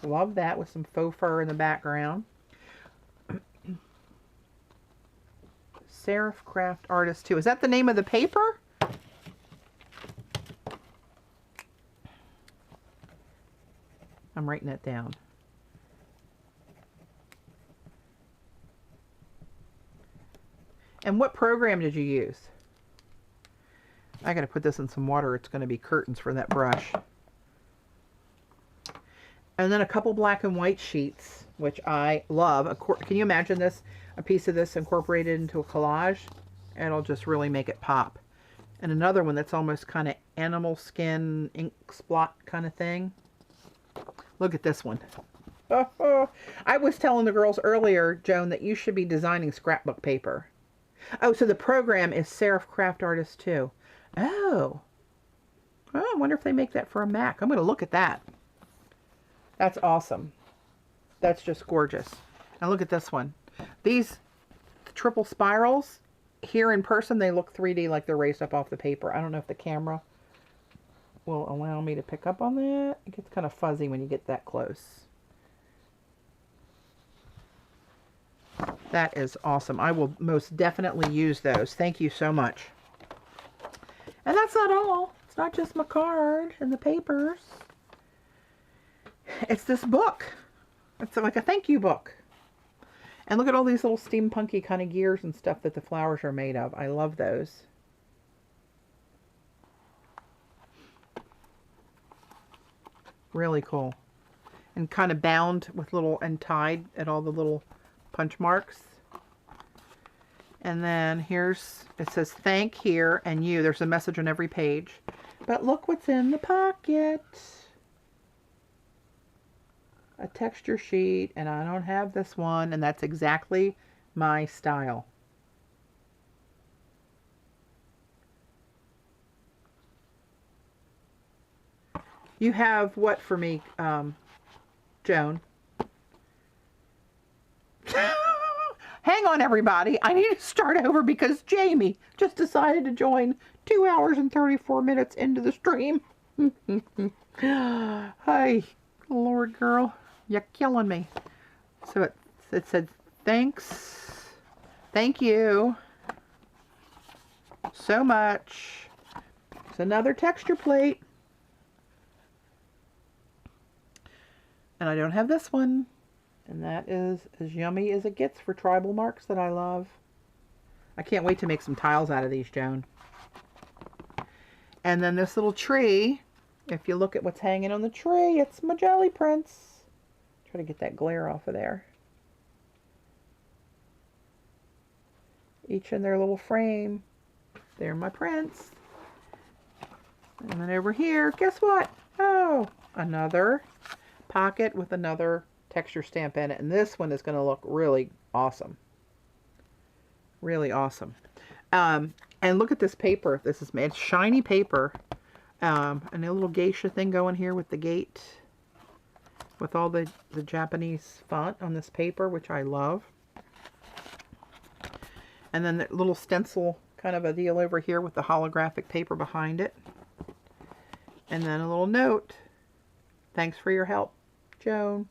Love that with some faux fur in the background. Serif Craft Artist 2. Is that the name of the paper? I'm writing it down. And what program did you use? I got to put this in some water. It's going to be curtains for that brush. And then a couple black and white sheets, which I love. Can you imagine this? A piece of this incorporated into a collage? It'll just really make it pop. And another one that's almost kind of animal skin ink splot kind of thing. Look at this one. Oh, I was telling the girls earlier, Joan, that you should be designing scrapbook paper. Oh, so the program is Serif Craft Artist 2. Oh. I wonder if they make that for a Mac. I'm going to look at that. That's awesome. That's just gorgeous. Now look at this one. These triple spirals, here in person, they look 3D like they're raised up off the paper. I don't know if the camera will allow me to pick up on that. It gets kind of fuzzy when you get that close. That is awesome. I will most definitely use those. Thank you so much. And that's not all. It's not just my card and the papers. It's this book. It's like a thank you book. And look at all these little steampunky kind of gears and stuff that the flowers are made of. I love those. Really cool. And kind of bound with little, and tied at all the little punch marks. And then here's, it says thank here and you. There's a message on every page. But look what's in the pocket. A texture sheet, and I don't have this one, and that's exactly my style. You have what for me, Joan? Hang on, everybody. I need to start over because Jamie just decided to join 2 hours and 34 minutes into the stream. Hi, Lord girl. You're killing me. So it said, thanks. Thank you so much. It's another texture plate. And I don't have this one. And that is as yummy as it gets for tribal marks that I love. I can't wait to make some tiles out of these, Joan. And then this little tree, if you look at what's hanging on the tree, it's my jelly prints. Try to get that glare off of there. Each in their little frame. They're my prints. And then over here, guess what? Oh, another pocket with another texture stamp in it. And this one is going to look really awesome. Really awesome. And look at this paper. This is made shiny paper. And a little geisha thing going here with the gate. With all the Japanese font on this paper, which I love. And then the little stencil kind of a deal over here with the holographic paper behind it. And then a little note. Thanks for your help, Joan.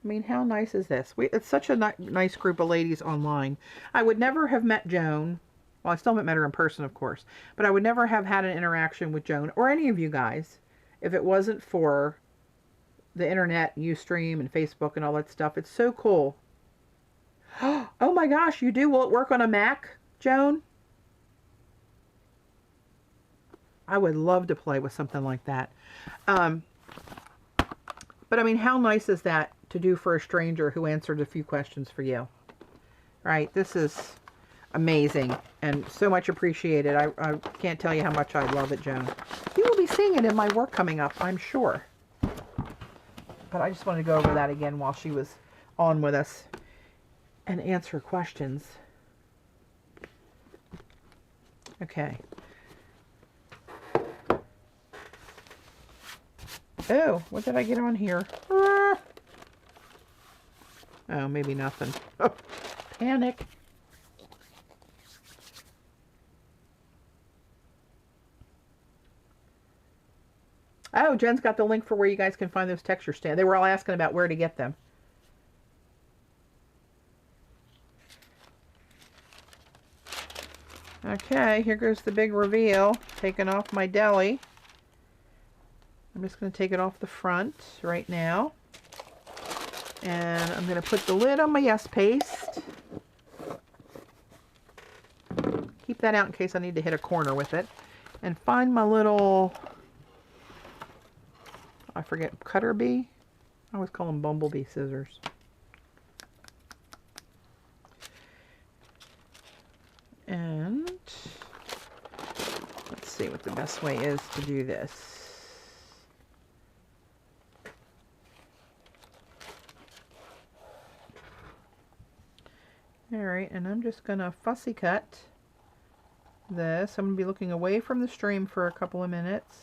I mean, how nice is this? It's such a nice group of ladies online. I would never have met Joan. Well, I still haven't met her in person, of course. But I would never have had an interaction with Joan or any of you guys if it wasn't for the internet, Ustream, and Facebook and all that stuff. It's so cool. Oh my gosh, you do? Will it work on a Mac, Joan? I would love to play with something like that. But I mean, how nice is that to do for a stranger who answered a few questions for you? Right? This is amazing and so much appreciated. I can't tell you how much I love it, Joan. You will be seeing it in my work coming up, I'm sure. But I just wanted to go over that again while she was on with us and answer questions. Okay. Oh, what did I get on here? Ah. Oh, maybe nothing. Oh, panic. Oh, Jen's got the link for where you guys can find those texture stands. They were all asking about where to get them. Okay, here goes the big reveal. Taking off my deli. I'm just going to take it off the front right now. And I'm going to put the lid on my Yes Paste. keep that out in case I need to hit a corner with it. And find my little, I forget, cutter bee? I always call them bumblebee scissors. And let's see what the best way is to do this. Alright, and I'm just going to fussy cut this. I'm going to be looking away from the stream for a couple of minutes.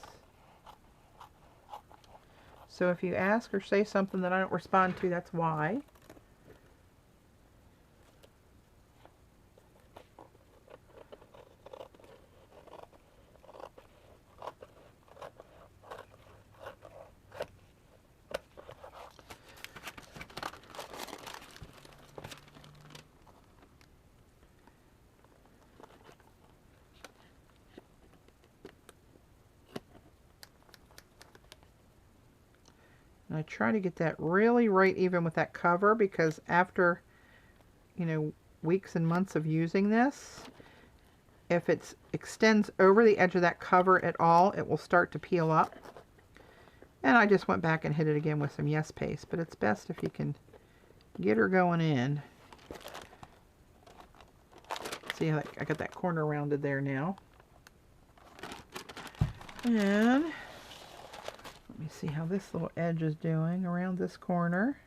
So if you ask or say something that I don't respond to, that's why. And I try to get that really right even with that cover, because after, you know, weeks and months of using this, if it extends over the edge of that cover at all, it will start to peel up. And I just went back and hit it again with some Yes Paste, but it's best if you can get her going in. See how I got that corner rounded there now. And let me see how this little edge is doing around this corner.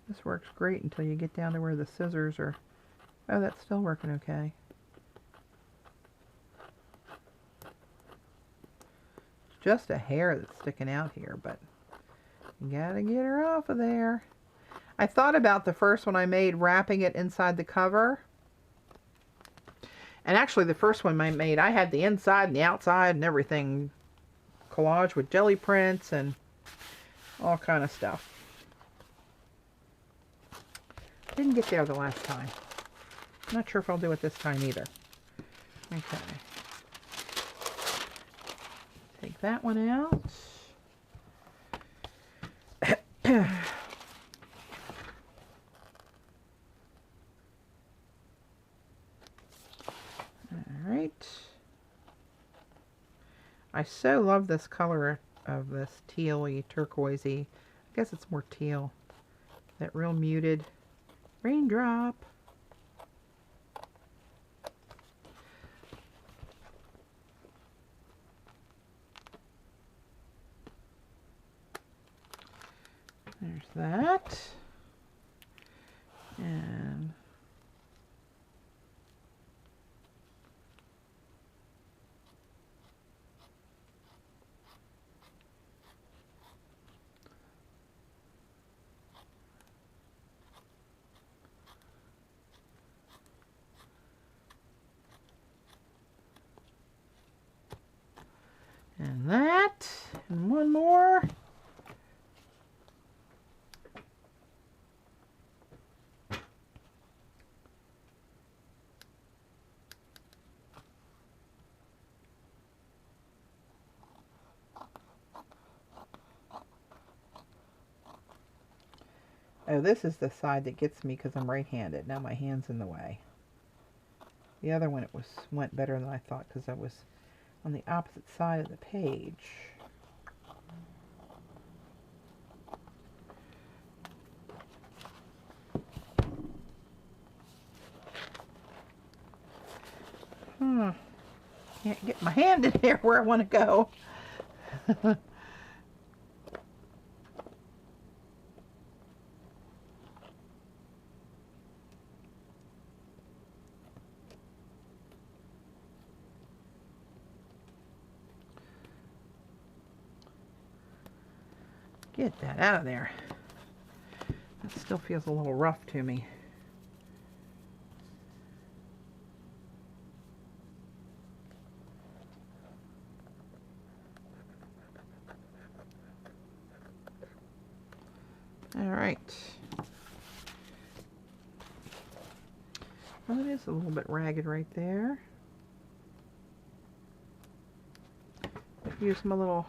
This works great until you get down to where the scissors are. Oh, that's still working okay. It's just a hair that's sticking out here, but you gotta get her off of there. I thought about the first one I made, wrapping it inside the cover. And actually the first one I made, I had the inside and the outside and everything collage with jelly prints and all kind of stuff. Didn't get there the last time. Not sure if I'll do it this time either. Okay. Take that one out. Alright. I so love this color of this teal-y, turquoisey. I guess it's more teal. That real muted raindrop. There's that. And that, and one more. Oh, this is the side that gets me because I'm right-handed. Now my hand's in the way. The other one, went better than I thought because I was on the opposite side of the page. Can't get my hand in there where I want to go. Get that out of there. That still feels a little rough to me. All right. Well, it is a little bit ragged right there. Use my little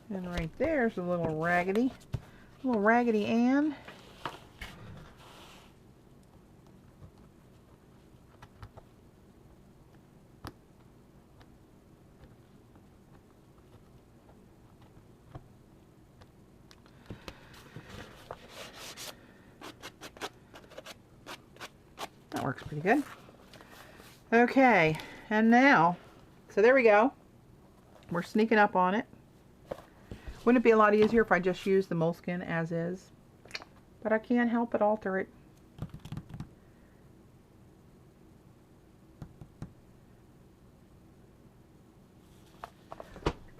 And right there's a little Raggedy Ann. That works pretty good. Okay, and now, so there we go. We're sneaking up on it. Wouldn't it be a lot easier if I just used the moleskin as is? But I can't help but alter it.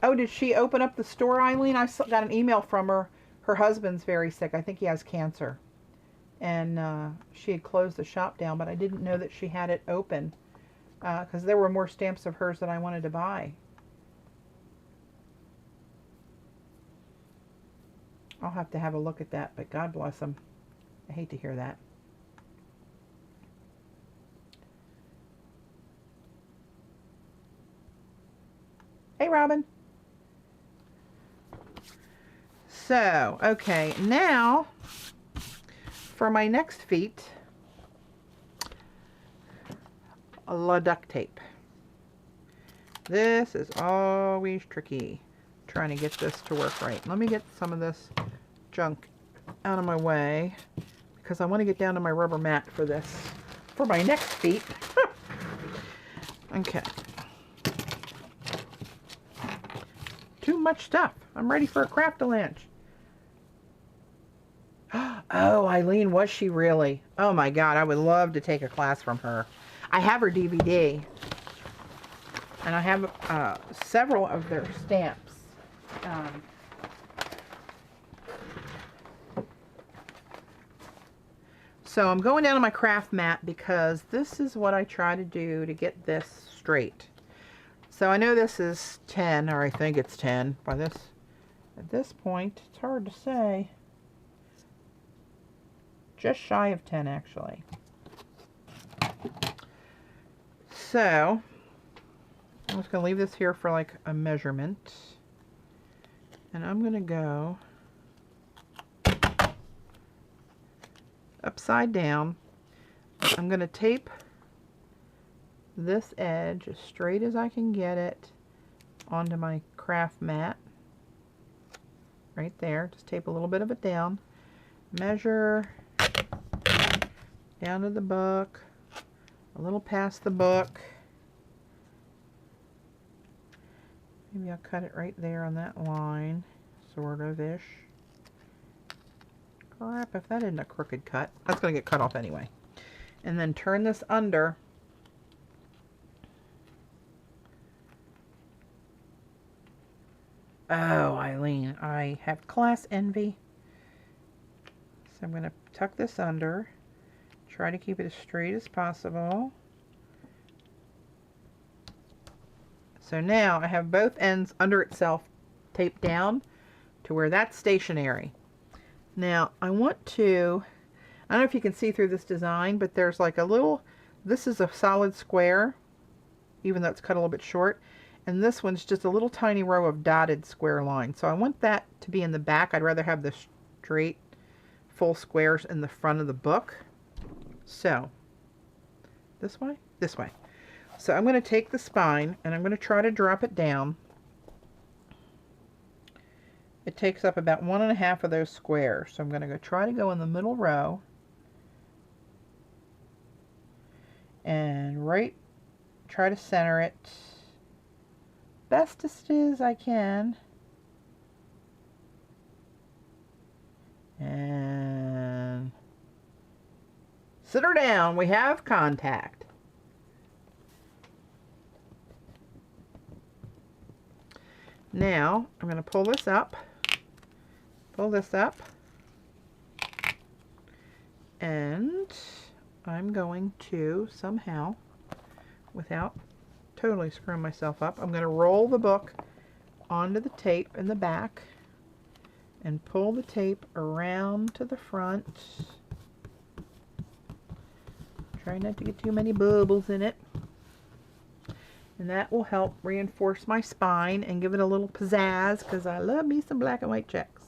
Oh, did she open up the store, Eileen? I got an email from her. Her husband's very sick. I think he has cancer. And she had closed the shop down, but I didn't know that she had it open because there were more stamps of hers that I wanted to buy. I'll have to have a look at that, but God bless them. I hate to hear that. Hey, Robin. So, okay, now for my next feet, a duct tape. This is always tricky, trying to get this to work right. Let me get some of this junk out of my way because I want to get down to my rubber mat for this, for my next feet. Okay. Too much stuff. I'm ready for a craft-a-lunch. Oh, Eileen, was she really? Oh my God, I would love to take a class from her. I have her DVD, and I have several of their stamps. So I'm going down to my craft mat because this is what I try to do to get this straight. So I know this is 10, or I think it's 10 by this. At this point, it's hard to say. Just shy of 10, actually. So I'm just going to leave this here for like a measurement. And I'm going to go upside down. I'm going to tape this edge as straight as I can get it onto my craft mat. Right there. Just tape a little bit of it down. Measure down to the book. A little past the book. Maybe I'll cut it right there on that line. Sort of-ish. Crap, if that isn't a crooked cut. That's going to get cut off anyway. And then turn this under. Oh, Eileen, I have class envy. So I'm going to tuck this under. Try to keep it as straight as possible. So now I have both ends under itself taped down to where that's stationary. Now I want to, I don't know if you can see through this design, but there's like a little, this is a solid square, even though it's cut a little bit short. And this one's just a little tiny row of dotted square lines. So I want that to be in the back. I'd rather have the straight full squares in the front of the book. So, this way? This way. So I'm going to take the spine and I'm going to try to drop it down. It takes up about 1.5 of those squares. So I'm going to try to go in the middle row. And try to center it best as I can. And sit her down. We have contact. Now I'm going to pull this up, and I'm going to somehow, without totally screwing myself up, I'm going to roll the book onto the tape in the back and pull the tape around to the front. Try not to get too many bubbles in it. And that will help reinforce my spine and give it a little pizzazz because I love me some black and white checks.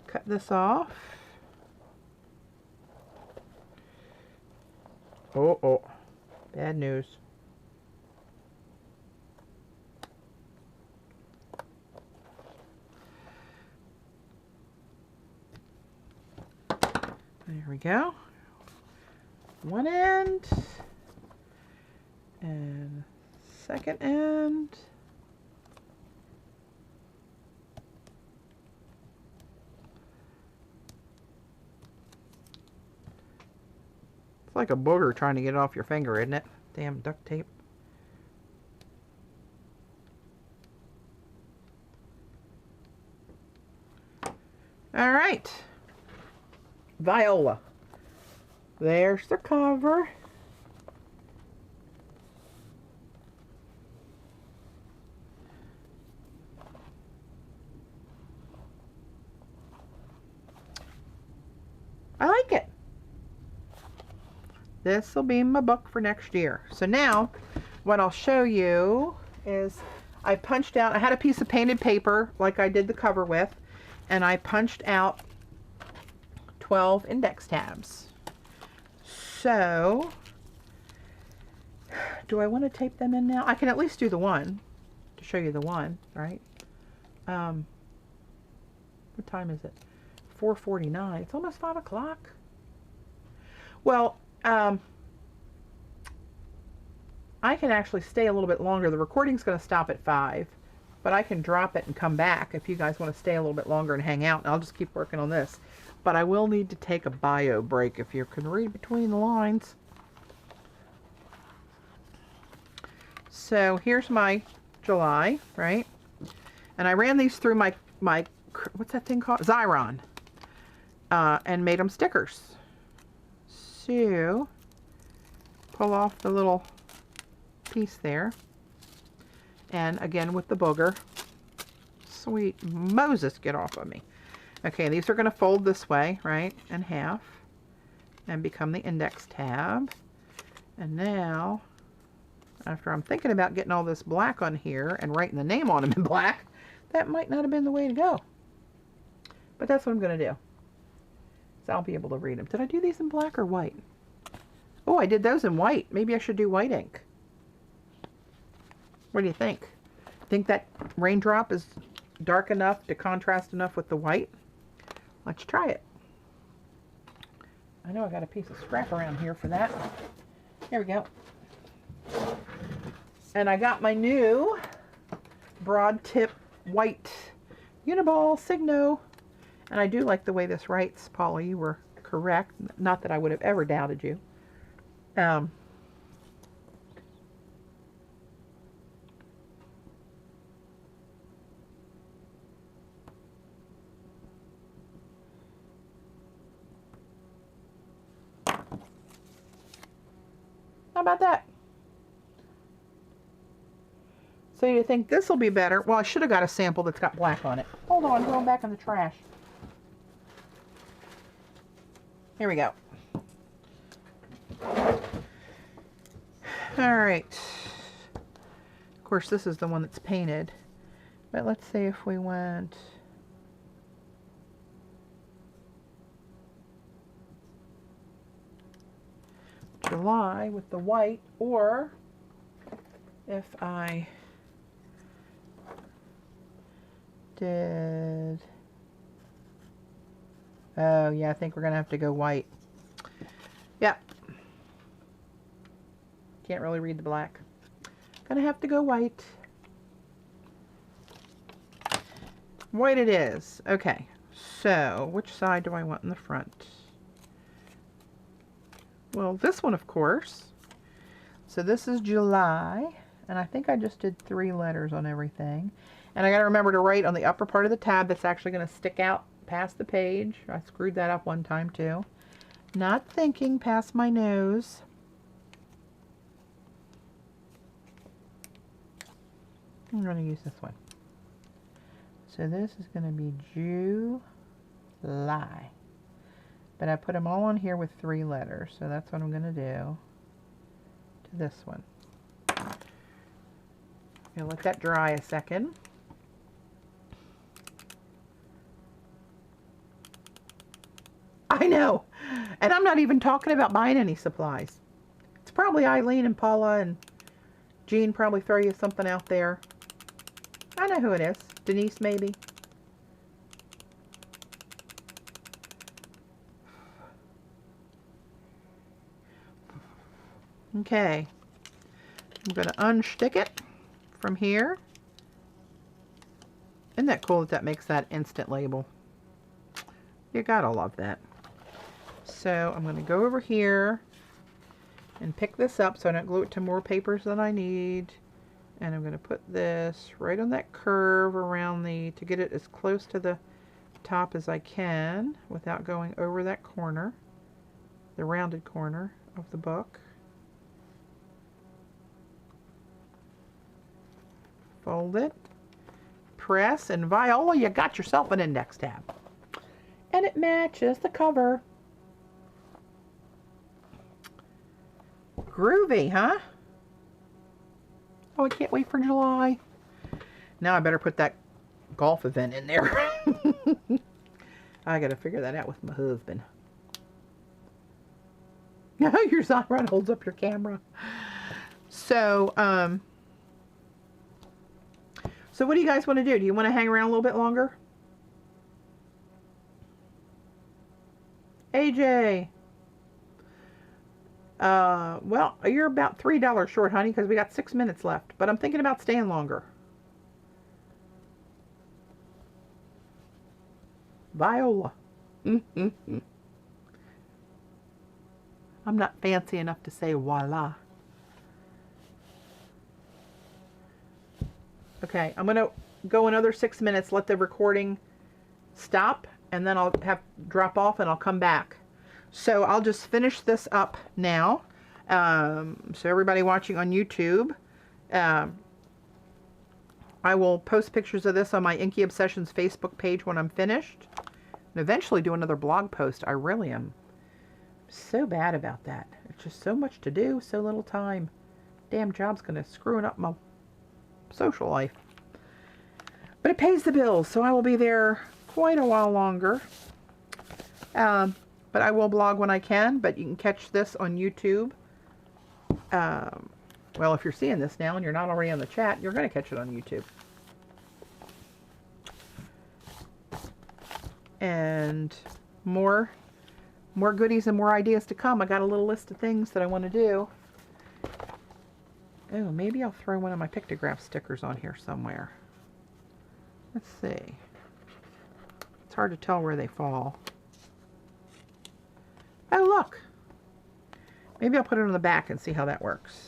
Cut this off. Oh, bad news. There we go. One end and second end. It's like a booger trying to get it off your finger, isn't it? Damn duct tape. All right. Viola. There's the cover. I like it. This will be my book for next year. So now what I'll show you is I punched out, I had a piece of painted paper like I did the cover with, and I punched out 12 index tabs. So do I want to tape them in now? I can at least do the one to show you the one, right? What time is it? 4:49. It's almost 5 o'clock. Well, I can actually stay a little bit longer. The recording's going to stop at 5, but I can drop it and come back if you guys want to stay a little bit longer and hang out, and I'll just keep working on this. But I will need to take a bio break if you can read between the lines. So here's my July, right? And I ran these through my what's that thing called? Xyron. And made them stickers. So, pull off the little piece there. And again with the booger. Sweet Moses, get off of me. Okay, these are going to fold this way, right? In half. And become the index tab. And now, after I'm thinking about getting all this black on here and writing the name on them in black, that might not have been the way to go. But that's what I'm going to do. So I'll be able to read them. Did I do these in black or white? Oh, I did those in white. Maybe I should do white ink. What do you think? Think that raindrop is dark enough to contrast enough with the white? Let's try it. I know I got a piece of scrap around here for that. Here we go. And I got my new broad tip white Uniball Signo. And I do like the way this writes, Paula. You were correct. Not that I would have ever doubted you. Not about that. So you think this will be better? Well, I should have got a sample that's got black on it. Hold on, I'm going back in the trash. Here we go. All right. Of course, this is the one that's painted. But let's see if we went... July with the white, or if I did... Oh, yeah, I think we're going to have to go white. Yep. Can't really read the black. Gonna have to go white. White it is. Okay, so which side do I want in the front? Well, this one, of course. So this is July, and I think I just did 3 letters on everything. And I gotta remember to write on the upper part of the tab that's actually gonna stick out past the page. I screwed that up one time too. Not thinking past my nose. I'm going to use this one. So this is going to be July. But I put them all on here with 3 letters. So that's what I'm going to do to this one. Gonna let that dry a second. I know. And I'm not even talking about buying any supplies. It's probably Eileen and Paula and Jean probably throw you something out there. I know who it is. Denise, maybe. Okay. I'm going to unstick it from here. Isn't that cool that that makes that instant label? You gotta love that. So I'm going to go over here and pick this up so I don't glue it to more papers than I need. And I'm going to put this right on that curve around to get it as close to the top as I can without going over that corner, the rounded corner of the book. Fold it, press, and Viola, you got yourself an index tab. And it matches the cover. Groovy, huh? Oh, I can't wait for July. Now I better put that golf event in there. I gotta figure that out with my husband. Your Zion holds up your camera. So, so what do you guys want to do? Do you want to hang around a little bit longer? AJ. Well, you're about $3 short, honey, because we got 6 minutes left. But I'm thinking about staying longer. Viola. I'm not fancy enough to say voila. Okay, I'm going to go another 6 minutes, let the recording stop, and then I'll have drop off and I'll come back. So I'll just finish this up now. So everybody watching on YouTube, I will post pictures of this on my Inky Obsessions Facebook page when I'm finished. And eventually do another blog post. I really am so bad about that. It's just so much to do, so little time. Damn job's going to screw up my social life. But it pays the bills, so I will be there quite a while longer. But I will blog when I can, but you can catch this on YouTube. Well, if you're seeing this now and you're not already on the chat, you're going to catch it on YouTube. And more goodies and more ideas to come. I got a little list of things that I want to do. Oh, maybe I'll throw one of my pictograph stickers on here somewhere. Let's see. It's hard to tell where they fall. Oh, look. Maybe I'll put it on the back and see how that works.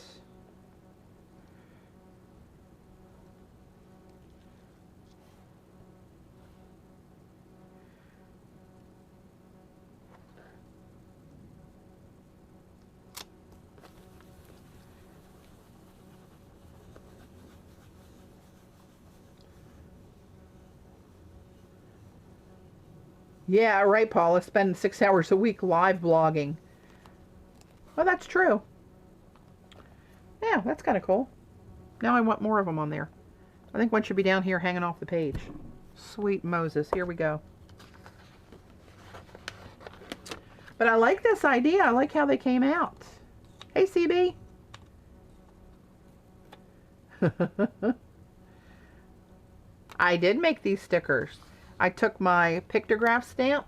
Yeah, right, Paul. I spend 6 hours a week live blogging. Well, that's true. Yeah, that's kind of cool. Now I want more of them on there. I think one should be down here hanging off the page. Sweet Moses. Here we go. But I like this idea. I like how they came out. Hey, CB. I did make these stickers. I took my pictograph stamp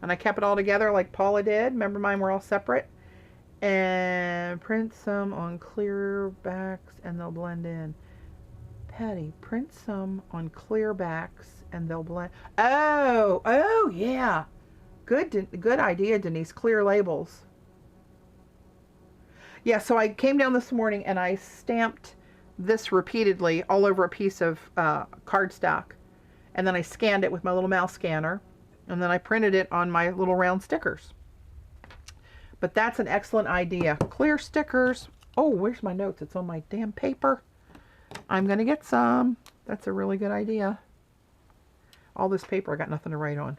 and I kept it all together like Paula did. Remember, mine were all separate. And print some on clear backs and they'll blend in. Patty, print some on clear backs and they'll blend. Oh yeah. Good idea, Denise. Clear labels. Yeah, so I came down this morning and I stamped this repeatedly all over a piece of cardstock. And then I scanned it with my little mouse scanner. And then I printed it on my little round stickers. But that's an excellent idea. Clear stickers. Oh, where's my notes? It's on my damn paper. I'm going to get some. That's a really good idea. All this paper, I got nothing to write on.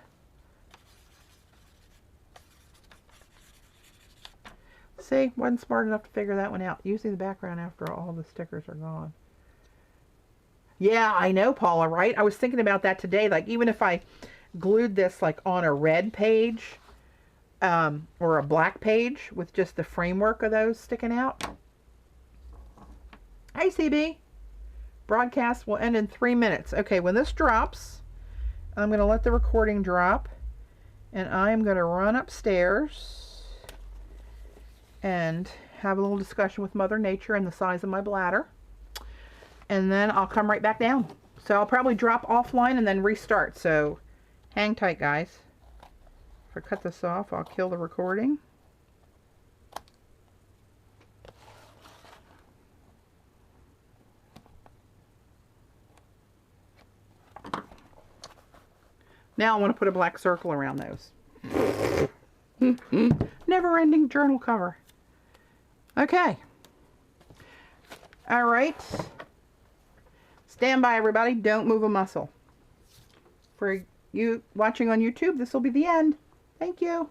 See, wasn't smart enough to figure that one out. Usually the background after all the stickers are gone. Yeah, I know, Paula, right? I was thinking about that today. Like, even if I glued this like on a red page, or a black page with just the framework of those sticking out. Hey, CB. Broadcast will end in 3 minutes. Okay, when this drops, I'm going to let the recording drop, and I'm going to run upstairs and have a little discussion with Mother Nature and the size of my bladder. And then I'll come right back down. So I'll probably drop offline and then restart. So hang tight, guys. If I cut this off, I'll kill the recording. Now I want to put a black circle around those. Never-ending journal cover. Okay. All right. Stand by, everybody. Don't move a muscle. For you watching on YouTube, this will be the end. Thank you.